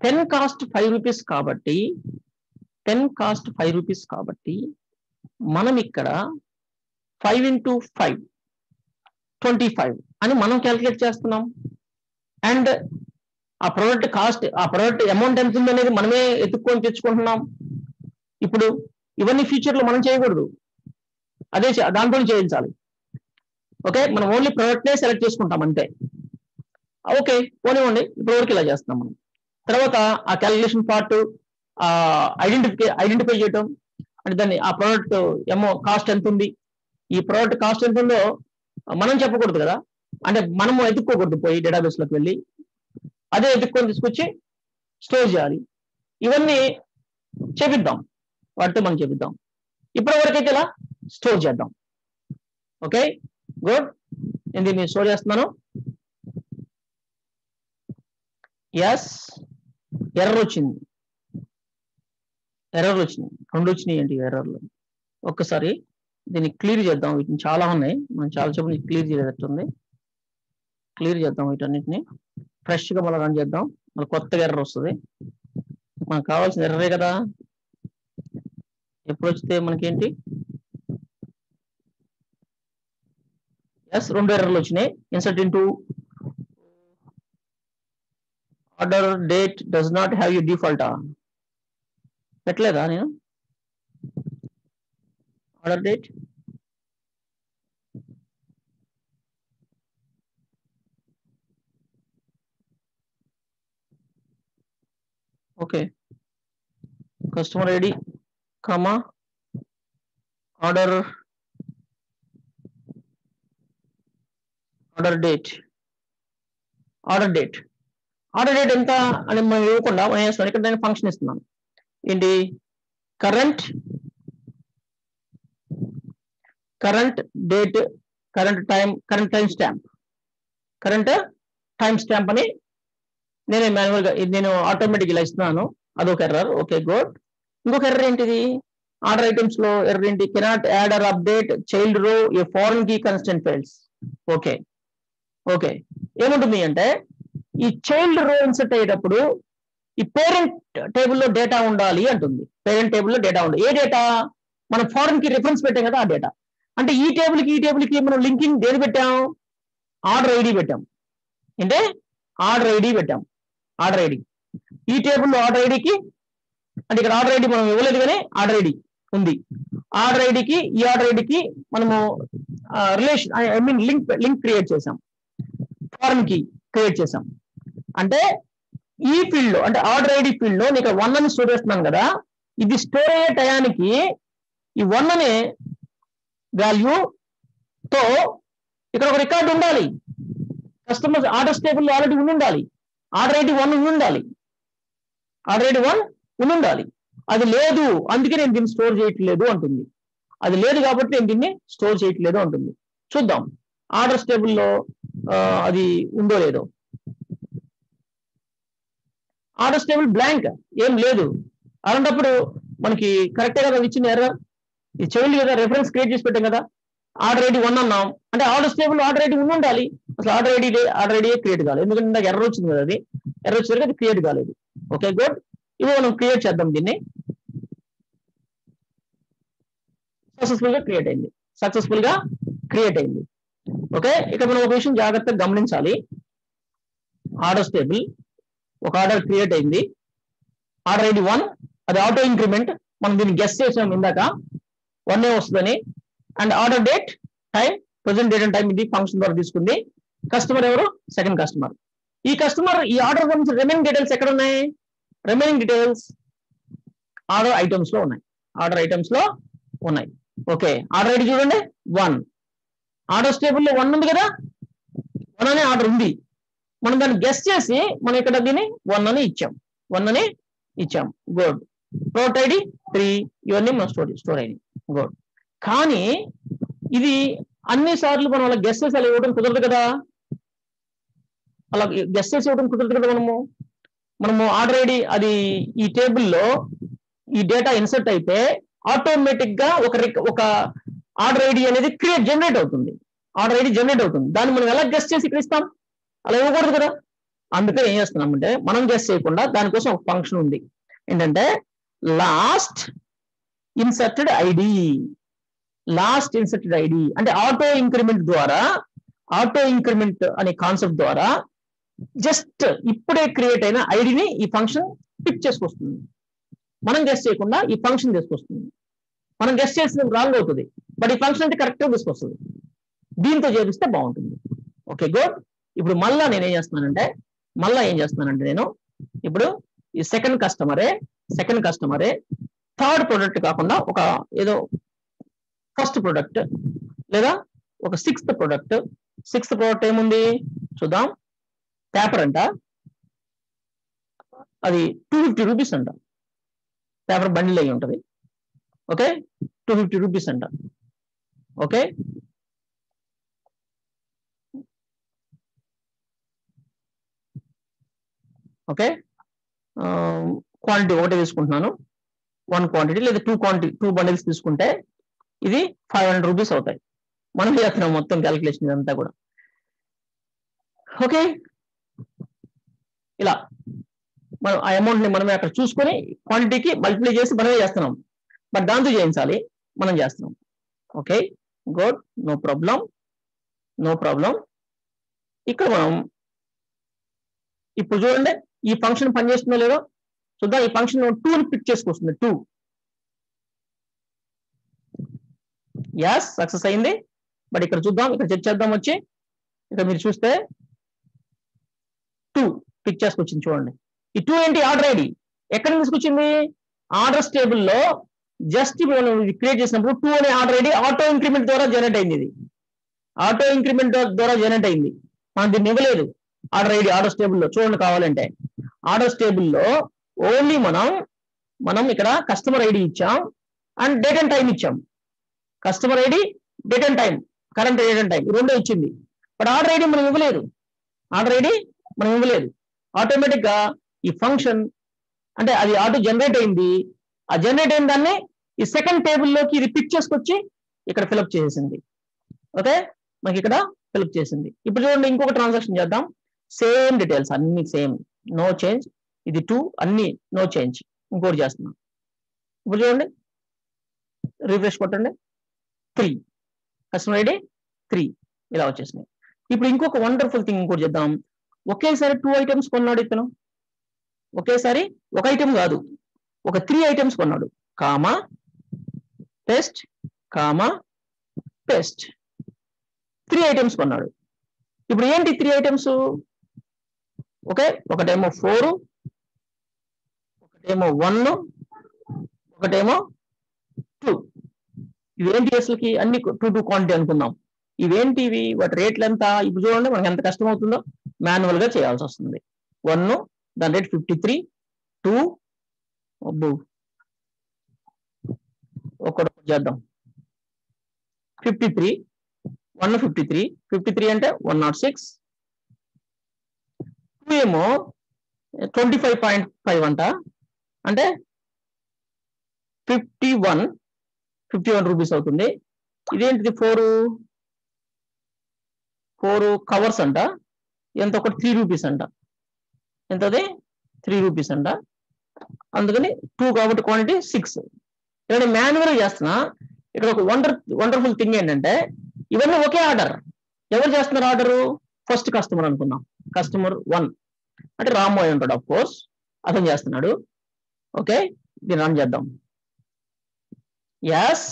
Pen cost 5 rupees కాబట్టి, పెన్ కాస్ట్ 5 రూపీస్ కాబట్టి మనం ఇక్కడ 5 into 5 25 అని మనం క్యాల్కులేట్ చేస్తున్నాం. అండ్ ఆ ప్రోడక్ట్ కాస్ట్, ఆ ప్రోడక్ట్ అమౌంట్ ఎంత ఉంది అనేది మనమే ఎత్తుక్కొని తెచ్చుకుంటున్నాం. ఇప్పుడు ఇవన్నీ ఫ్యూచర్లో మనం చేయకూడదు, అదే దాంతో చేయించాలి. ఓకే, మనం ఓన్లీ ప్రోడక్ట్నే సెలెక్ట్ చేసుకుంటాం అంతే. ఓకే, పోనివ్వండి, ఇప్పటివరకు ఇలా చేస్తున్నాం మనం. తర్వాత ఆ క్యాలిక్యులేషన్ పార్ట్ ఐడెంటిఫై చేయటం అంటే దాన్ని ఆ ప్రోడక్ట్ కాస్ట్ ఎంత ఉంది, ఈ ప్రోడక్ట్ కాస్ట్ ఎంత ఉందో మనం చెప్పకూడదు కదా, అంటే మనము ఎత్తుక్కోకూడదు. పోయి డేటాబేస్లోకి వెళ్ళి అదే ఎత్తుక్కొని తీసుకొచ్చి స్టోర్ చేయాలి. ఇవన్నీ చేపిద్దాం, వాటితో మనం చేపిద్దాం. ఇప్పటివరకు అయితే ఇలా స్టోర్ చేద్దాం. Okay, good. నేను దీన్ని స్టోర్ చేస్తున్నాను. ఎస్, ఎర్రర్ వచ్చింది. 2 వచ్చినాయి ఏంటి ఎర్రర్లు? ఒక్కసారి దీన్ని క్లియర్ చేద్దాం. వీటిని చాలా ఉన్నాయి, మనం చాలా చెప్పి క్లియర్ చేసేటట్టుంది. క్లియర్ చేద్దాం వీటన్నిటిని. ఫ్రెష్గా మళ్ళీ రన్ చేద్దాం. మళ్ళీ కొత్తగా ఎర్రర్ వస్తుంది. మనకు కావాల్సిన ఎర్రరే కదా. ఎప్పుడు వస్తే మనకేంటి? ఎస్, 2 ఎర్రర్లు వచ్చినాయి. Insert into order date does not have you default. పెట్టలేదా నేను? Order date okay, customer ID comma order date. Order date ఎంత అని మనం ఇవ్వకుండా మనం వేస్తాం. ఇక్కడ నేను ఫంక్షన్ ఇస్తున్నాను. ఏంటి? Current date, current time stamp అని నేనే మాన్యువల్గా, నేను ఆటోమేటిక్ ఇలా ఇస్తున్నాను. అదొక ఎర్రర్. Okay, good. ఇంకొక ఎర్రర్ ఏంటిది? ఆర్డర్ ఐటమ్స్ లో ఎర్రర్ ఏంటి? Cannot add or update child row a foreign key constraint fails. Okay, ఏముంటుంది అంటే ఈ చైల్డ్ రో ఇన్సర్ట్ అయ్యేటప్పుడు ఈ పేరెంట్ టేబుల్లో డేటా ఉండాలి అంటుంది. పేరెంట్ టేబుల్లో డేటా ఉండాలి. ఏ డేటా? మనం ఫారెన్ కి రిఫరెన్స్ పెట్టాం కదా, ఆ డేటా. అంటే ఈ టేబుల్కి మనం లింకింగ్ దేని పెట్టాం? ఆర్డర్ ఐడి పెట్టాం. అంటే ఆర్డర్ ఐడి పెట్టాం. ఆర్డర్ ఐడి ఈ టేబుల్లో ఆర్డర్ ఐడికి, అంటే ఇక్కడ ఆర్డర్ ఐడి మనం ఇవ్వలేదు కానీ ఆర్డర్ ఐడి ఉంది. ఆర్డర్ ఐడికి ఈ ఆర్డర్ ఐడికి మనము relation, I mean link create చేసాం. ఫారెన్ కి క్రియేట్ చేసాం. అంటే ఈ ఫీల్డ్ లో, అంటే ఆర్డర్ ఐడి ఫీల్డ్ లో నేను 1 అని స్టోర్ చేస్తున్నాను కదా, ఇది స్టోర్ అయ్యే టయానికి ఈ 1 అనే వాల్యూ తో ఇక్కడ ఒక రికార్డు ఉండాలి. కస్టమర్ ఆర్డర్స్ టేబుల్లో ఆల్రెడీ ఉండాలి. ఆర్డర్ ఐడి 1 ఉండాలి. అది లేదు అందుకే నేను దీన్ని స్టోర్ చేయట్లేదు అంటుంది. అది లేదు కాబట్టి నేను దీన్ని స్టోర్ చేయట్లేదు అంటుంది. చూద్దాం ఆర్డర్స్ టేబుల్లో అది ఉందో లేదో. ఆర్డర్స్ టేబుల్ బ్లాంక్, ఏం లేదు. అలాంటప్పుడు మనకి కరెక్టే కదా ఇచ్చిన ఎర్రర్. ఇది చెవులు కదా, రెఫరెన్స్ క్రియేట్ చేసి పెట్టాం కదా. ఆర్డర్ ఐడి 1 అన్నాం అంటే ఆర్డర్స్ టేబుల్ ఆర్డర్ ఐడి ఉండాలి. అసలు ఆర్డర్ ఐడి క్రియేట్ కాలేదు, ఎందుకంటే నాకు ఎర్రర్ వచ్చింది కదా. అది ఎర్రర్ వచ్చేసరికి అది క్రియేట్ కాలేదు. Okay good. ఇప్పుడు మనం క్రియేట్ చేద్దాం దీన్ని. సక్సెస్ఫుల్ గా క్రియేట్ అయింది. ఓకే, ఇక మనం ఒక విషయం జాగ్రత్తగా గమనించాలి. ఆర్డర్స్ టేబుల్ ఒక ఆర్డర్ క్రియేట్ అయింది, ఆర్డర్ ఐడి 1, అది ఆటో ఇంక్రిమెంట్. మనం దీన్ని గెస్ చేసాం ఇందాక 1 వస్తుందని. And order date, time, present date and time ఇది ఫంక్షన్ ద్వారా తీసుకుంది. కస్టమర్ ఎవరు? Second customer. ఈ కస్టమర్ ఈ ఆర్డర్ గురించి రిమైనింగ్ డీటెయిల్స్ ఎక్కడ ఉన్నాయి? రిమైనింగ్ డీటెయిల్స్ ఆర్డర్ ఐటమ్స్ లో ఉన్నాయి. ఓకే, ఆర్డర్ ఐడి చూడండి 1. ఆర్డర్స్ టేబుల్లో 1 ఉంది కదా, 1 అనే ఆర్డర్ ఉంది. మనం దాన్ని గెస్ చేసి మనం ఇక్కడ దీన్ని 1 అని ఇచ్చాం. గుడ్. ప్రోడక్ట్ ఐడి 3, ఇవన్నీ మన స్టోర్ అయింది. గుడ్. కానీ ఇది అన్ని సార్లు మనం అలా గెస్ చేసి అలా ఇవ్వడం కుదరదు కదా. మనము ఆర్డర్ ఐడి అది ఈ టేబుల్లో ఈ డేటా ఇన్సర్ట్ అయితే ఆటోమేటిక్ గా ఒక ఆర్డర్ ఐడి అనేది జనరేట్ అవుతుంది. దాన్ని మనం ఎలా గెస్ చేసి ఇక్కడ ఇస్తాం? అలా ఇవ్వకూడదు కదా. అందుకే ఏం చేస్తున్నామంటే మనం గెస్ చేయకుండా దానికోసం ఒక ఫంక్షన్ ఉంది. ఏంటంటే లాస్ట్ ఇన్సర్టెడ్ ఐడి అంటే ఆటో ఇంక్రిమెంట్ అనే కాన్సెప్ట్ ద్వారా జస్ట్ ఇప్పుడే క్రియేట్ అయిన ఐడిని ఈ ఫంక్షన్ పిక్ చేసుకొస్తుంది. మనం గెస్ చేయకుండా ఈ ఫంక్షన్ తీసుకొస్తుంది. మనం గెస్ చేసిన రాంగ్ అవుతుంది, బట్ ఈ ఫంక్షన్ అయితే కరెక్ట్గా తీసుకొస్తుంది. దీంతో చేపిస్తే బాగుంటుంది. Okay good. ఇప్పుడు మళ్ళా నేను ఏం చేస్తున్నానంటే నేను ఇప్పుడు ఈ సెకండ్ కస్టమరే థర్డ్ ప్రొడక్ట్ కాకుండా ఒక ఏదో ఫస్ట్ ప్రొడక్ట్ లేదా ఒక సిక్స్త్ ప్రొడక్ట్ ఏముంది చూద్దాం. పేపర్ అంట, అది 250 రూపీస్ అంట. పేపర్ బండిల్ అయ్యి ఉంటుంది. ఓకే, 250 రూపీస్ అంట. ఓకే, క్వాంటిటీ ఒకటే తీసుకుంటున్నాను. 1 క్వాంటిటీ లేదా 2 బండిల్స్ తీసుకుంటే ఇది 500 రూపీస్ అవుతాయి. మనం చేస్తున్నాం మొత్తం క్యాలిక్యులేషన్ ఇదంతా కూడా. ఓకే, ఇలా మనం ఆ అమౌంట్ ని మనమే అక్కడ చూసుకొని క్వాంటిటీకి మల్టిప్లై చేసి మనమే చేస్తున్నాం. బట్ దాంతో చేయించాలి, మనం చేస్తున్నాం. Okay good. No problem. ఇక్కడ మనం ఇప్పుడు చూడండి ఈ ఫంక్షన్ పనిచేస్తుందో లేదో చూద్దాం. ఈ ఫంక్షన్ 2 ని పిక్ చేసుకొస్తుంది. 2 yes సక్సెస్ అయింది. బట్ ఇక్కడ చూద్దాం, ఇక్కడ చెక్ చేద్దాం. వచ్చి ఇక్కడ మీరు చూస్తే 2 పిక్ చేసుకొచ్చింది. చూడండి ఈ 2 ఏంటి? Order ID. ఎక్కడ తీసుకొచ్చింది? ఆర్డర్స్ టేబుల్లో జస్ట్ క్రియేట్ చేసినప్పుడు 2 అనే ఆర్డర్ ఐడి ఆటో ఇంక్రిమెంట్ ద్వారా జనరేట్ అయింది. మనం దీన్ని ఇవ్వలేదు ఆర్డర్ ఐడి ఆర్డర్స్ టేబుల్లో. చూడండి కావాలంటే ఆర్డర్స్ టేబుల్లో ఓన్లీ మనం ఇక్కడ కస్టమర్ ఐడి ఇచ్చాం అండ్ డేట్ అండ్ టైం ఇచ్చాం. Customer ID, date and time, current date and time, ఈ రెండో ఇచ్చింది. బట్ ఆర్డర్ ఐడి మనం ఇవ్వలేదు. ఆటోమేటిక్ గా ఈ ఫంక్షన్ అంటే అది ఆటో జనరేట్ అయింది. ఆ జనరేట్ అయిన దాన్ని ఈ సెకండ్ టేబుల్లోకి ఇది పిక్ చేసుకొచ్చి ఇక్కడ ఫిల్అప్ చేసింది. ఓకే, మనకి ఇక్కడ ఫిల్అప్ చేసింది. ఇప్పుడు చూడండి ఇంకొక ట్రాన్సాక్షన్ చేద్దాం. సేమ్ డీటెయిల్స్ అన్ని సేమ్, నో చేంజ్. ఇది 2 అన్ని నో చేంజ్. ఇంకోటి చేస్తున్నాం. ఇప్పుడు చూడండి, రిఫ్రెష్ కొట్టండి. 3 కస్టమర్ ఐడి 3 ఇలా వచ్చేసినాయి. ఇప్పుడు ఇంకొక వండర్ఫుల్ థింగ్ ఇంకోటి చేద్దాం. ఒకేసారి 2 ఐటమ్స్ కొన్నాడు ఇతను. ఒకేసారి ఒక ఐటమ్ కాదు, ఒక 3 ఐటమ్స్ కొన్నాడు. కామా పేస్ట్ 3 ఐటమ్స్ కొన్నాడు. ఇప్పుడు ఏంటి 3 ఐటమ్స్? ఓకే, ఒకటేమో 4, ఒకటేమో 1, ఒకటేమో 2. ఇవేంటి అసలుకి? అన్ని 2 క్వాంటిటీ అనుకుందాం. ఇవేంటి ఇవి? వాటి రేట్లు ఎంత? ఇప్పుడు చూడండి మనకి ఎంత కష్టం అవుతుందో. మాన్యువల్ గా చేయాల్సి వస్తుంది. 1 దాని రేట్ 53, 2 ఒకటి చేద్దాం. 53 153 53 అంటే 106. 2 ఏమో 25.5 అంట, అంటే 51 రూపీస్ అవుతుంది. ఇదేంటిది 4 కవర్స్ అంట, ఎంత ఒకటి 3 రూపీస్ అంట, ఎంతది 3 రూపీస్ అంట. అందుకని 2 కాబట్టి క్వాంటిటీ 6. ఇక్కడ మాన్యువల్ చేస్తున్నా. ఇక్కడ ఒక వండర్ఫుల్ థింగ్ ఏంటంటే ఇవన్నీ ఒకే ఆర్డర్. ఎవరు చేస్తున్నారు ఆర్డరు? ఫస్ట్ కస్టమర్ అనుకున్నాం. కస్టమర్ 1 అంటే రామ్మోహన్ ఉంటాడు, ఆఫ్ కోర్స్ అతను చేస్తున్నాడు. ఓకే, దీన్ని రన్ చేద్దాం. Yes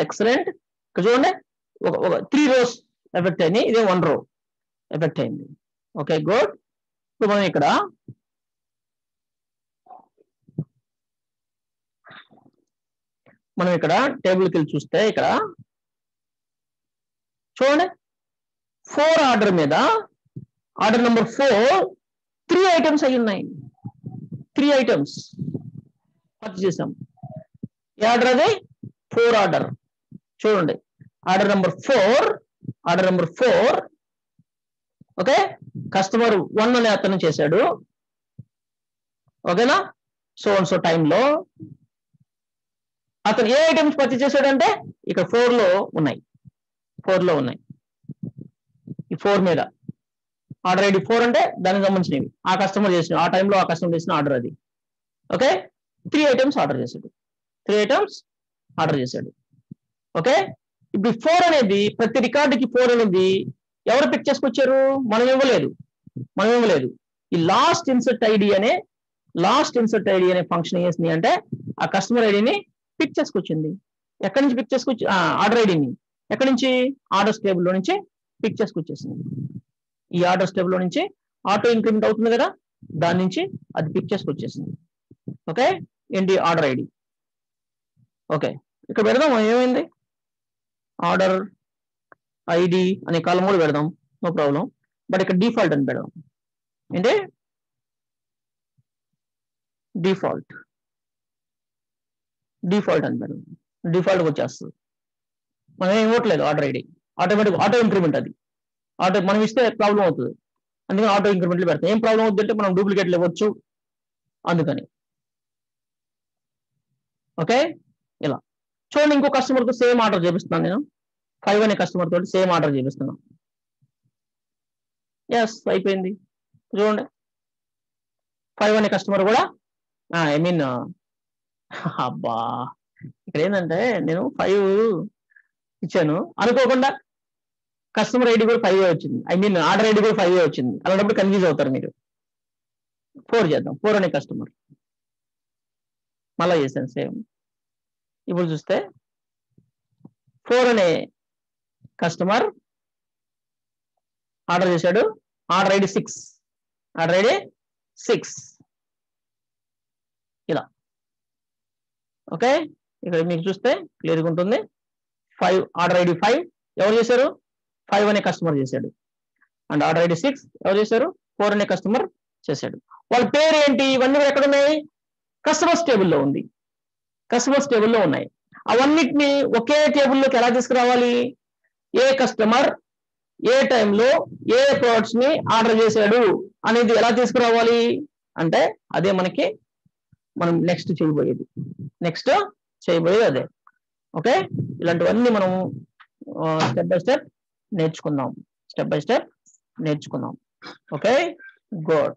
excellent. ఇక్కడ చూడండి, ఒక 3 rows ఎఫెక్ట్ అయింది, ఇదే 1 row ఎఫెక్ట్ అయింది. Okay good. ఇప్పుడు మనం ఇక్కడ టేబుల్కి వెళ్ళి చూస్తే ఇక్కడ చూడండి 4 ఆర్డర్ మీద ఆర్డర్ నెంబర్ 4 3 ఐటమ్స్ అయి ఉన్నాయి. 3 ఐటమ్స్ పర్చేస్ చేసాం. ఏ ఆర్డర్ అది? 4 ఆర్డర్. చూడండి, ఆర్డర్ నెంబర్ 4 ఓకే, కస్టమర్ 1 అనే అతను చేశాడు. ఓకేనా? సో టైంలో అతను ఏ ఐటమ్స్ పర్చేస్ చేశాడంటే ఇక్కడ 4 లో ఉన్నాయి. ఈ 4 మీద ఆర్డర్ ఐడి 4 అంటే దానికి సంబంధించినవి ఆ కస్టమర్ చేసిన, ఆ టైంలో ఆ కస్టమర్ చేసిన ఆర్డర్ అది. ఓకే, 3 ఐటమ్స్ ఆర్డర్ చేశాడు. ఓకే, ఇప్పుడు 4 అనేది ప్రతి రికార్డుకి 4 అనేది ఎవరు పిక్ చేసుకొచ్చారు? మనం ఇవ్వలేదు. ఈ లాస్ట్ ఇన్సర్ట్ ఐడి అనే ఫంక్షన్ చేసింది అంటే ఆ కస్టమర్ ఐడిని పిక్ చేసుకొచ్చింది. ఎక్కడి నుంచి పిక్ చేసుకొచ్చి? ఆర్డర్ ఐడిని ఎక్కడి నుంచి? ఆర్డర్స్ టేబుల్లో నుంచి పిక్ చేసుకొచ్చేసింది. ఈ ఆర్డర్స్ టేబుల్లో నుంచి ఆటో ఇంక్రిమెంట్ అవుతుంది కదా, దాని నుంచి అది పిక్ చేసుకొచ్చేసింది. ఓకే, ఏంటి? Order ID. ఓకే, ఇక్కడ పెడదాం. ఏమైంది? ఆర్డర్ ఐడి అనే కాలం కూడా పెడదాం, నో ప్రాబ్లం. బట్ ఇక్కడ డిఫాల్ట్ అని పెడదాం. ఏంటి? డిఫాల్ట్ అని పెడదాం. డిఫాల్ట్ వచ్చేస్తుంది. మనం ఏం ఇవ్వట్లేదు order ID, automatic auto increment. అది మనం ఇస్తే ప్రాబ్లం అవుతుంది, అందుకని ఆటో ఇంక్రిమెంట్లు పెడతాం. ఏం ప్రాబ్లం అవుతుంది అంటే మనం డూప్లికేట్లు ఇవ్వచ్చు, అందుకని. ఓకే, ఇలా చూడండి. ఇంకో కస్టమర్తో సేమ్ ఆర్డర్ చేపిస్తున్నాను నేను. 5 అనే కస్టమర్ తోటి సేమ్ ఆర్డర్ చేపిస్తున్నాను. ఎస్, అయిపోయింది. చూడండి, 5 అనే కస్టమర్ కూడా అబ్బా, ఇక్కడ ఏంటంటే నేను 5 ఇచ్చాను, అనుకోకుండా కస్టమర్ ఐడి కూడా 5 వచ్చింది. ఆర్డర్ ఐడి కూడా 5 వచ్చింది. అలాంటప్పుడు కన్ఫ్యూజ్ అవుతారు మీరు. 4 చేద్దాం. 4 అనే కస్టమర్ మళ్ళా చేశాను సేమ్. ఇప్పుడు చూస్తే 4 అనే కస్టమర్ ఆర్డర్ చేశాడు. Order ID 6. ఇలా. ఓకే, ఇక్కడ మీకు చూస్తే క్లియర్గా ఉంటుంది. 5 ఆర్డర్ ఐడి 5 ఎవరు చేశారు? 5 అనే కస్టమర్ చేశాడు. అండ్ ఆర్డర్ ఐడి 6 ఎవరు చేశారు? 4 అనే కస్టమర్ చేశాడు. వాళ్ళ పేరు ఏంటి? ఇవన్నీ ఎక్కడ ఉన్నాయి? కస్టమర్స్ టేబుల్లో ఉన్నాయి. అవన్నిటిని ఒకే టేబుల్లోకి ఎలా తీసుకురావాలి? ఏ కస్టమర్ ఏ టైంలో ఏ ప్రోడక్ట్స్ ని ఆర్డర్ చేశాడు అనేది ఎలా తీసుకురావాలి అంటే అదే మనం నెక్స్ట్ చేయబోయేది అదే. ఓకే, ఇలాంటివన్నీ మనం స్టెప్ బై స్టెప్ నేర్చుకుందాం. Okay good.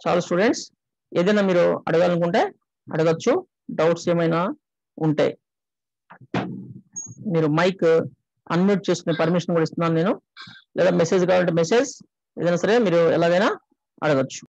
చాలా స్టూడెంట్స్, ఏదైనా మీరు అడగాలనుకుంటే అడగచ్చు. డౌట్స్ ఏమైనా ఉంటే మీరు మైక్ అన్మ్యూట్ చేసుకునే పర్మిషన్ కూడా ఇస్తున్నాను నేను, లేదా మెసేజ్ కావాలంటే మెసేజ్, ఏదైనా సరే మీరు ఎలాగైనా అడగచ్చు.